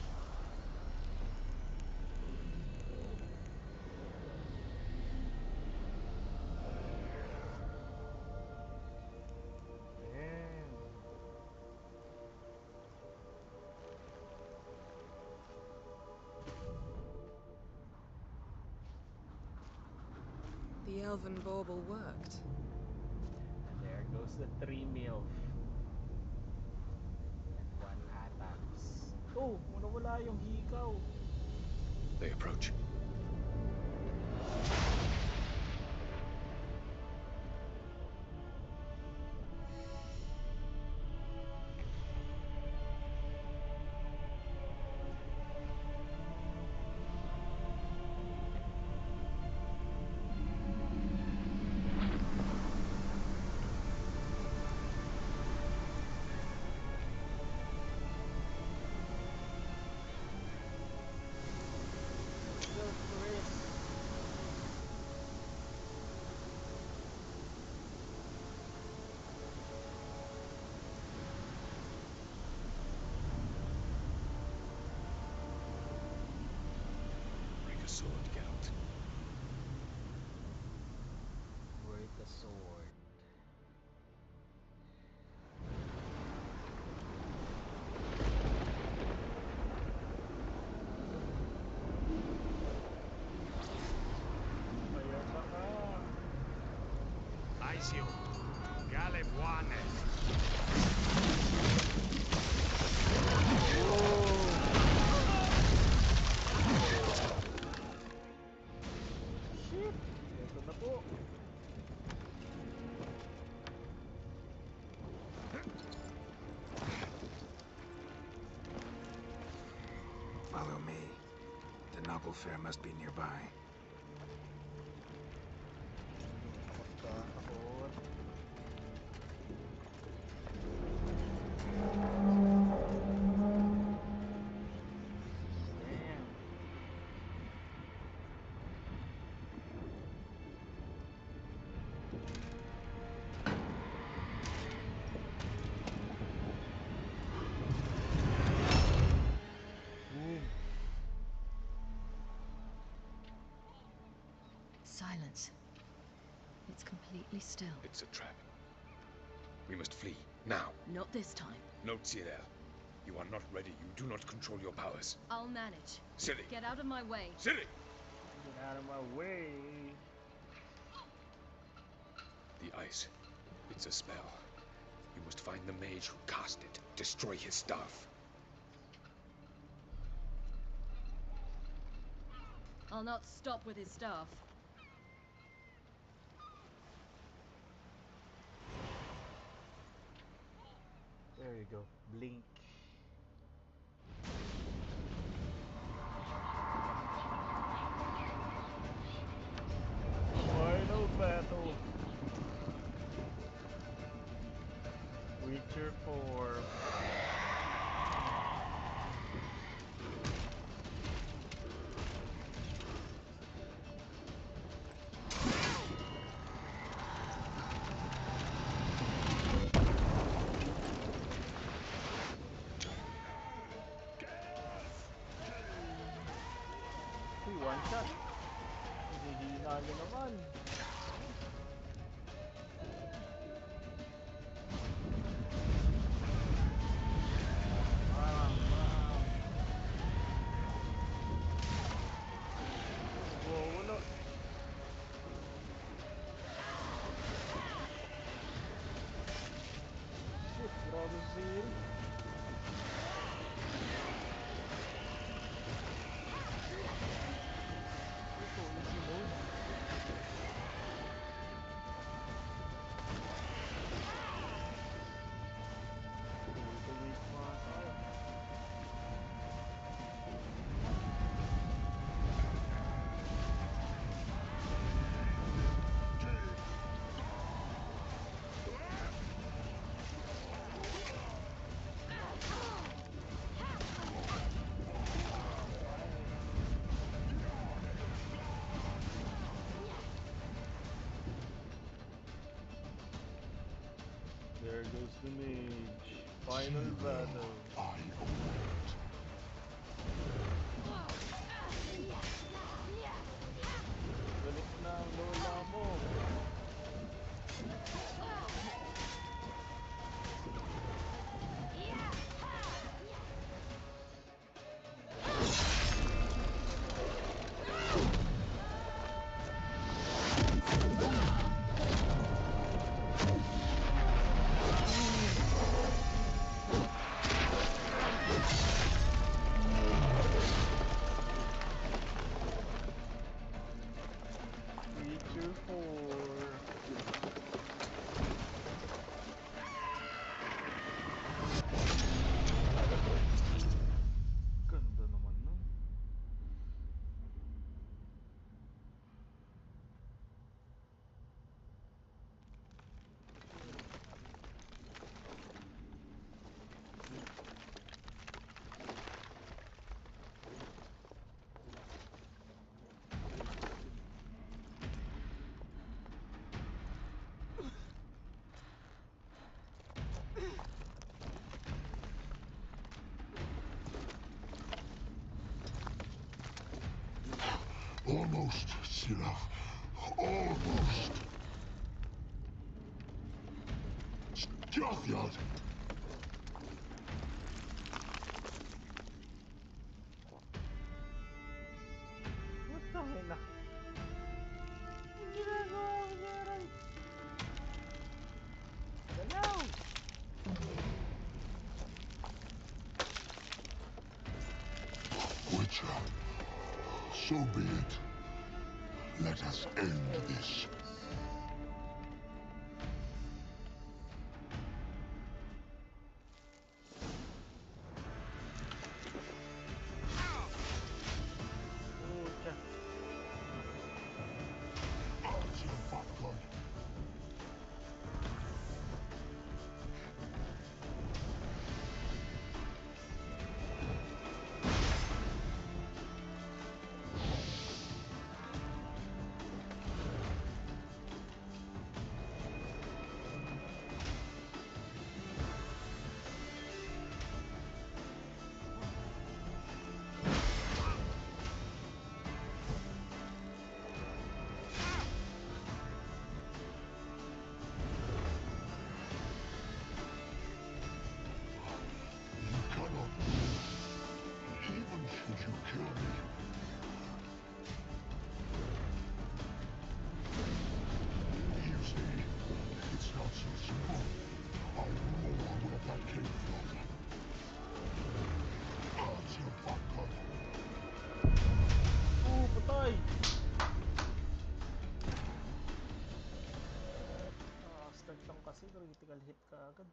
The elven bauble worked. And there goes the 3 mil. And 1 attacks. Oh, wala yung hikaw. They approach. Bring a sword, Geralt. Break a sword. Aisio, Galebuane. Shit! Ito na po. Follow me. The noble fair must be nearby. Silence. It's completely still. It's a trap. We must flee, now. Not this time. No, Cyril. You are not ready. You do not control your powers. I'll manage. Ciri! Get out of my way. Ciri! Get out of my way. The ice. It's a spell. You must find the mage who cast it. Destroy his staff. I'll not stop with his staff. There you go. Blink. Final battle. Witcher 4. One shot. Hihina nyo naman. Wala. Shit, grabe siya. There goes the mage. Final battle. Galit na ang lola mo. Ganda naman nun. Almost, Sila. Almost. Jaffiad. What the hell? Ang ginagawa ko, Geralt? Galaw! Witcher, so be it. Let us end this. Patay! Start lang kasi, critical hit ka agad.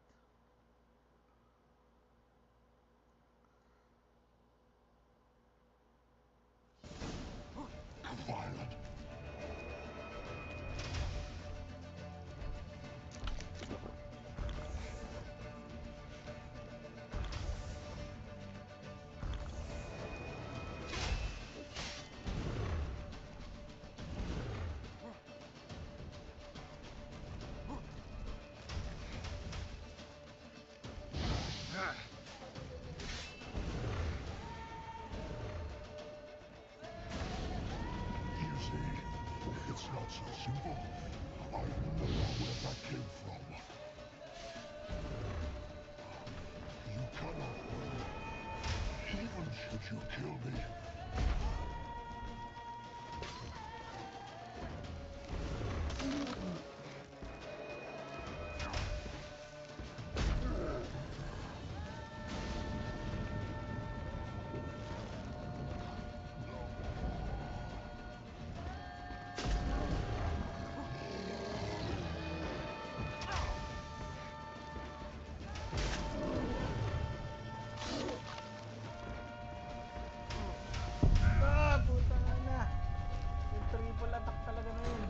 that came from. You cannot win, even should you kill me. Ah, putang ina. Yung triple attack talaga na yun.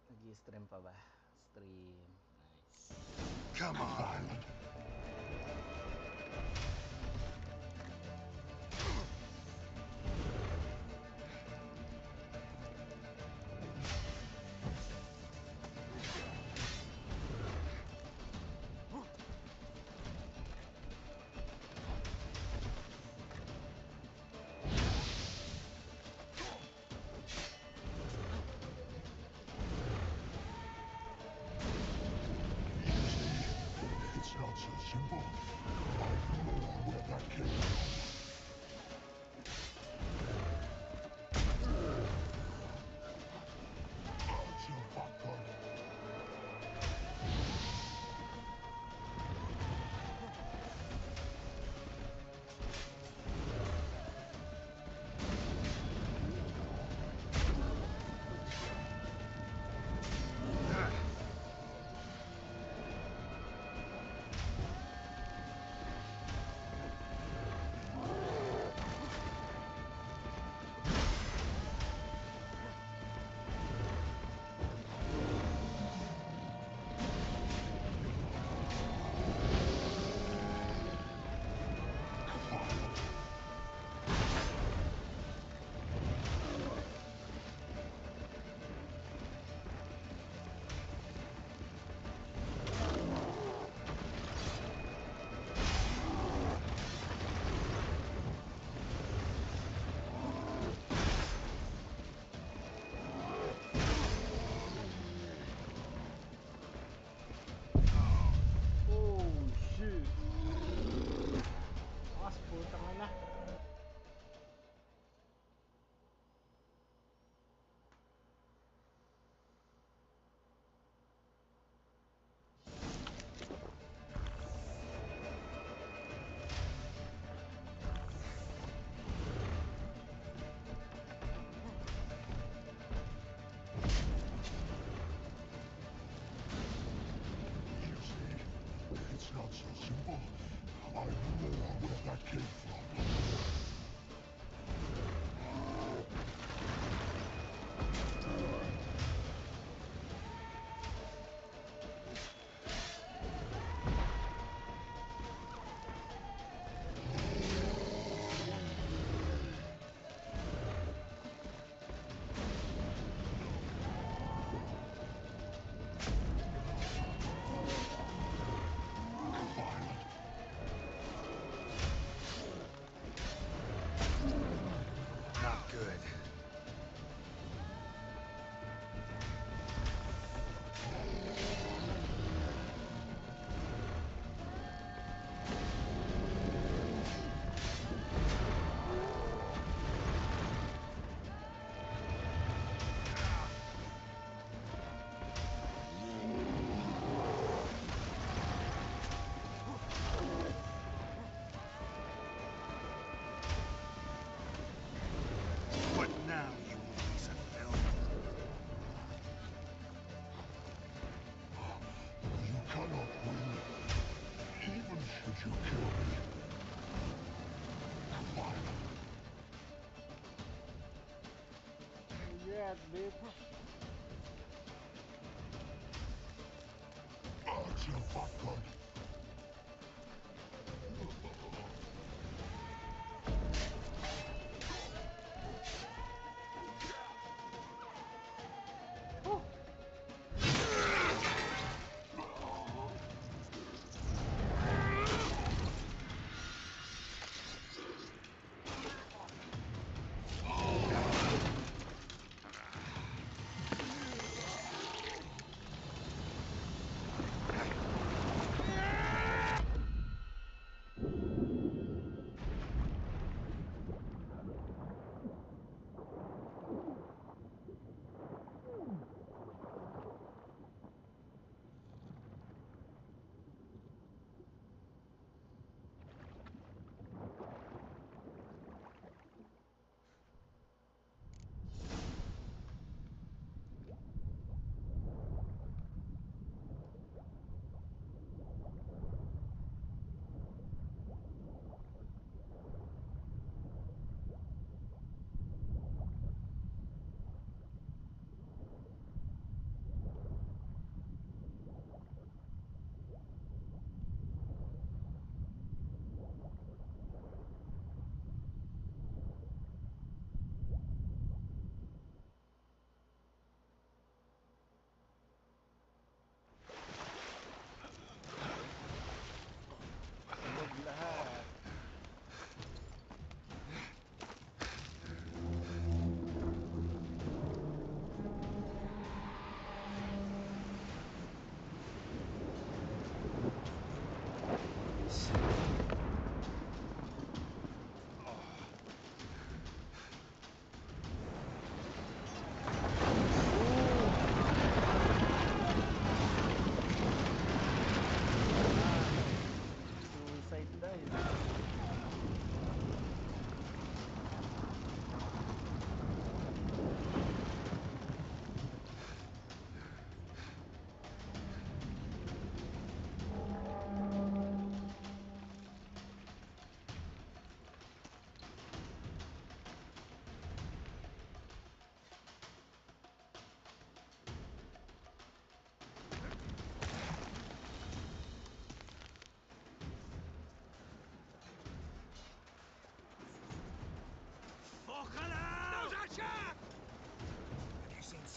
Nag-i-stream pa ba? Stream. Nice. Come on. It's not so simple. I know where that came from. That's your fucker. Oh shit. Mas putang ina. You see, it's not so simple. I know where that came from. Not good. What now, you piece of filth? You cannot win, even should you kill me. Fine. Yeah, bitch. That's your fucker.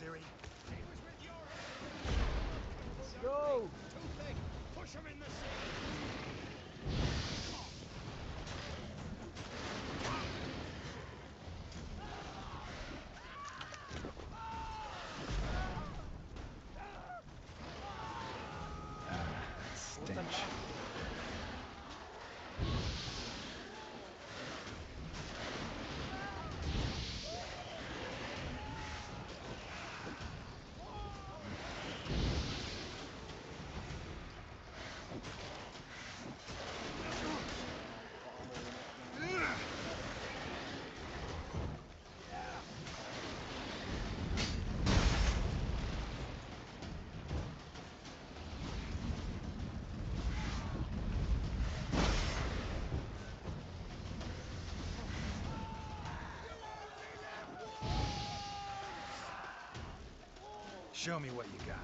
Ciri. Let's go! Too thick! Push him in the sea! Stench. Show me what you got.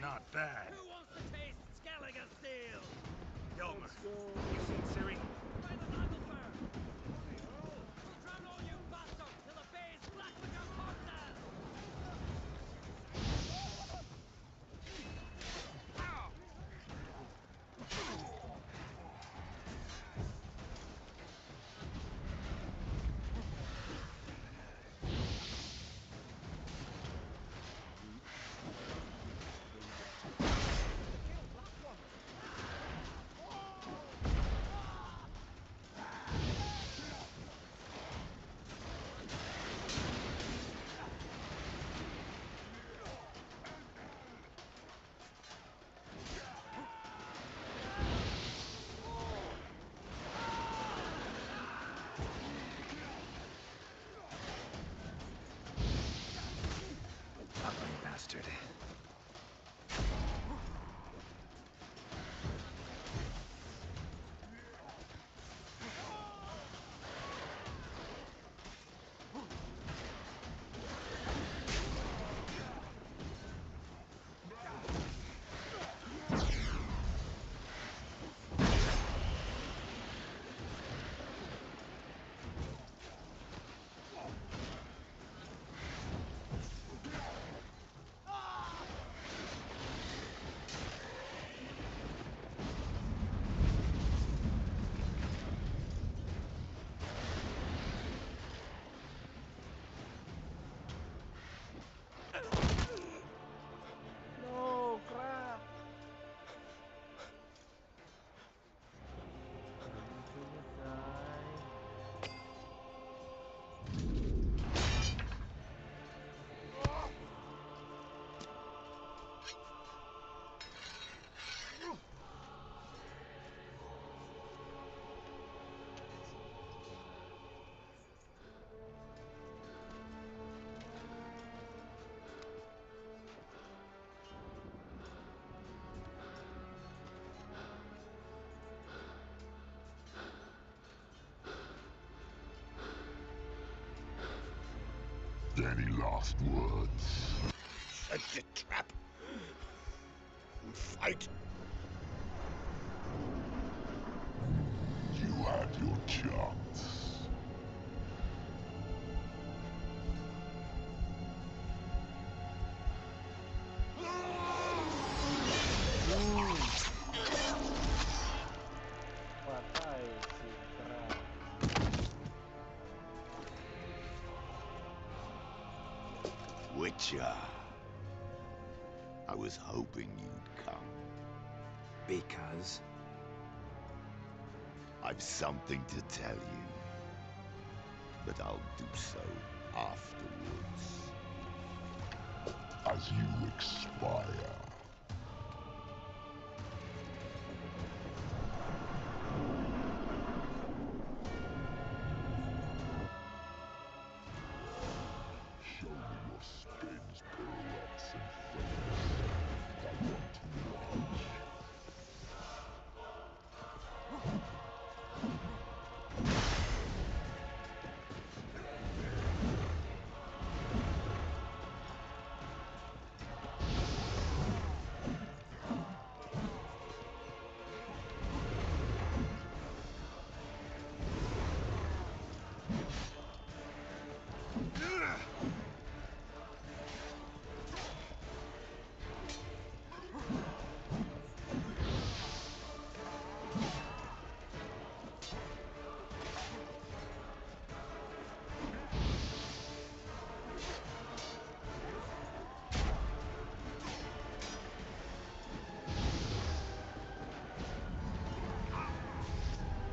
Not bad. Who wants to taste Skellige's steel? Yelmer, you seen Ciri? By the Nagelfar! We'll drown all you bastards till the bay's black with your corpses! Ugly bastard. No, crap! Any last words? Set the trap. Fight. You had your chance. Witcher. I was hoping you'd come. Because? I've something to tell you. But I'll do so afterwards. As you expire. Show me your spins, pirouettes, and feints. I want to watch.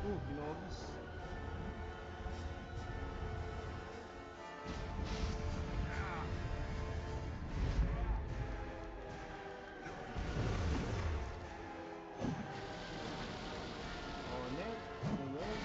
Ginobis. Onet, Onet.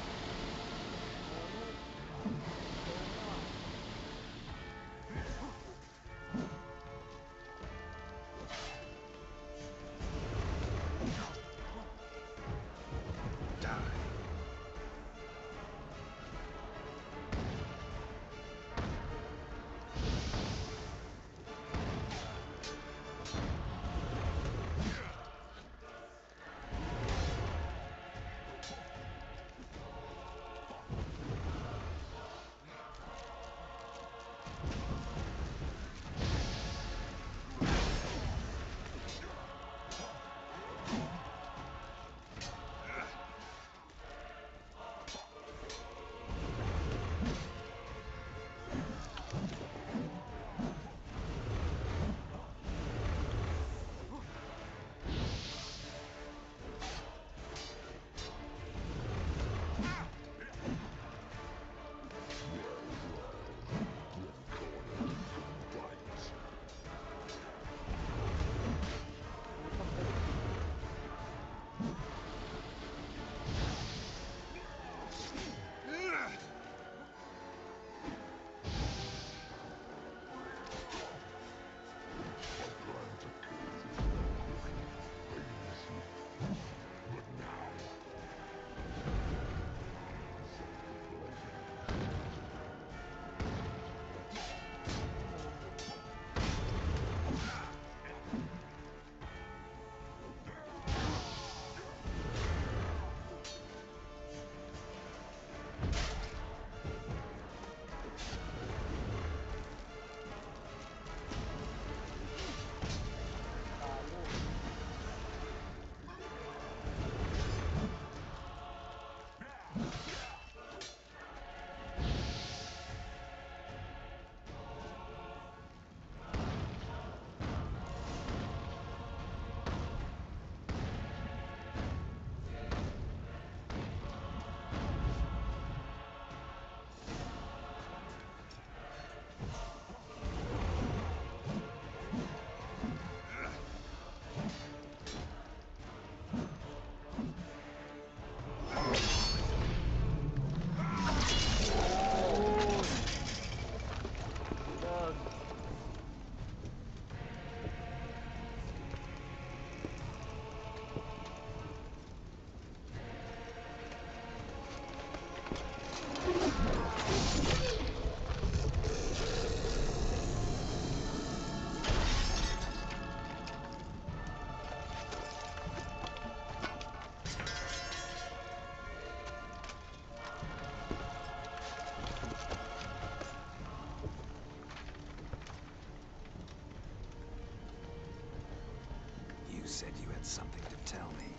You said you had something to tell me.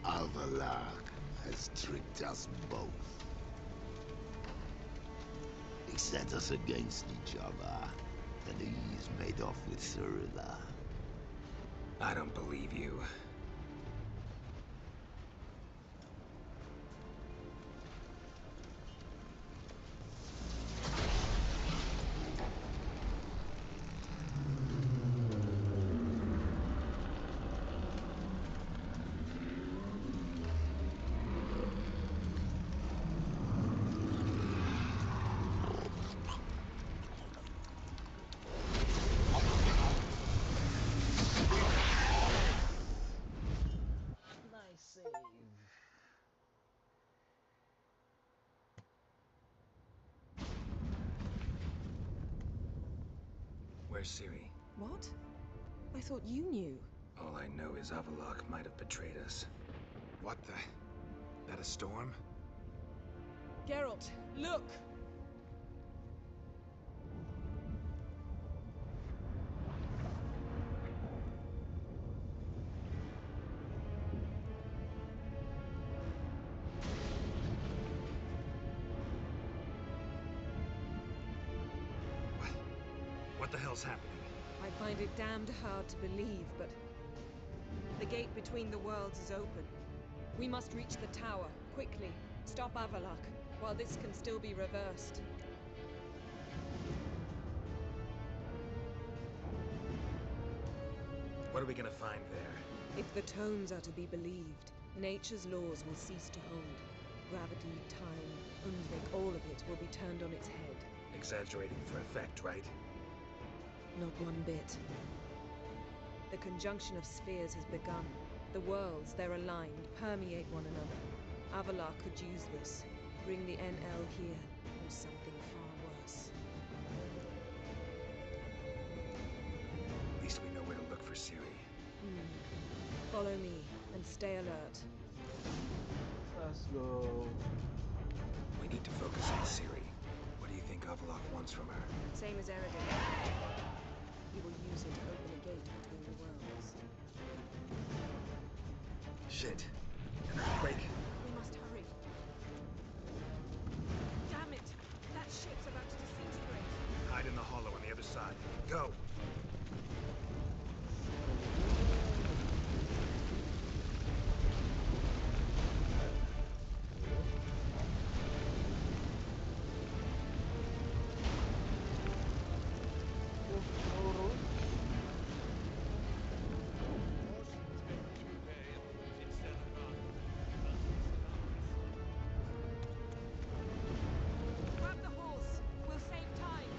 Avallac'h has tricked us both. He set us against each other, and he's made off with Cirilla. I don't believe you. Where's Ciri? What? I thought you knew. All I know is Avallac'h might have betrayed us. What the? That a storm? Geralt, look! What the hell's happening? I find it damned hard to believe, but the gate between the worlds is open. We must reach the tower, quickly. Stop Avallac'h, while this can still be reversed. What are we gonna find there? If the tomes are to be believed, nature's laws will cease to hold. Gravity, time, Undvik, all of it will be turned on its head. Exaggerating for effect, right? Not one bit. The conjunction of spheres has begun. The worlds, they're aligned, permeate one another. Avallac'h could use this. Bring the NL here, or something far worse. At least we know where to look for Ciri. Follow me, and stay alert. Let's go. We need to focus on Ciri. What do you think Avallac'h wants from her? Same as Eredin. He will use it to open a gate between the worlds. Shit. An earthquake? We must hurry. Damn it! That ship's about to disintegrate. Hide in the hollow on the other side. Go! Grab the horse. We'll save time.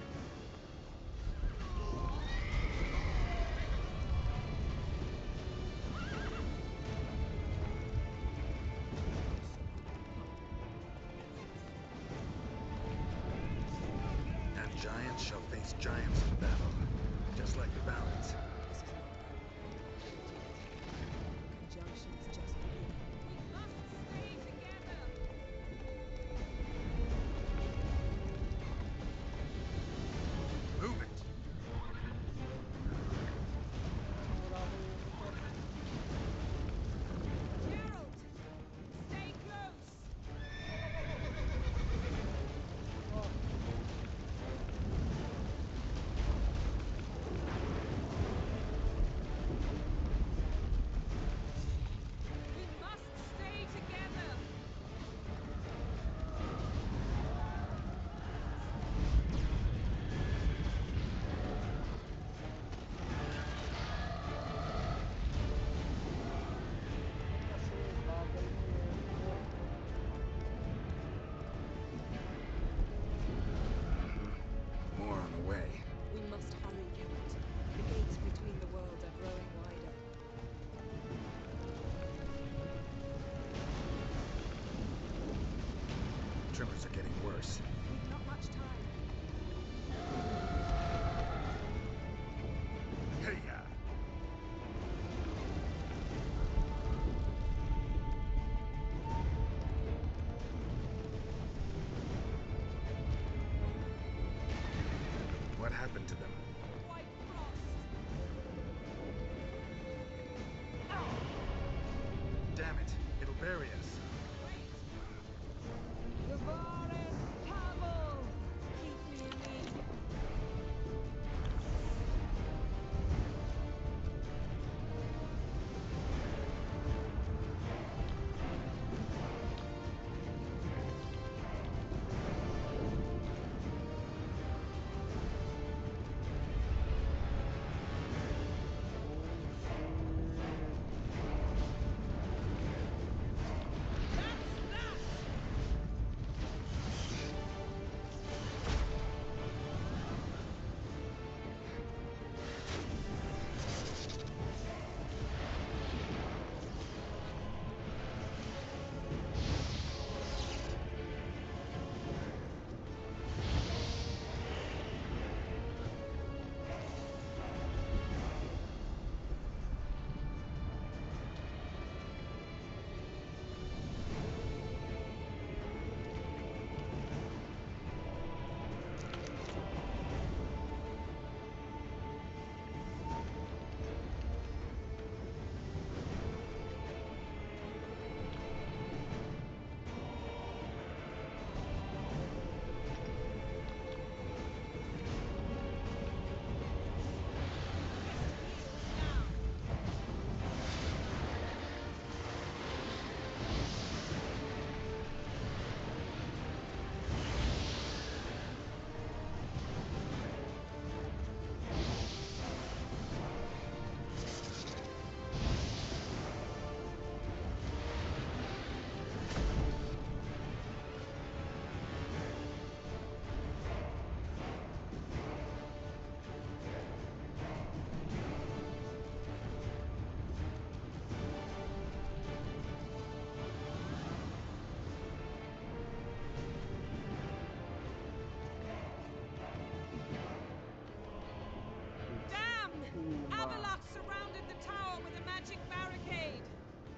And giants shall face giants in battle. Just like the balance. This is not the conjunction is just beginning. We must stay together. Move it! Geralt, stay close. We must stay together. More on the way. We must hurry, Geralt. The gates between the worlds are growing wider. Tremors are getting worse. We've not much time. Hey-ya! What happened to them? White frost. Damn it! It'll bury us. Keep near me.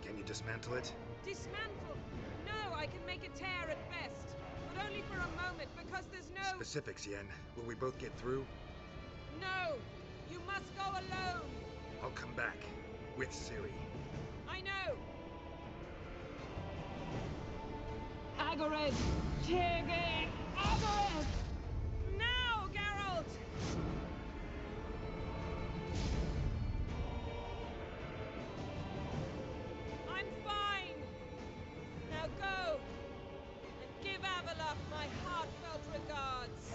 Can you dismantle it? Dismantle? No, I can make a tear at best. But only for a moment, because there's no... Specifics, Yen. Will we both get through? No! You must go alone! I'll come back. With Ciri. I know! Agared! Tiggy! Agared! Now, Geralt! I'm fine! Now go! And give Avallac'h my heartfelt regards!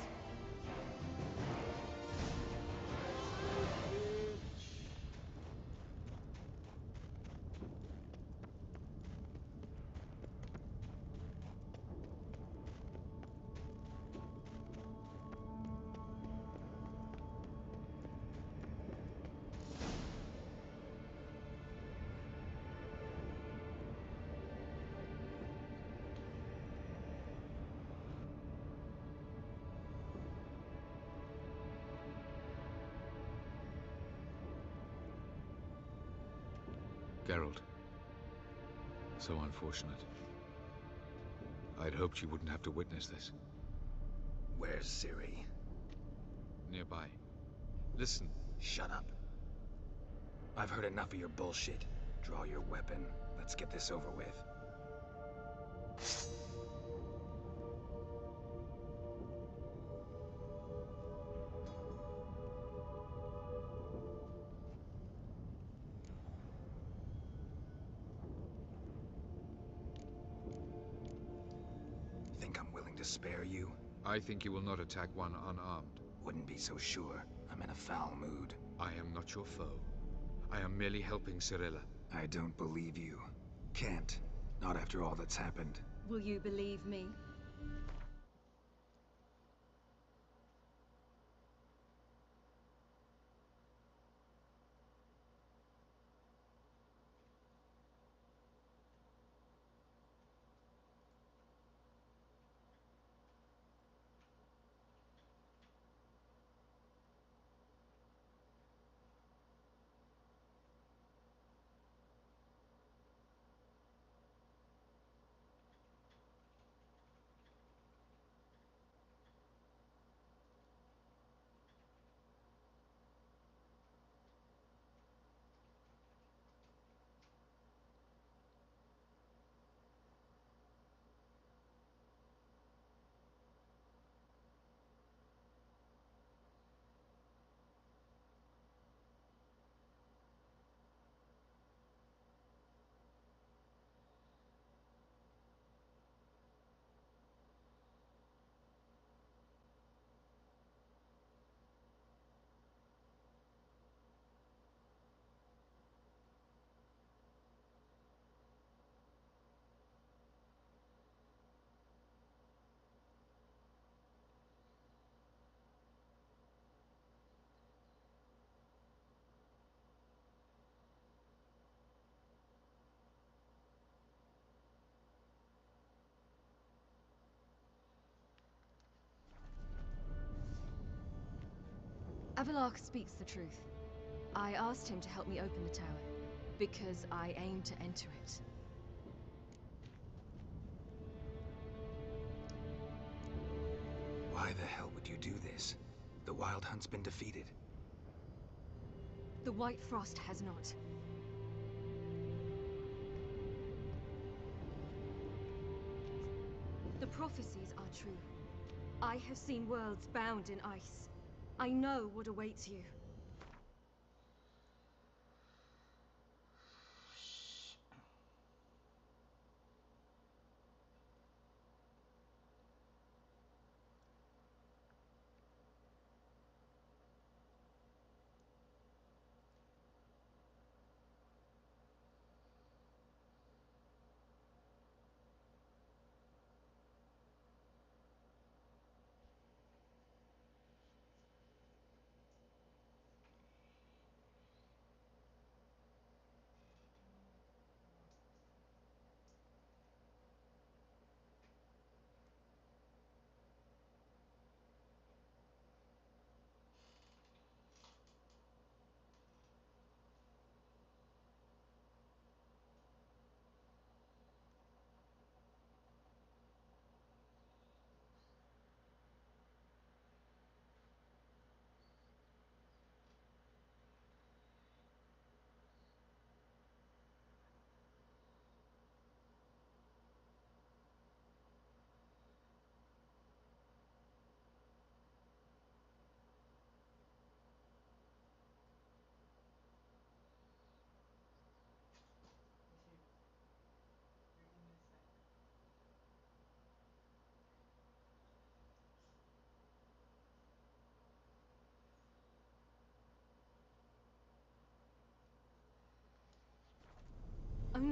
Geralt. So unfortunate. I'd hoped you wouldn't have to witness this. Where's Ciri? Nearby. Listen. Shut up. I've heard enough of your bullshit. Draw your weapon. Let's get this over with. Think I'm willing to spare you? I think you will not attack one unarmed. Wouldn't be so sure. I'm in a foul mood. I am not your foe. I am merely helping Cirilla. I don't believe you. Can't. Not after all that's happened. Will you believe me? Avallac'h speaks the truth. I asked him to help me open the tower, because I aim to enter it. Why the hell would you do this? The Wild Hunt's been defeated. The White Frost has not. The prophecies are true. I have seen worlds bound in ice. I know what awaits you.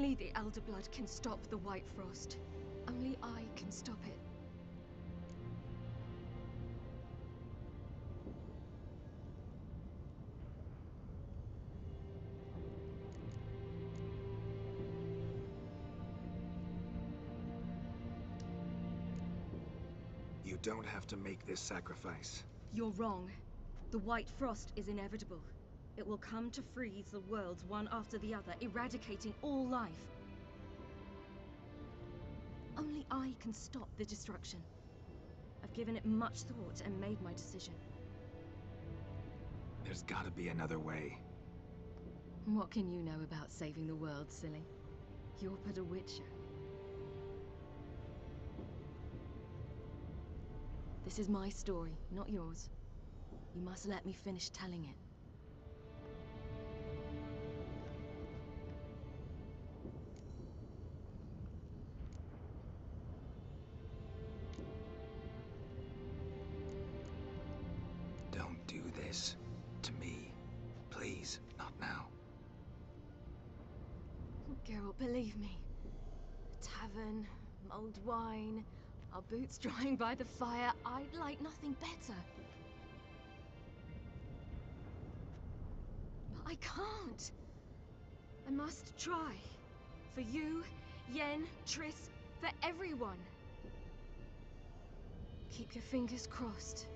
Only the Elder Blood can stop the White Frost. Only I can stop it. You don't have to make this sacrifice. You're wrong. The White Frost is inevitable. It will come to freeze the worlds one after the other, eradicating all life. Only I can stop the destruction. I've given it much thought and made my decision. There's gotta be another way. What can you know about saving the world, silly? You're but a witcher. This is my story, not yours. You must let me finish telling it. Don't do this to me. Please, not now. Geralt, believe me. A tavern, mulled wine, our boots drying by the fire. I'd like nothing better. But I can't. I must try. For you, Yen, Triss, for everyone. Keep your fingers crossed.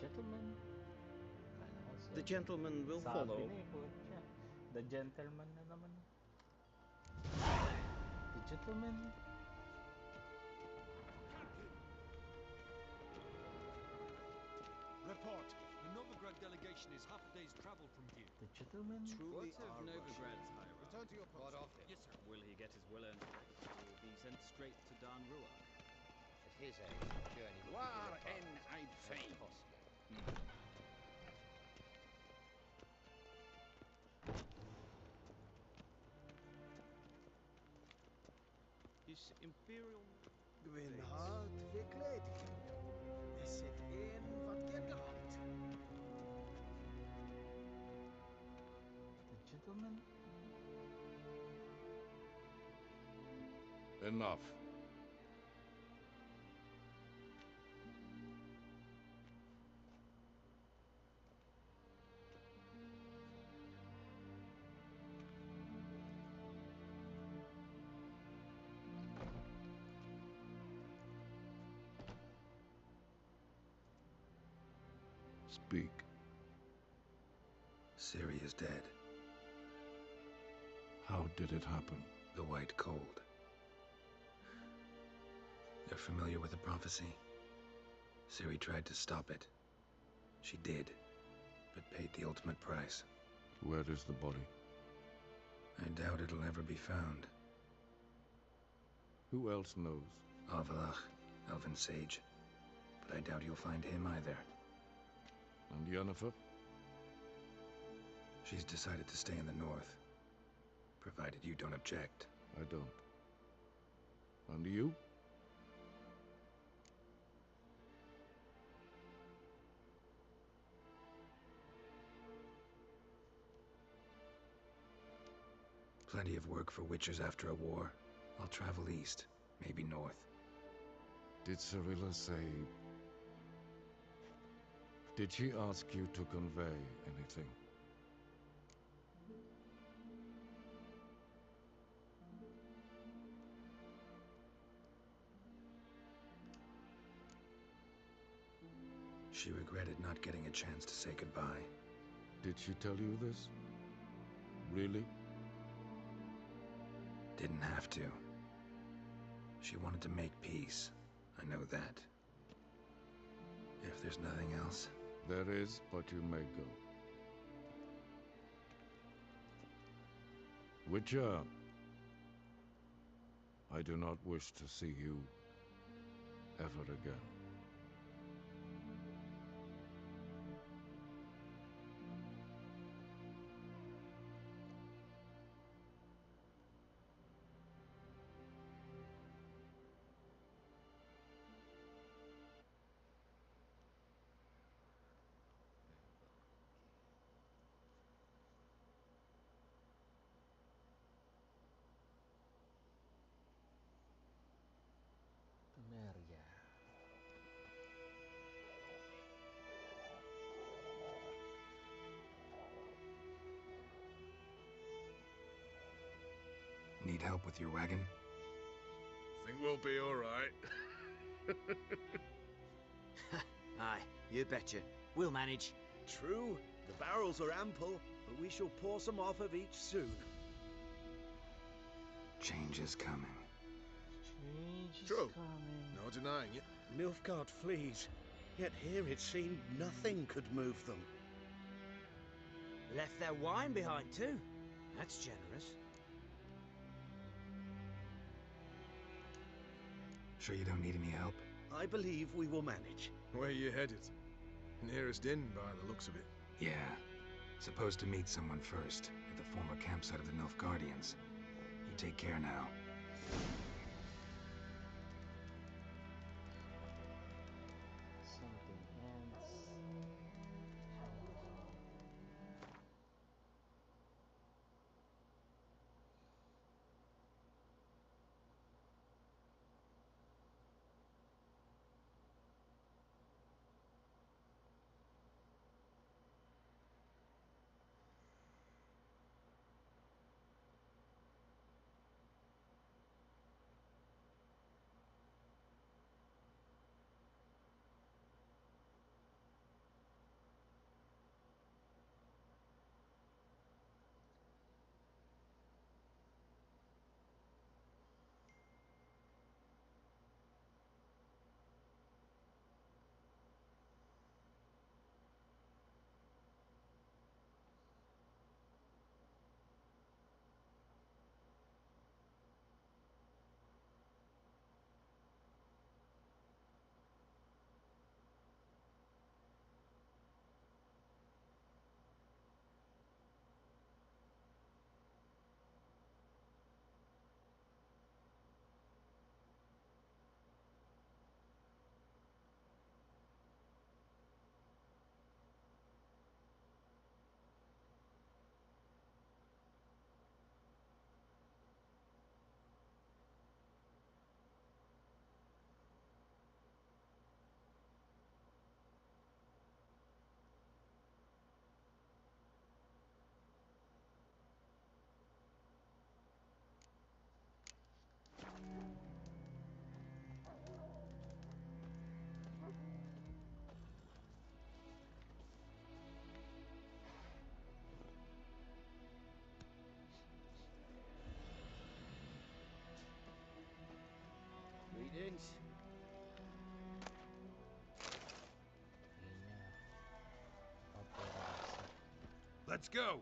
Gentleman. The gentleman will Sabi follow. na eh, putya. The gentleman na naman. The gentleman. Report. Another Novigrad delegation is half a day's travel from here. The gentleman? Truly What of are Novigrad's Russian. high Return to your post. What of him? Yes, sir. Will he get his will-earned fix? He will be sent straight to Dan Rua. At his age, the journey would be War the en ein Feind. His Imperial... Gwyn hart verkleed. Is het een wat kinderhand? The gentleman? Enough. Speak. Ciri is dead. How did it happen? The White Cold. You're familiar with the prophecy? Ciri tried to stop it. She did, but paid the ultimate price. Where is the body? I doubt it'll ever be found. Who else knows? Avallac'h, Elven Sage. But I doubt you'll find him either. And Yennefer? She's decided to stay in the north. Provided you don't object. I don't. And you? Plenty of work for witchers after a war. I'll travel east, maybe north. Did Cirilla say... Did she ask you to convey anything? She regretted not getting a chance to say goodbye. Did she tell you this? Really? Didn't have to. She wanted to make peace. I know that. If there's nothing else... There is, but you may go. Witcher, I do not wish to see you ever again. Temerga. Need help with your wagon? Think we'll be all right. Aye, you betcha. We'll manage. True, the barrels are ample, but we shall pour some off of each soon. Change is coming. Change is True. coming. No denying it. Nilfgaard flees, yet here it seemed nothing could move them. Left their wine behind too. That's generous. Sure you don't need any help? I believe we will manage. Where are you headed? Nearest inn, by the looks of it. Yeah. Supposed to meet someone first, at the former campsite of the Nilfgaardians. You take care now. Something else. Prince. Let's go!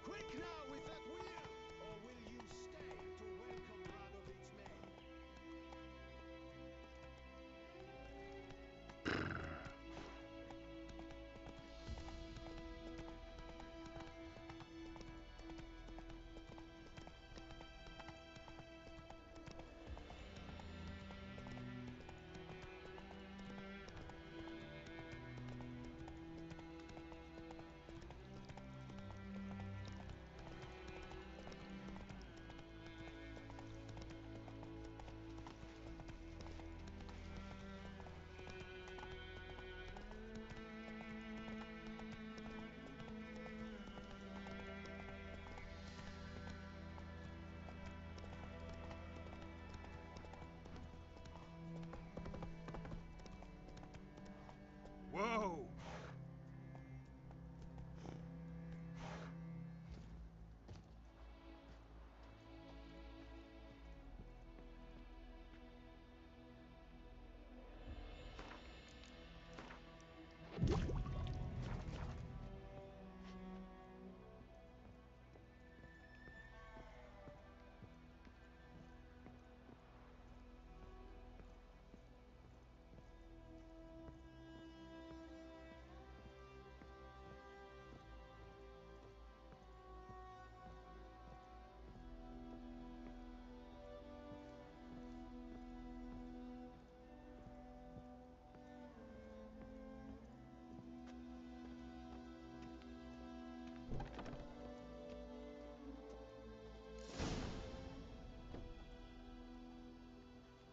Quick now with that wheel! Or will you stay to welcome Radovid's men? Whoa!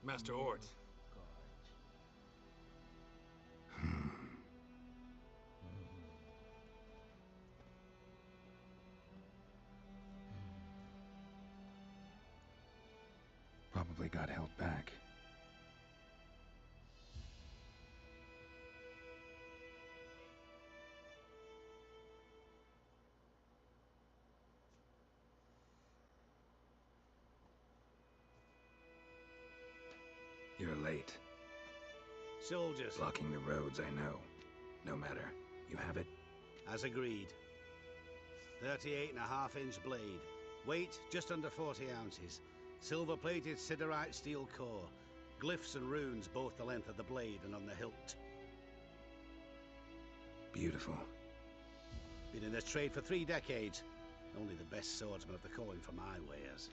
Master Ort. Probably got held back. You're late. Soldiers. Blocking the roads, I know. No matter. You have it? As agreed. 38.5-inch blade. Weight just under 40 ounces. Silver-plated siderite steel core. Glyphs and runes both the length of the blade and on the hilt. Beautiful. Been in this trade for 3 decades. Only the best swordsmen of the calling for my wares.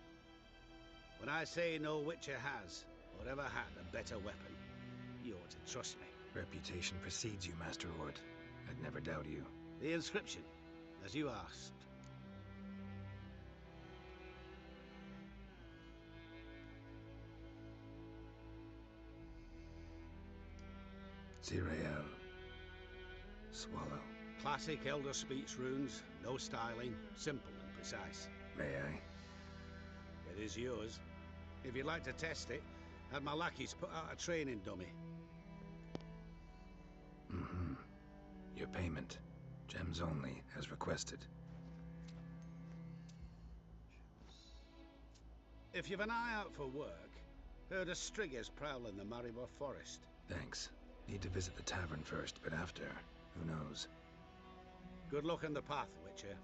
When I say no Witcher has, or ever had, a better weapon, you ought to trust me. Reputation precedes you, Master Ort. I'd never doubt you. The inscription, as you asked. Zirael. Swallow. Classic Elder Speech runes, no styling, simple and precise. May I? It is yours. If you'd like to test it, have my lackeys put out a training dummy. Mm-hmm. Your payment. Gems only, as requested. If you've an eye out for work, heard of Striggers prowling the Maribor Forest. Thanks. Need to visit the tavern first, but after, who knows? Good luck on the path, Witcher.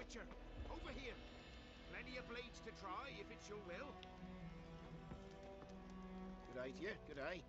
Witcher, over here. Plenty of blades to try, if it's your will. Good eye to you, good eye.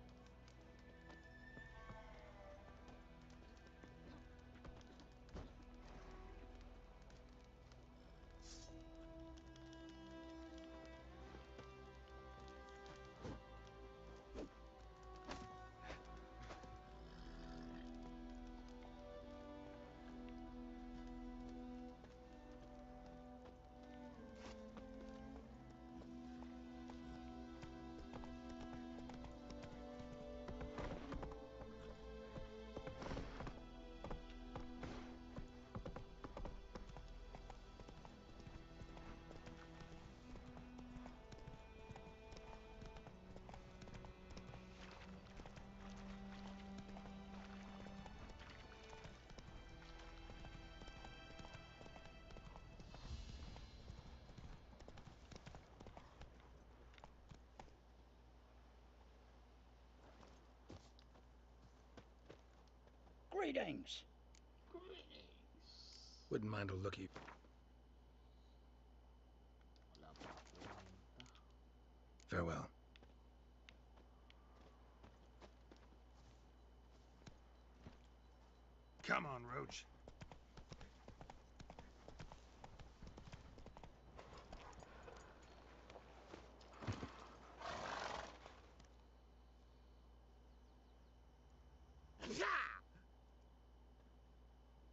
Greetings. Wouldn't mind a looky. Farewell. Come on, Roach.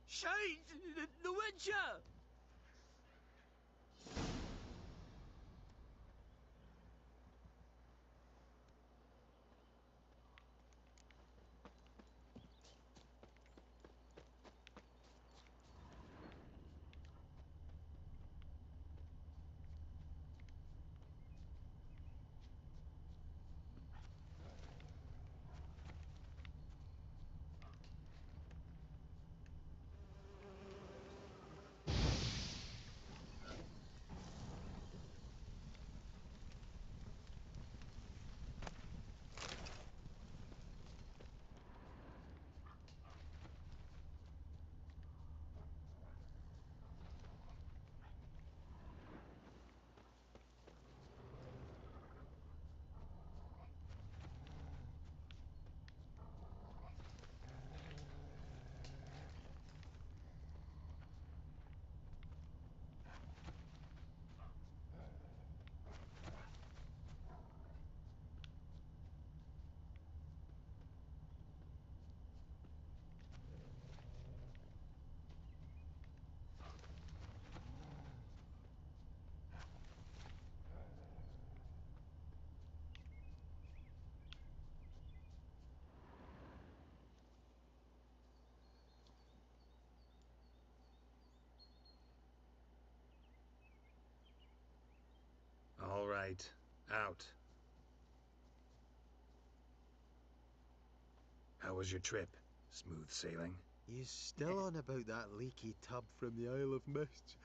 Shite! The Witcher! All right, out. How was your trip? Smooth sailing? You still on about that leaky tub from the Isle of Mist?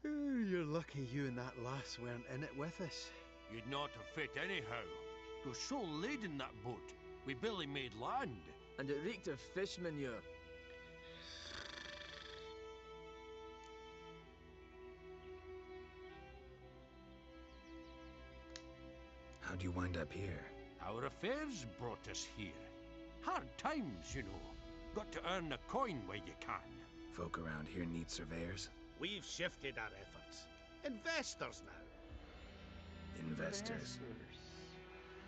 You're lucky you and that lass weren't in it with us. You'd not have fit anyhow. It was so laden, that boat. We barely made land. And it reeked of fish manure. How'd you wind up here? Our affairs brought us here. Hard times, you know. Got to earn the coin where you can. Folk around here need surveyors? We've shifted our efforts. Investors now. Investors.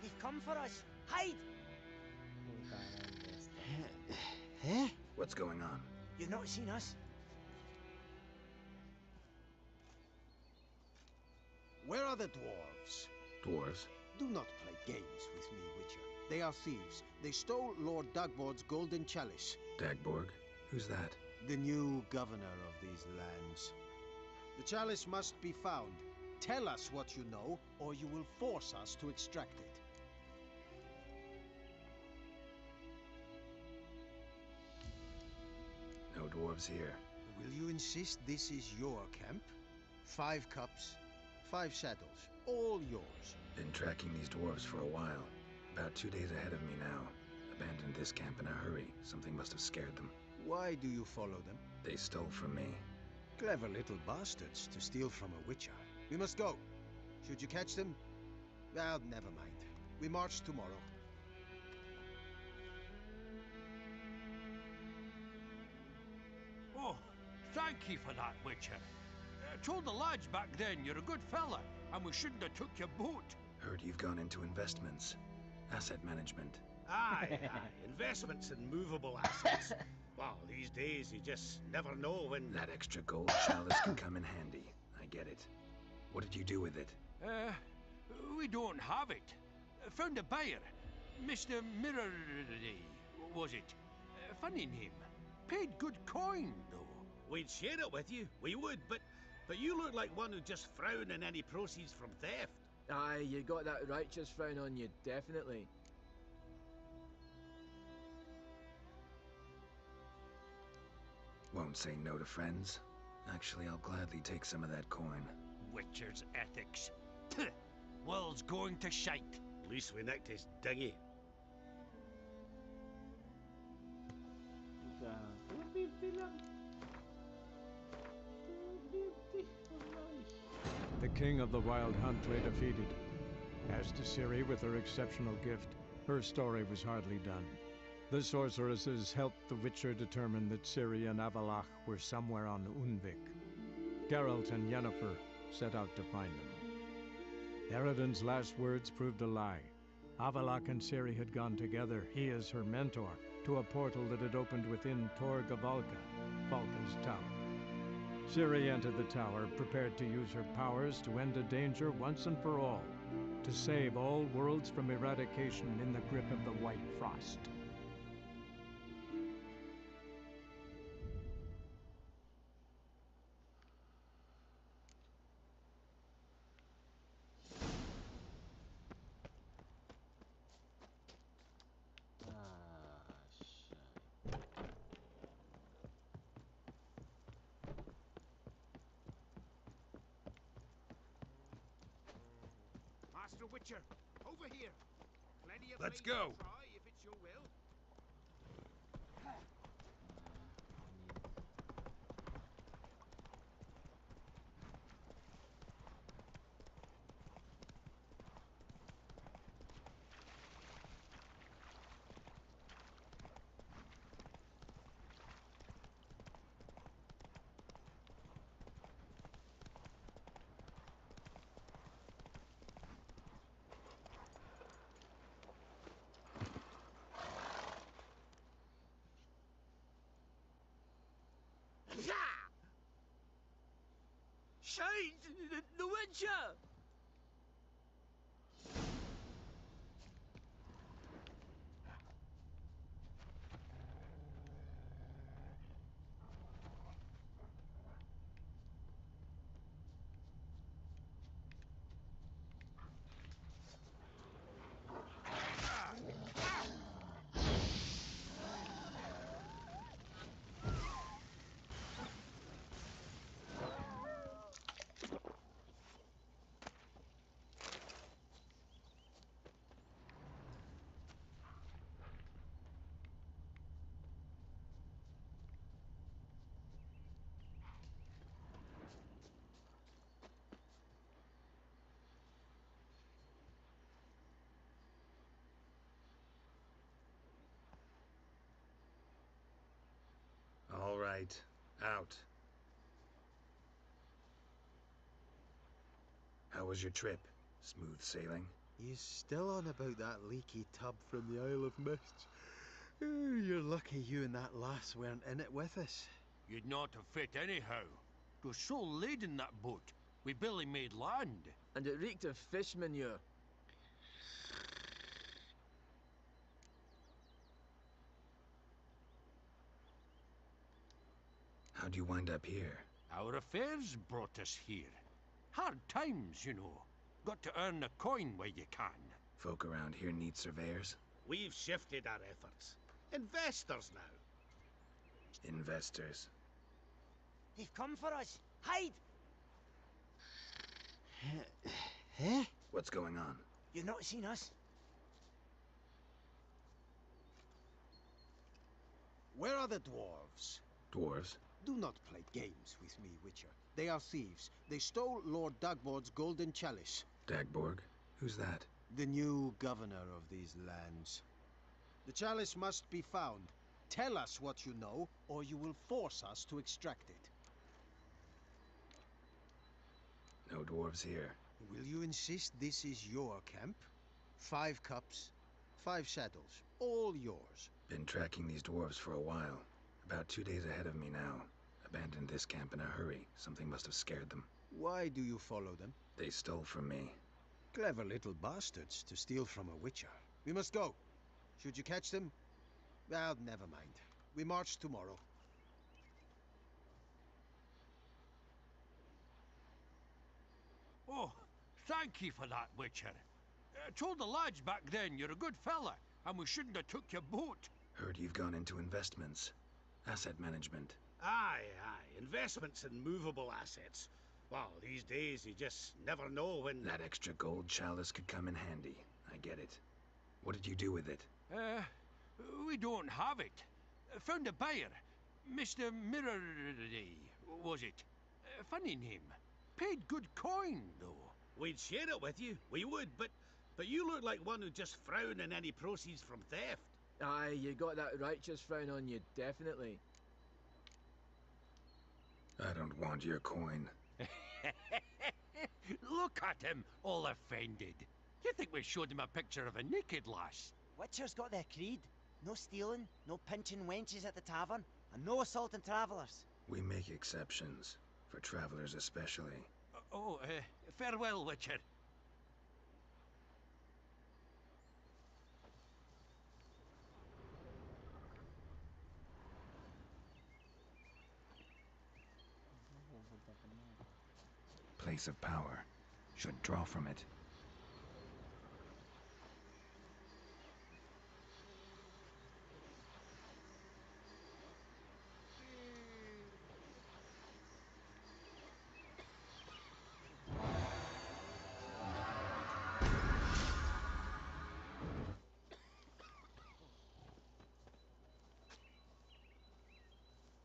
They've come for us. Hide! Eh? What's going on? You've not seen us? Where are the dwarves? Dwarves? Do not play games with me, Witcher. They are thieves. They stole Lord Dagborg's golden chalice. Dagborg? Who's that? The new governor of these lands. The chalice must be found. Tell us what you know, or you will force us to extract it. No dwarves here. Will you insist this is your camp? 5 cups, 5 saddles, all yours. Been tracking these dwarves for a while. About 2 days ahead of me now. Abandoned this camp in a hurry. Something must have scared them. Why do you follow them? They stole from me. Clever little bastards to steal from a witcher. We must go. Should you catch them? Well, never mind. We march tomorrow. Oh, thank you for that, Witcher. Told the lads back then you're a good fella, and we shouldn't have took your boat. Heard you've gone into investments. Asset management. Aye, investments in movable assets. Well, these days you just never know when... That extra gold chalice can come in handy. I get it. What did you do with it? We don't have it. Found a buyer. Mr. Mirrorly, was it? Funny name. Paid good coin, though. We'd share it with you. We would, but you look like one who just frown on any proceeds from theft. Aye, you got that righteous frown on you, definitely. Won't say no to friends. Actually, I'll gladly take some of that coin. Witcher's ethics. World's going to shite. At least we nicked his dinghy. Isa, 250 lang. 250. Nice. The king of the Wild Hunt lay defeated. As to Ciri with her exceptional gift, her story was hardly done. The sorceresses helped the Witcher determine that Ciri and Avallac'h were somewhere on Unvik. Geralt and Yennefer set out to find them. Eredin's last words proved a lie. Avallac'h and Ciri had gone together, he as her mentor, to a portal that had opened within Tor Gavalka, Valka's tower. Ciri entered the tower, prepared to use her powers to end a danger once and for all, to save all worlds from eradication in the grip of the White Frost. Master Witcher, over here. Plenty of Let's blades go. to try, if it's your will. Shade! The Witcher! All right, out. How was your trip? Smooth sailing? You still on about that leaky tub from the Isle of Mists? You're lucky you and that lass weren't in it with us. You'd not have fit anyhow. It was so laden, that boat. We barely made land. And it reeked of fish manure. How'd you wind up here? Our affairs brought us here. Hard times, you know. Got to earn the coin where you can. Folk around here need surveyors? We've shifted our efforts. Investors now. Investors. They've come for us. Hide! Eh? What's going on? You've not seen us? Where are the dwarves? Dwarves? Do not play games with me, Witcher. They are thieves. They stole Lord Dagborg's golden chalice. Dagborg? Who's that? The new governor of these lands. The chalice must be found. Tell us what you know, or you will force us to extract it. No dwarves here. Will you insist this is your camp? 5 cups, 5 saddles, all yours. Been tracking these dwarves for a while. About 2 days ahead of me now. Abandoned this camp in a hurry. Something must have scared them. Why do you follow them? They stole from me. Clever little bastards to steal from a witcher. We must go. Should you catch them? Well, never mind. We march tomorrow. Oh, thank you for that, Witcher. Told the lads back then you're a good fella, and we shouldn't have took your boat. Heard you've gone into investments. Asset management. Aye, aye. Investments in movable assets. Well, these days you just never know when... That extra gold chalice could come in handy. I get it. What did you do with it? We don't have it. Found a buyer. Mr. Mirrordy, was it? Funny name. Paid good coin, though. We'd share it with you. We would, but you look like one who'd just frown on any proceeds from theft. Aye, you got that righteous frown on you, definitely. I don't want your coin. Look at him, all offended. You think we showed him a picture of a naked lass? Witcher's got their creed. No stealing, no pinching wenches at the tavern, and no assaulting travellers. We make exceptions. For travelers especially. Farewell, Witcher. Place of power. Should draw from it.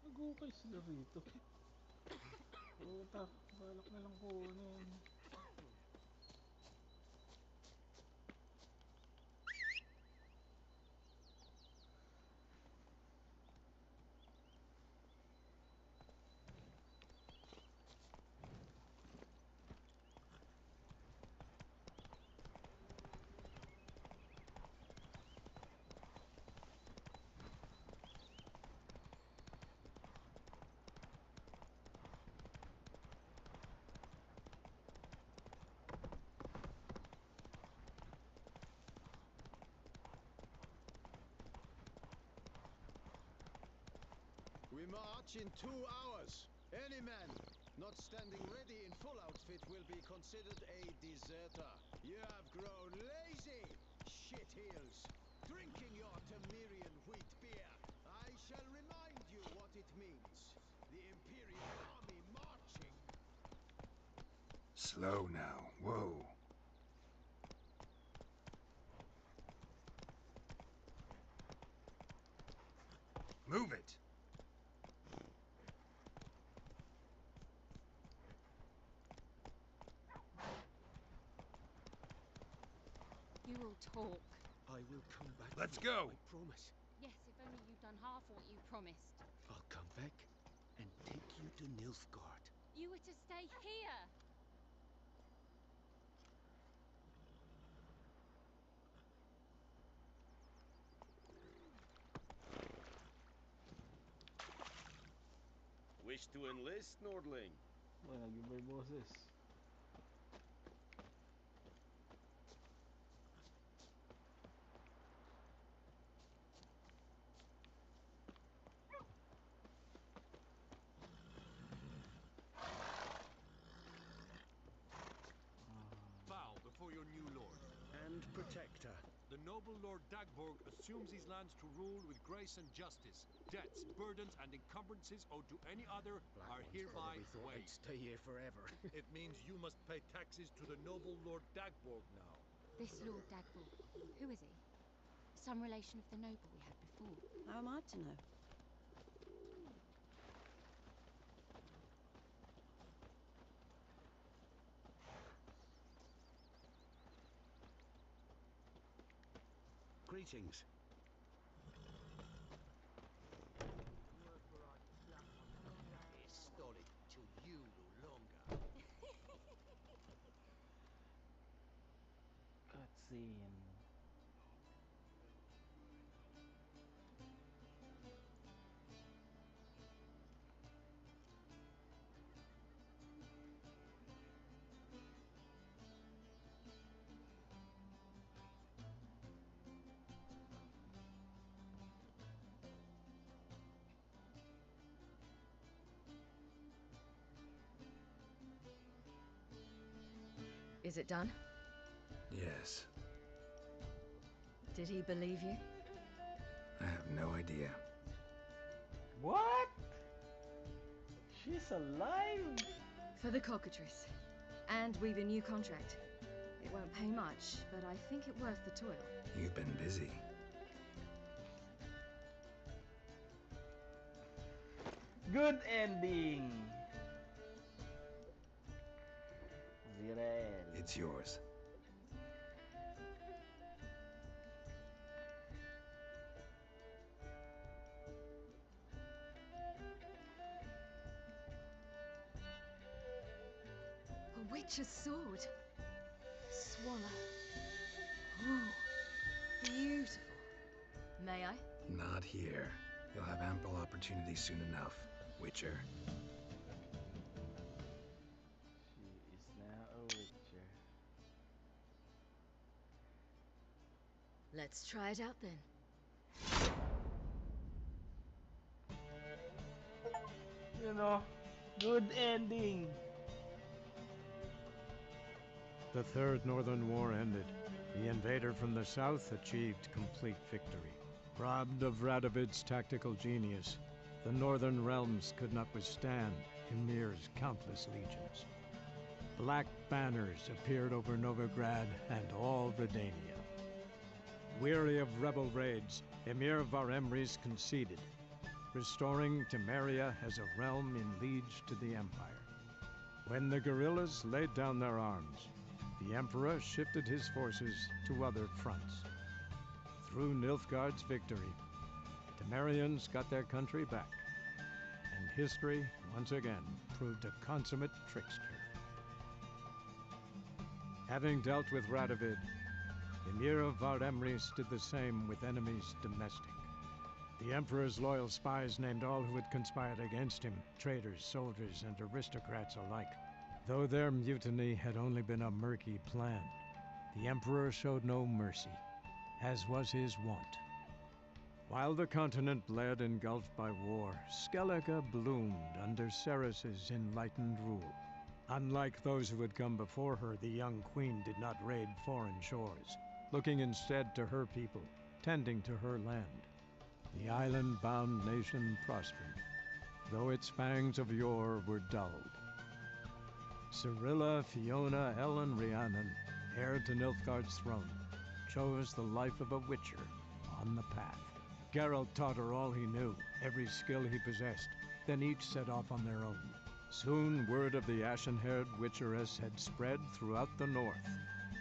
Nag-ukay sila rito. Puta, balak na lang kunin. We march in 2 hours. Any man not standing ready in full outfit will be considered a deserter. You have grown lazy, shitheels. Drinking your Temerian wheat beer. I shall remind you what it means. The Imperial army marching. Slow now. Whoa. Move it! You will talk. I will come back. Let's for you, go. I promise. Yes, if only you'd done half what you promised. I'll come back and take you to Nilfgaard. You were to stay here. Wish to enlist, Nordling? Nag-ibay boses. Bow before your new lord. And protector. The noble Lord Dagborg assumes these lands to rule with grace and justice. Debts, burdens, and encumbrances owed to any other are hereby waived. Stay here forever. It means you must pay taxes to the noble Lord Dagborg now. This Lord Dagborg, who is he? Some relation of the noble we had before. How am I to know? Greetings. Historic to you no longer. Cutscene. Is it done? Yes. Did he believe you? I have no idea. What? She's alive? For the cockatrice. And we've a new contract. It won't pay much, but I think it worth the toil. You've been busy. Good ending. Zirael. It's yours. A witch's sword. Swallow. Ooh, beautiful. May I? Not here. You'll have ample opportunity soon enough, Witcher. She is now a witcher. Let's try it out then. You know, good ending. The Third Northern War ended. The invader from the south achieved complete victory. Robbed of Radovid's tactical genius, the northern realms could not withstand Ymir's countless legions. Black banners appeared over Novigrad and all Redania. Weary of rebel raids, Emir Varemres conceded, restoring Temeria as a realm in liege to the Empire. When the guerrillas laid down their arms, the Emperor shifted his forces to other fronts. Through Nilfgaard's victory, Temerians got their country back, and history once again proved a consummate trickster. Having dealt with Radovid, Emir of Varemres did the same with enemies domestic. The Emperor's loyal spies named all who had conspired against him, traitors, soldiers, and aristocrats alike. Though their mutiny had only been a murky plan, the Emperor showed no mercy, as was his wont. While the continent bled engulfed by war, Skellige bloomed under Ceres's enlightened rule. Unlike those who had come before her, the young queen did not raid foreign shores, looking instead to her people, tending to her land. The island-bound nation prospered, though its fangs of yore were dulled. Cirilla, Fiona, Ellen, Rhiannon, heir to Nilfgaard's throne, chose the life of a witcher on the path. Geralt taught her all he knew, every skill he possessed, then each set off on their own. Soon word of the ashen-haired witcheress had spread throughout the north,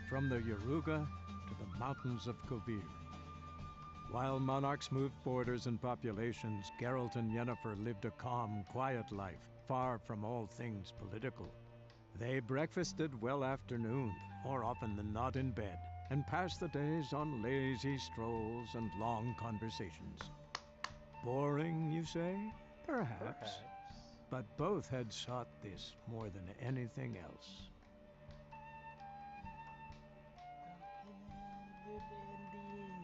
from the Yaruga to the mountains of Kovir. While monarchs moved borders and populations, Geralt and Yennefer lived a calm, quiet life, far from all things political. They breakfasted well after noon, more often than not in bed, and passed the days on lazy strolls and long conversations. Boring, you say? Perhaps. But both had sought this more than anything else. Good ending.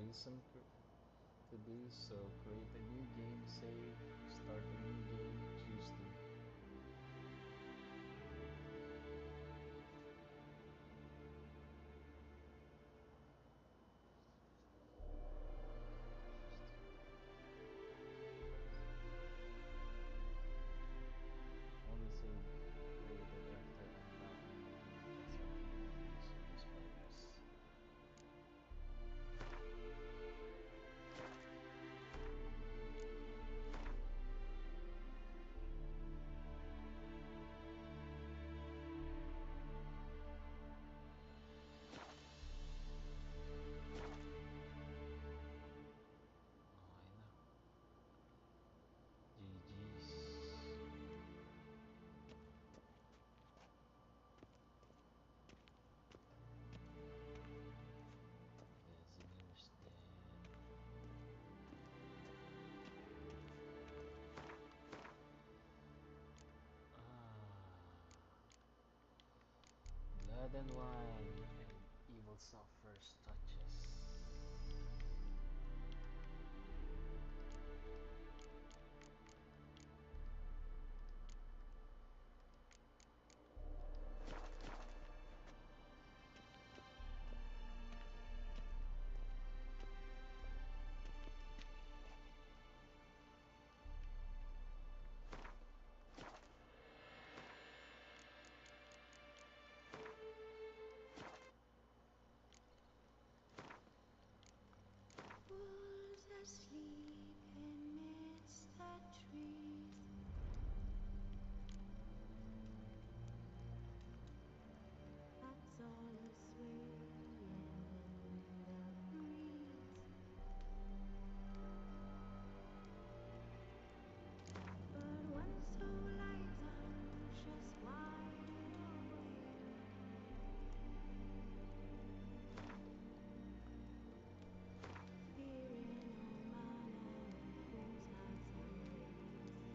be to do. So create a new game, save, start a new game, choose to. Only save created after unlocking the this purpose. GG's. Vesemir's dead. Blood and wine and evil suffers touches. Wolves asleep amidst the trees. Bats all a-swaying in the breeze. But one soul lies anxious, wide awake. Fearing no man and whose heart's awake.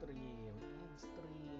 stream. End stream.